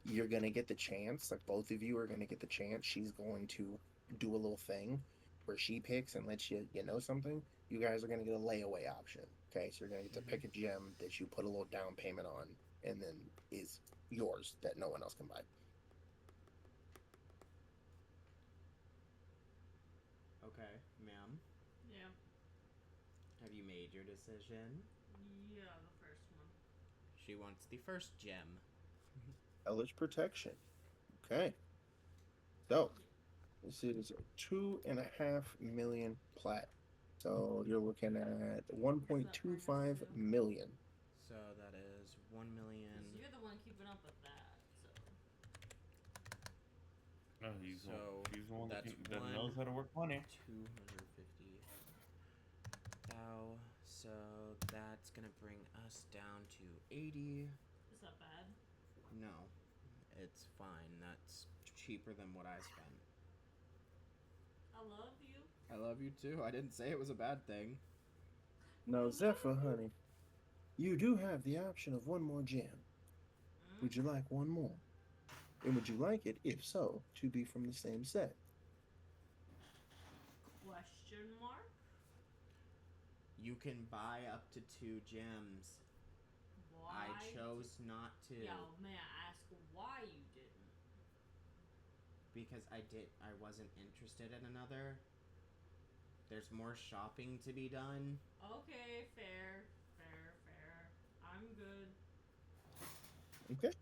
Speaker 2: you're gonna get the chance. Like both of you are gonna get the chance. She's going to do a little thing where she picks and lets you know something. You guys are gonna get a layaway option. Okay, so you're gonna get to pick a gem that you put a little down payment on, and then is yours that no one else can buy.
Speaker 1: Okay, ma'am.
Speaker 6: Yeah.
Speaker 1: Have you made your decision?
Speaker 6: Yeah, the first one.
Speaker 1: She wants the first gem.
Speaker 2: Hellish protection. Okay. So this is 2.5 million plat. So you're looking at 1.25 million.
Speaker 1: So that is 1,000,000.
Speaker 6: Because you're the one keeping up with that, so.
Speaker 3: No, he's the one that knows how to work money.
Speaker 1: 250. So that's gonna bring us down to 80.
Speaker 6: Is that bad?
Speaker 1: No, it's fine. That's cheaper than what I spent.
Speaker 6: I love you.
Speaker 1: I love you too. I didn't say it was a bad thing.
Speaker 2: Now, Zephyr, honey, you do have the option of 1 more gem. Would you like one more? And would you like it, if so, to be from the same set?
Speaker 6: Question mark?
Speaker 1: You can buy up to 2 gems.
Speaker 6: Why?
Speaker 1: I chose not to.
Speaker 6: Yeah, may I ask why you didn't?
Speaker 1: Because I wasn't interested in another. There's more shopping to be done.
Speaker 6: Okay, fair. I'm good.
Speaker 2: Okay.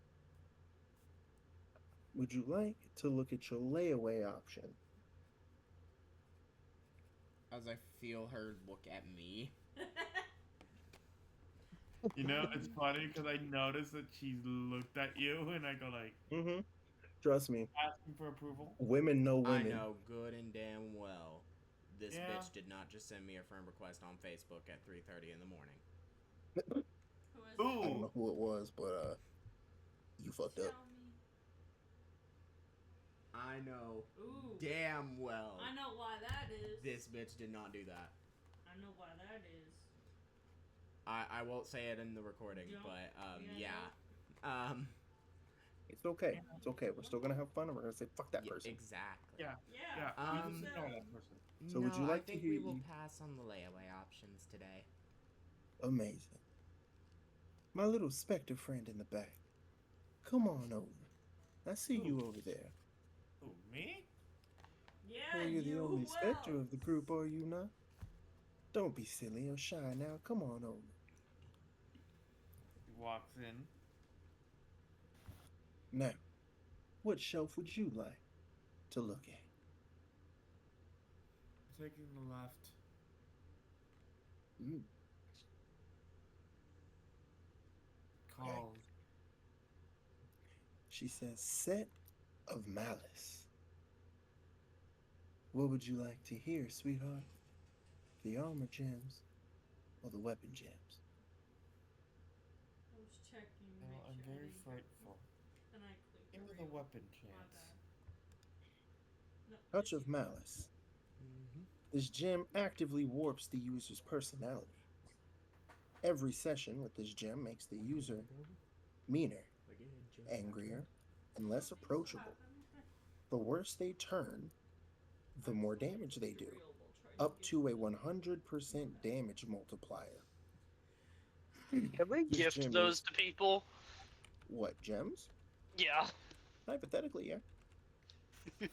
Speaker 2: Would you like to look at your layaway option?
Speaker 1: As I feel her look at me.
Speaker 3: You know, it's funny because I noticed that she's looked at you, and I go like,
Speaker 2: Mm-hmm. Trust me,
Speaker 3: asking for approval.
Speaker 2: women know women.
Speaker 1: I know good and damn well. This
Speaker 3: Yeah.
Speaker 1: bitch did not just send me a friend request on Facebook at 3:30 in the morning.
Speaker 6: Who is
Speaker 2: I don't
Speaker 3: Ooh,
Speaker 2: know who it was, but you fucked
Speaker 6: Tell
Speaker 2: up.
Speaker 6: me.
Speaker 1: I know
Speaker 6: Ooh.
Speaker 1: damn well.
Speaker 6: I know why that is.
Speaker 1: This bitch did not do that.
Speaker 6: I know why that is.
Speaker 1: I won't say it in the recording,
Speaker 6: Don't-
Speaker 1: but
Speaker 6: yeah,
Speaker 2: It's okay. It's okay. We're still gonna have fun, and we're gonna say fuck that person.
Speaker 1: exactly.
Speaker 3: yeah,
Speaker 6: Yeah.
Speaker 3: yeah.
Speaker 1: Um,
Speaker 3: We just know that person.
Speaker 2: So would you like
Speaker 1: I think
Speaker 2: to hear?
Speaker 1: we will pass on the layaway options today.
Speaker 2: Amazing. My little specter friend in the back. Come on over. I see you over there.
Speaker 3: Who, me?
Speaker 6: Yeah,
Speaker 2: Well, you're the
Speaker 6: you.
Speaker 2: only
Speaker 6: Who
Speaker 2: specter
Speaker 6: else?
Speaker 2: of the group, are you not? Don't be silly or shy now. Come on over.
Speaker 3: He walks in.
Speaker 2: Now, what shelf would you like to look at?
Speaker 3: Taking the left.
Speaker 2: Mm.
Speaker 3: Calls.
Speaker 2: She says, set of malice. What would you like to hear, sweetheart? The armor gems or the weapon gems?
Speaker 6: I was checking.
Speaker 3: Well,
Speaker 6: make
Speaker 3: I'm
Speaker 6: sure I
Speaker 3: very
Speaker 6: didn't-
Speaker 3: frightful.
Speaker 6: Then I clicked.
Speaker 3: Give me
Speaker 6: real.
Speaker 3: the weapon
Speaker 6: My
Speaker 3: chance.
Speaker 6: bad. No,
Speaker 2: Touch
Speaker 6: just
Speaker 2: of
Speaker 6: you.
Speaker 2: malice. This gem actively warps the user's personality. Every session with this gem makes the user meaner, angrier, and less
Speaker 6: Nothing will
Speaker 2: approachable.
Speaker 6: happen.
Speaker 2: The worse they turn, the more damage they do,
Speaker 6: Real, we'll try to
Speaker 2: up
Speaker 6: get
Speaker 2: to a
Speaker 6: it.
Speaker 2: 100% damage multiplier.
Speaker 4: Can we
Speaker 2: This
Speaker 4: gift
Speaker 2: gem
Speaker 4: those
Speaker 2: is-
Speaker 4: to people?
Speaker 2: What, gems?
Speaker 4: Yeah.
Speaker 2: Hypothetically, yeah.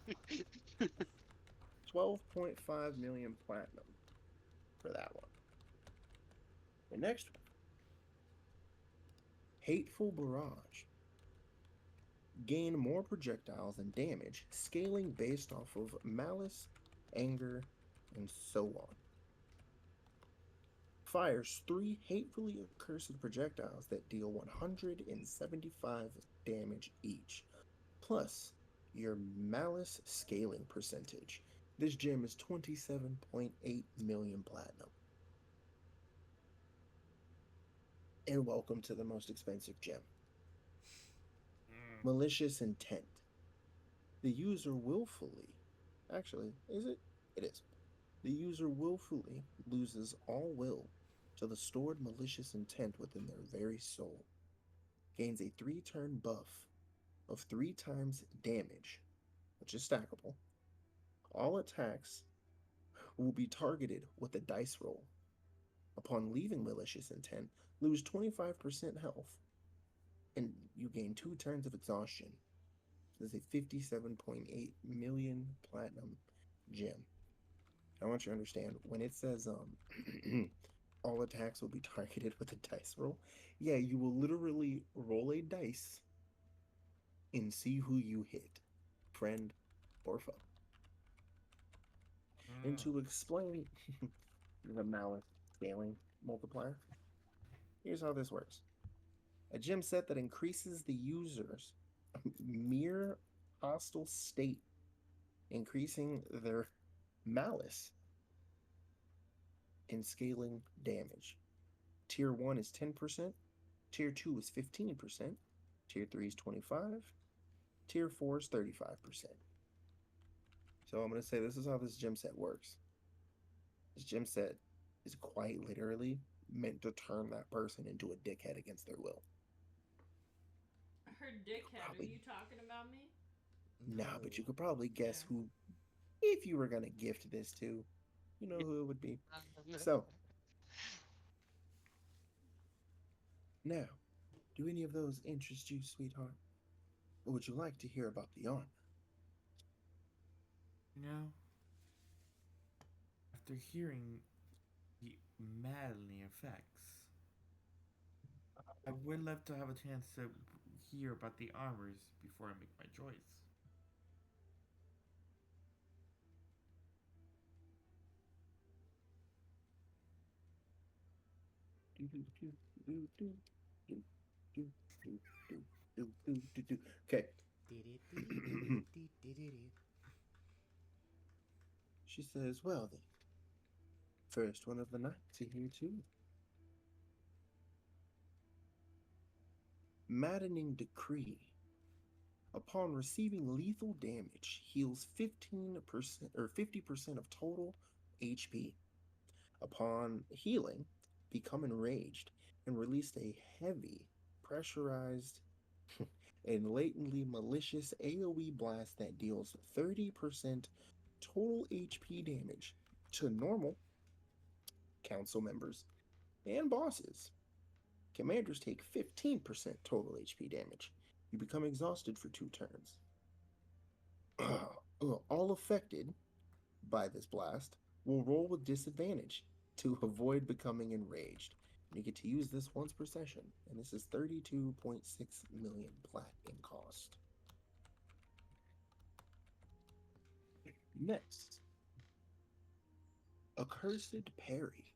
Speaker 2: 12.5 million platinum for that one. The next one, Hateful Barrage. Gain more projectiles and damage, scaling based off of malice, anger, and so on. Fires 3 hatefully accursed projectiles that deal 175 damage each, plus your malice scaling percentage. This gem is 27.8 million platinum. And welcome to the most expensive gem. Malicious intent. The user willfully, actually, is it? It is. The user willfully loses all will to the stored malicious intent within their very soul. Gains a 3-turn buff of 3 times damage, which is stackable. All attacks will be targeted with a dice roll. Upon leaving malicious intent, lose 25% health, and you gain 2 turns of exhaustion. This is a 57.8 million platinum gem. I want you to understand when it says all attacks will be targeted with a dice roll. Yeah, you will literally roll a dice and see who you hit, friend or foe. And to explain the malice scaling multiplier, here's how this works. A gem set that increases the user's mere hostile state, increasing their malice and scaling damage. Tier 1 is 10%, Tier 2 is 15%, Tier 3 is 25%, Tier 4 is 35%. So I'm going to say this is how this gem set works. This gem set is quite literally meant to turn that person into a dickhead against their will.
Speaker 6: her dickhead.
Speaker 2: Probably.
Speaker 6: Are you talking about me?
Speaker 2: Nah, but you could probably guess
Speaker 6: Yeah.
Speaker 2: who, if you were gonna gift this to, you know who it would be. So, now, do any of those interest you, sweetheart? Or would you like to hear about the armor?
Speaker 3: You know, after hearing the maddening effects, I would love to have a chance to hear about the armors before I make my choice.
Speaker 2: Okay. She says, well then, first one of the night to hear too. Maddening decree. Upon receiving lethal damage, heals 15% or 50% of total HP. Upon healing, become enraged and release a heavy, pressurized, and latently malicious AoE blast that deals 30% total HP damage to normal council members and bosses. Commanders take 15% total HP damage. You become exhausted for 2 turns. All affected by this blast will roll with disadvantage to avoid becoming enraged. You get to use this once per session, and this is 32.6 million plat in cost. Next, Accursed Parry.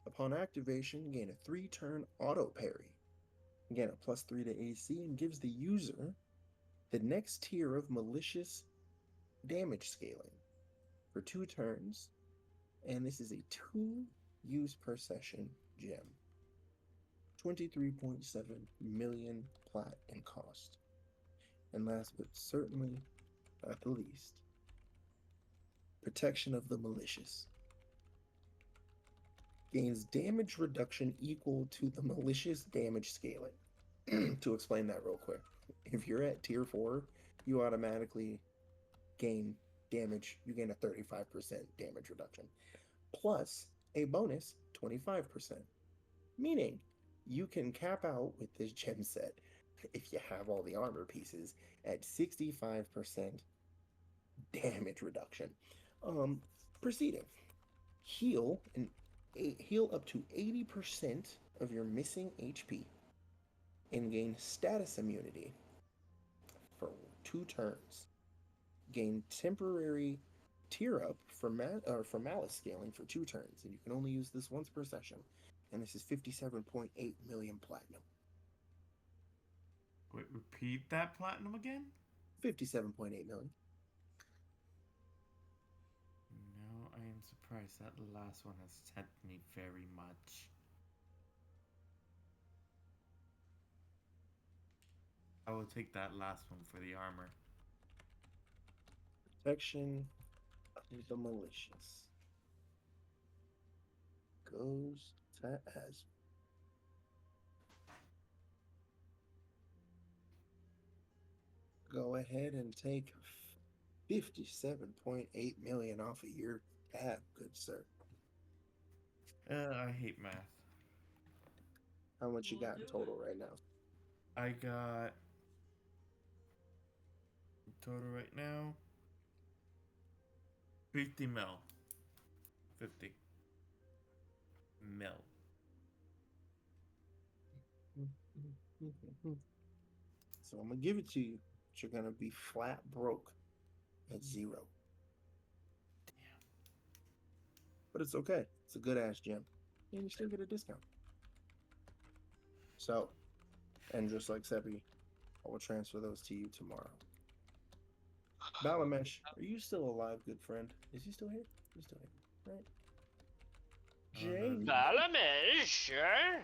Speaker 2: Upon activation, gain a 3-turn auto parry. Gain a +3 to AC and gives the user the next tier of malicious damage scaling for 2 turns, and this is a 2 use per session gem. 23.7 million plat in cost. And last but certainly not the least, Protection of the Malicious. Gains damage reduction equal to the malicious damage scaling. To explain that real quick, if you're at tier 4, you automatically gain damage. You gain a 35% damage reduction, plus a bonus 25%. Meaning, you can cap out with this gem set, if you have all the armor pieces, at 65% damage reduction. Proceeding. Heal up to 80% of your missing HP and gain status immunity for 2 turns. Gain temporary tier up for malice scaling for 2 turns, and you can only use this once per session. And this is 57.8 million platinum.
Speaker 3: Wait, repeat that platinum again?
Speaker 2: 57.8 million.
Speaker 3: No, I am surprised. That last one has tempted me very much. I will take that last one for the armor.
Speaker 2: Protection of the Malicious goes to as. Go ahead and take 57.8 million off of your tab, good sir.
Speaker 3: I hate math.
Speaker 2: How much you
Speaker 6: We'll
Speaker 2: got in
Speaker 6: do
Speaker 2: total
Speaker 6: it.
Speaker 2: right now?
Speaker 3: I got total right now 50 mil. 50 mil.
Speaker 2: So I'm gonna give it to you, but you're gonna be flat broke at 0.
Speaker 3: Damn.
Speaker 2: But it's okay. It's a good ass gem, and you still get a discount. So, and just like Seppi, I will transfer those to you tomorrow. Balamesh, are you still alive, good friend? Is he still here? He's still here, right? Jamie.
Speaker 7: Balamesh, sure.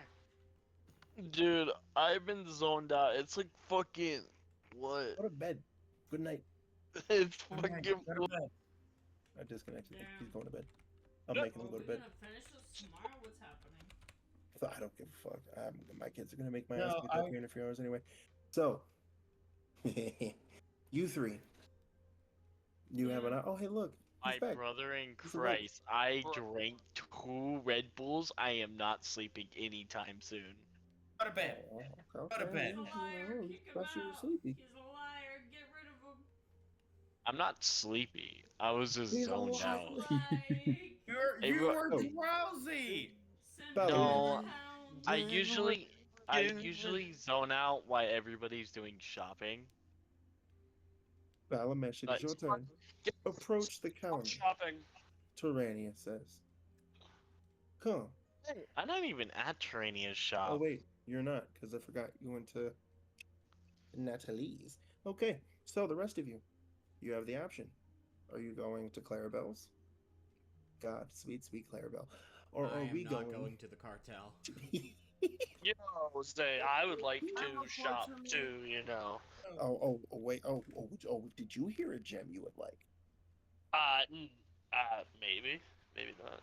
Speaker 7: Dude, I've been zoned out. It's like fucking what?
Speaker 2: Go to bed. Good night.
Speaker 7: It's
Speaker 3: Good night,
Speaker 7: fucking
Speaker 3: go to bed.
Speaker 2: I disconnected him.
Speaker 6: Damn.
Speaker 2: He's going to bed. I'm
Speaker 7: Yep.
Speaker 2: making him
Speaker 6: Are
Speaker 2: go
Speaker 6: we
Speaker 2: to bed.
Speaker 6: gonna finish this tomorrow? What's happening?
Speaker 2: I don't give a fuck. My kids are gonna make my
Speaker 3: No,
Speaker 2: ass get up here in a few hours anyway. So, you three, you have an. Oh, hey, look. He's
Speaker 7: My
Speaker 2: back.
Speaker 7: brother in
Speaker 2: He's awake.
Speaker 7: Christ, I drank 2 Red Bulls. I am not sleeping anytime soon.
Speaker 3: Go to bed.
Speaker 2: Oh,
Speaker 3: Go to
Speaker 2: okay.
Speaker 3: bed.
Speaker 6: He's a liar. Kick him
Speaker 2: Thought you were
Speaker 6: out.
Speaker 2: sleepy.
Speaker 6: He's a liar. Get rid of him.
Speaker 7: I'm not sleepy. I was just
Speaker 2: He's a
Speaker 7: zoned
Speaker 2: liar.
Speaker 7: out.
Speaker 6: Like,
Speaker 7: Hey,
Speaker 3: You were
Speaker 2: Oh.
Speaker 3: drowsy.
Speaker 6: send
Speaker 2: Valnir.
Speaker 6: him to
Speaker 7: No,
Speaker 6: the hound.
Speaker 7: I usually zone out while everybody's doing shopping.
Speaker 2: Valamesh, it is
Speaker 7: But
Speaker 2: your turn. Approach the counter.
Speaker 4: Shopping.
Speaker 2: Tyrania says. Come.
Speaker 7: I'm not even at Terrania's shop.
Speaker 2: Oh, wait. You're not, because I forgot you went to Natalie's. Okay, so the rest of you, you have the option. Are you going to Clarabelle's? God, sweet, sweet Clarabelle. Or
Speaker 1: I
Speaker 2: are
Speaker 1: am
Speaker 2: we
Speaker 1: not going to the cartel.
Speaker 4: You know, say I would like to shop too. You know.
Speaker 2: Wait. Did you hear a gem you would like?
Speaker 4: Maybe, maybe not.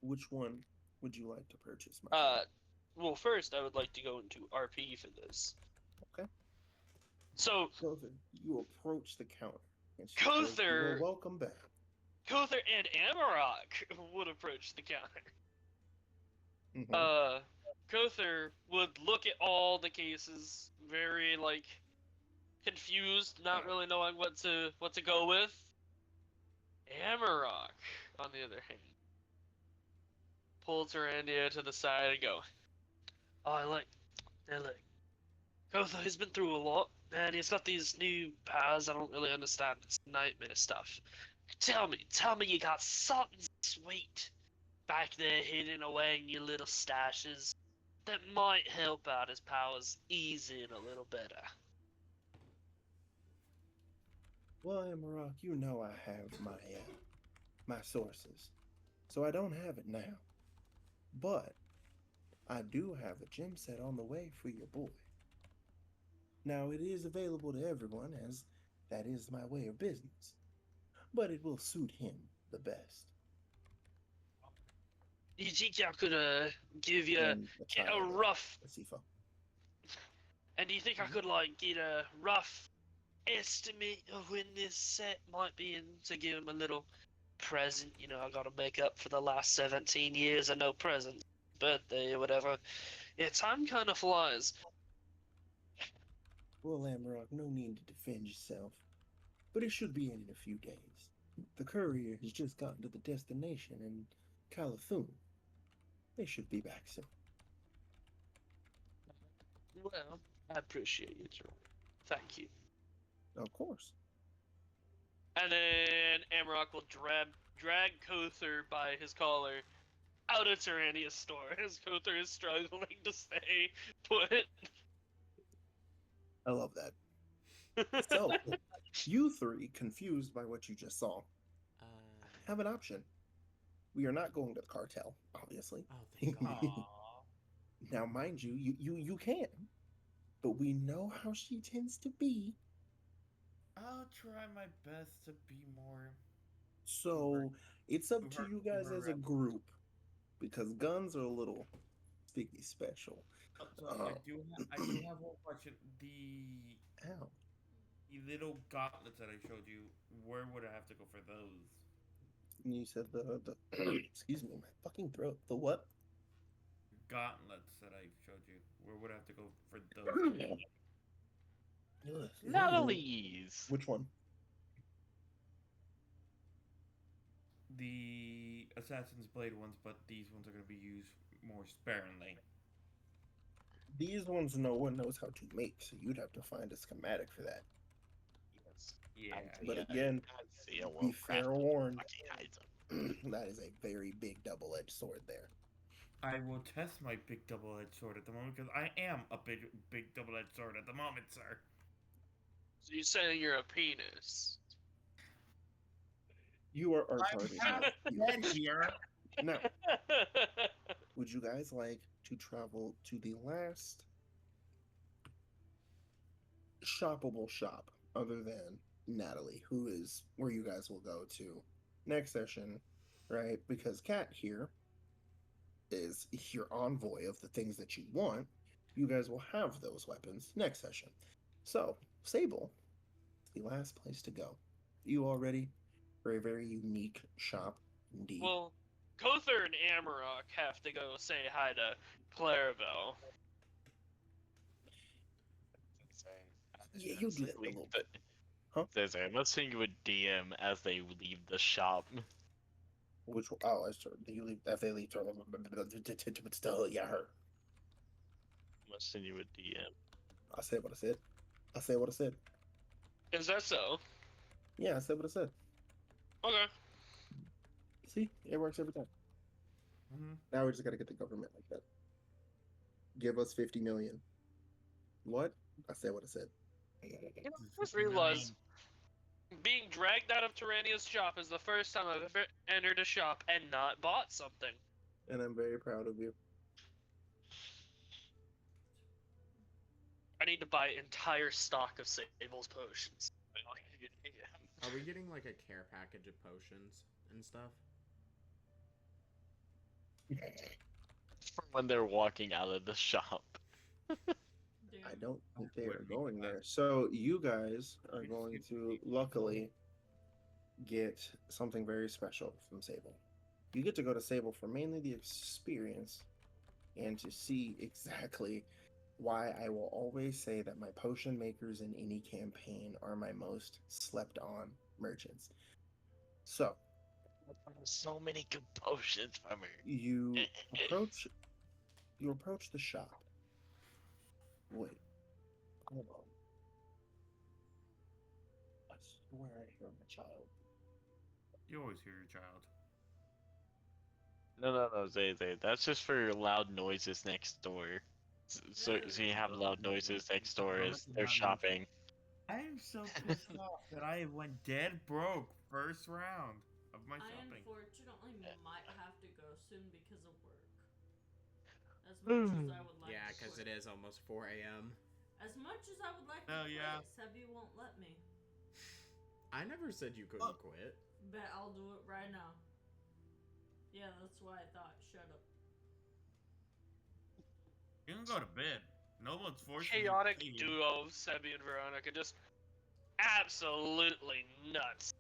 Speaker 2: Which one would you like to purchase, my friend?
Speaker 4: Well, first I would like to go into RP for this.
Speaker 2: Okay.
Speaker 4: So,
Speaker 2: Kother, you approach the counter. And she
Speaker 4: Kother-
Speaker 2: says, "You are welcome back."
Speaker 4: Kother and Amarok would approach the counter.
Speaker 2: Mhm.
Speaker 4: Kother would look at all the cases, very like confused, not really knowing what to go with. Amarok, on the other hand, pulls Tyrandia to the side and go, "Oh, look, Kother has been through a lot, and he's got these new powers. I don't really understand this nightmare stuff. Tell me you got something sweet back there hidden away in your little stashes that might help out his powers ease in a little better."
Speaker 2: Well, Amarok, you know I have my sources, so I don't have it now. But I do have a gem set on the way for your boy. Now it is available to everyone, as that is my way of business, but it will suit him the best.
Speaker 4: You think I could give you
Speaker 2: And the
Speaker 4: get a
Speaker 2: child,
Speaker 4: rough?
Speaker 2: Asifa.
Speaker 4: And do you think I could like get a rough estimate of when this set might be in to give him a little present? You know, I gotta make up for the last 17 years of no present, birthday or whatever. Yeah, time kind of flies.
Speaker 2: Well, Amarok, no need to defend yourself, but it should be in a few days. The courier has just gotten to the destination in Calathun. They should be back soon.
Speaker 4: Well, I appreciate you, Drew. Thank you.
Speaker 2: Of course.
Speaker 4: And then Amarok will drag Kother by his collar out of Tyrannia's store as Kother is struggling to stay put.
Speaker 2: I love that. So, you three, confused by what you just saw,
Speaker 1: Uh,
Speaker 2: have an option. We are not going to the cartel, obviously.
Speaker 1: oh, thank God.
Speaker 2: Now, mind you, you can, but we know how she tends to be.
Speaker 3: I'll try my best to be more.
Speaker 2: So it's up to you guys
Speaker 3: Uber
Speaker 2: as a
Speaker 3: rebel.
Speaker 2: group, because guns are a little sticky special.
Speaker 3: So I do have one question.
Speaker 2: Ow.
Speaker 3: The little gauntlets that I showed you, where would I have to go for those?
Speaker 2: You said the excuse me, my fucking throat. The what?
Speaker 3: Gauntlets that I showed you, where would I have to go for those?
Speaker 2: Ugh.
Speaker 7: Natalie's.
Speaker 2: Which one?
Speaker 3: The Assassin's Blade ones, but these ones are going to be used more sparingly.
Speaker 2: These ones no one knows how to make, so you'd have to find a schematic for that.
Speaker 7: Yes.
Speaker 3: Yeah.
Speaker 2: But again, be fair warned, that is a very big double-edged sword there.
Speaker 3: I will test my big double-edged sword at the moment because I am a big double-edged sword at the moment, sir.
Speaker 4: So you saying you're a penis?
Speaker 2: You are retarded.
Speaker 3: Dead here.
Speaker 2: Now, would you guys like to travel to the last shoppable shop other than Natalie, who is where you guys will go to next session, right? Because Kat here is your envoy of the things that you want. you guys will have those weapons next session. So, Sable is the last place to go. You all ready for a very unique shop indeed?
Speaker 4: Well, Kother and Amarok have to go say hi to Clarabelle.
Speaker 2: Yeah, you do that a little bit. Huh?
Speaker 7: Says I'm listening to a DM as they leave the shop.
Speaker 2: Which oh, I started. You leave if they leave. But still, yeah, her.
Speaker 7: I'm listening to a DM.
Speaker 2: I said what I said. I said what I said.
Speaker 4: Is that so?
Speaker 2: Yeah, I said what I said.
Speaker 4: Okay.
Speaker 2: See, it works every time.
Speaker 3: Mm-hmm.
Speaker 2: Now we just gotta get the government like that. Give us 50 million. What? I said what I said.
Speaker 4: You know, I just realized being dragged out of Tyrannia's shop is the first time I've ever entered a shop and not bought something.
Speaker 2: And I'm very proud of you.
Speaker 4: I need to buy entire stock of Sable's potions.
Speaker 1: Are we getting like a care package of potions and stuff?
Speaker 7: For when they're walking out of the shop.
Speaker 6: Damn.
Speaker 2: I don't think they are going there. So you guys are going to luckily get something very special from Sable. You get to go to Sable for mainly the experience and to see exactly why I will always say that my potion makers in any campaign are my most slept on merchants. So
Speaker 7: So many good potions from her.
Speaker 2: you approach the shop. Wait, hold on. I swear I hear my child.
Speaker 3: You always hear your child.
Speaker 7: No, Zay. That's just for loud noises next door. So you have loud noises next door as they're shopping.
Speaker 3: I am so pissed off that I went dead broke first round of my
Speaker 6: I
Speaker 3: shopping.
Speaker 6: unfortunately might have to go soon because of work. As much as I would like
Speaker 1: Yeah,
Speaker 6: to
Speaker 1: because
Speaker 6: quit.
Speaker 1: it is almost 4 a.m.
Speaker 6: As much as I would like to
Speaker 3: Oh,
Speaker 6: quit,
Speaker 3: yeah.
Speaker 6: Sebi won't let me.
Speaker 1: I never said you couldn't quit.
Speaker 6: Bet I'll do it right now. Yeah, that's why I thought. Shut up.
Speaker 3: You can go to bed. No one's forcing
Speaker 4: Chaotic
Speaker 3: you.
Speaker 4: duo of Sebi and Veronica, just absolutely nuts.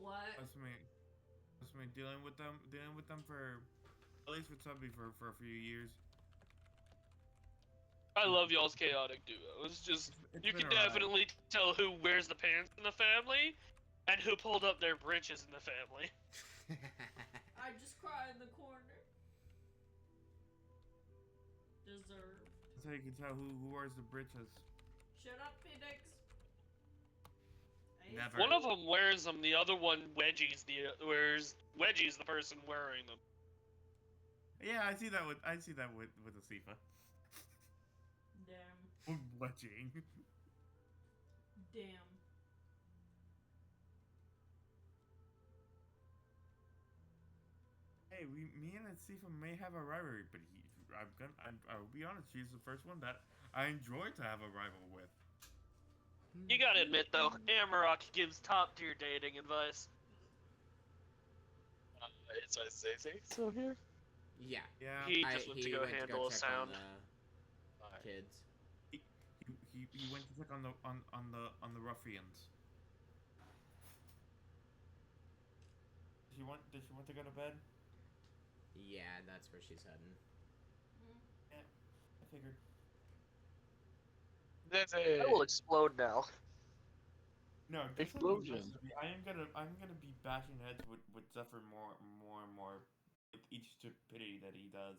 Speaker 6: What?
Speaker 3: Trust me, dealing with them for at least with Subby for a few years.
Speaker 4: I love y'all's chaotic duo. It's just,
Speaker 3: It's
Speaker 4: you
Speaker 3: been
Speaker 4: can
Speaker 3: a ride.
Speaker 4: definitely tell who wears the pants in the family and who pulled up their britches in the family.
Speaker 6: I just cry in the corner. Deserved.
Speaker 3: That's how you can tell who wears the britches.
Speaker 6: Shut up, Phoenix.
Speaker 3: Never.
Speaker 4: One of them wears them, the other one wedgies the person wearing them.
Speaker 3: Yeah, I see that with Asifa.
Speaker 6: Damn.
Speaker 3: Wedging.
Speaker 6: Damn.
Speaker 3: Hey, me and Asifa may have a rivalry, but I'll be honest, she's the first one that I enjoy to have a rival with.
Speaker 4: You gotta admit though, Amarok gives top tier dating advice.
Speaker 7: Is Zay still here?
Speaker 1: Yeah.
Speaker 3: Yeah.
Speaker 4: He just went to go
Speaker 1: went
Speaker 4: handle a
Speaker 1: check
Speaker 4: sound.
Speaker 1: on the kids.
Speaker 3: He went to check on the ruffians. Did she want to go to bed?
Speaker 1: Yeah, that's where she's heading.
Speaker 3: Yeah, I figured.
Speaker 4: I will explode now.
Speaker 3: No,
Speaker 7: Explosion.
Speaker 3: I'm gonna be bashing heads with Zephyr more and more with each stupidity that he does.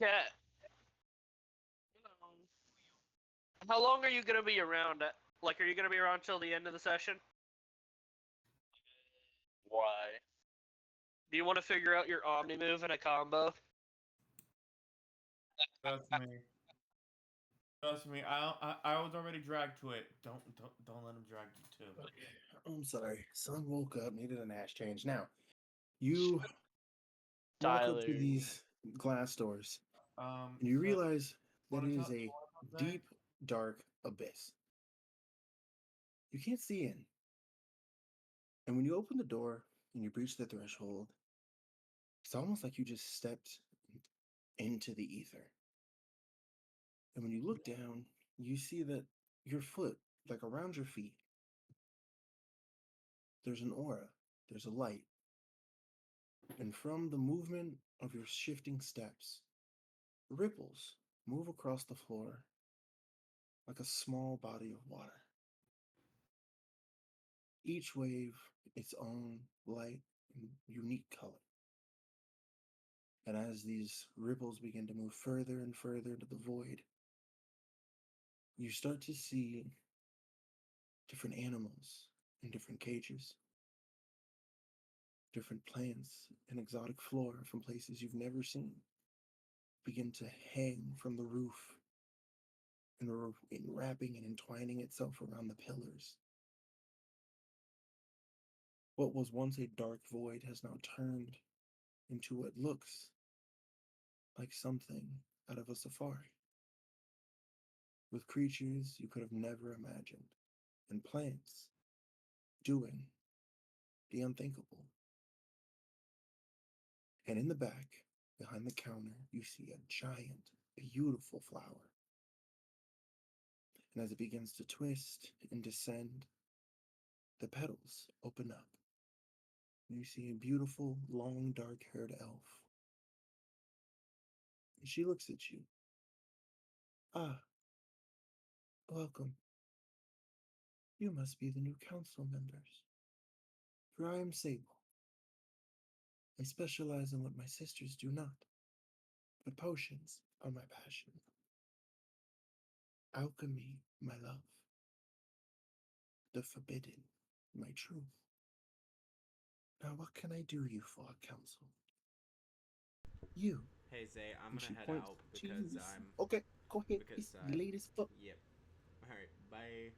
Speaker 4: Cat. How long are you gonna be around? Like, are you gonna be around till the end of the session?
Speaker 7: Why?
Speaker 4: Do you want to figure out your Omni move and a combo?
Speaker 3: Trust me. Trust me. I was already dragged to it. Don't let him drag you too.
Speaker 2: I'm sorry. Son woke up, needed an ash change. Now, you walk up
Speaker 7: Tyler.
Speaker 2: to these glass doors, and you
Speaker 3: So,
Speaker 2: realize that
Speaker 3: wanna
Speaker 2: it is
Speaker 3: tell-
Speaker 2: a
Speaker 3: wanna tell Zach?
Speaker 2: deep, dark abyss. You can't see in. And when you open the door and you breach the threshold, it's almost like you just stepped into the ether. And when you look down, you see that your foot, like around your feet, there's an aura, there's a light. And from the movement of your shifting steps, ripples move across the floor like a small body of water. Each wave its own light and unique color. And as these ripples begin to move further and further into the void, you start to see different animals in different cages, different plants and exotic flora from places you've never seen begin to hang from the roof and wrapping and entwining itself around the pillars. What was once a dark void has now turned into what looks like something out of a safari, with creatures you could have never imagined, and plants doing the unthinkable. And in the back, behind the counter, you see a giant, beautiful flower. And as it begins to twist and descend, the petals open up. And you see a beautiful, long, dark haired elf. And she looks at you. Ah, welcome. You must be the new council members. For I am Sable. I specialize in what my sisters do not, but potions are my passion. Alchemy, my love. The forbidden, my truth. Now, what can I do you for, council? You.
Speaker 1: Hey Zay, I'm
Speaker 2: And
Speaker 1: gonna
Speaker 2: she
Speaker 1: head
Speaker 2: points
Speaker 1: out
Speaker 2: to
Speaker 1: because
Speaker 2: you.
Speaker 1: I'm
Speaker 2: Okay, go ahead.
Speaker 1: because
Speaker 2: It's late as fuck.
Speaker 1: yep. All right, bye.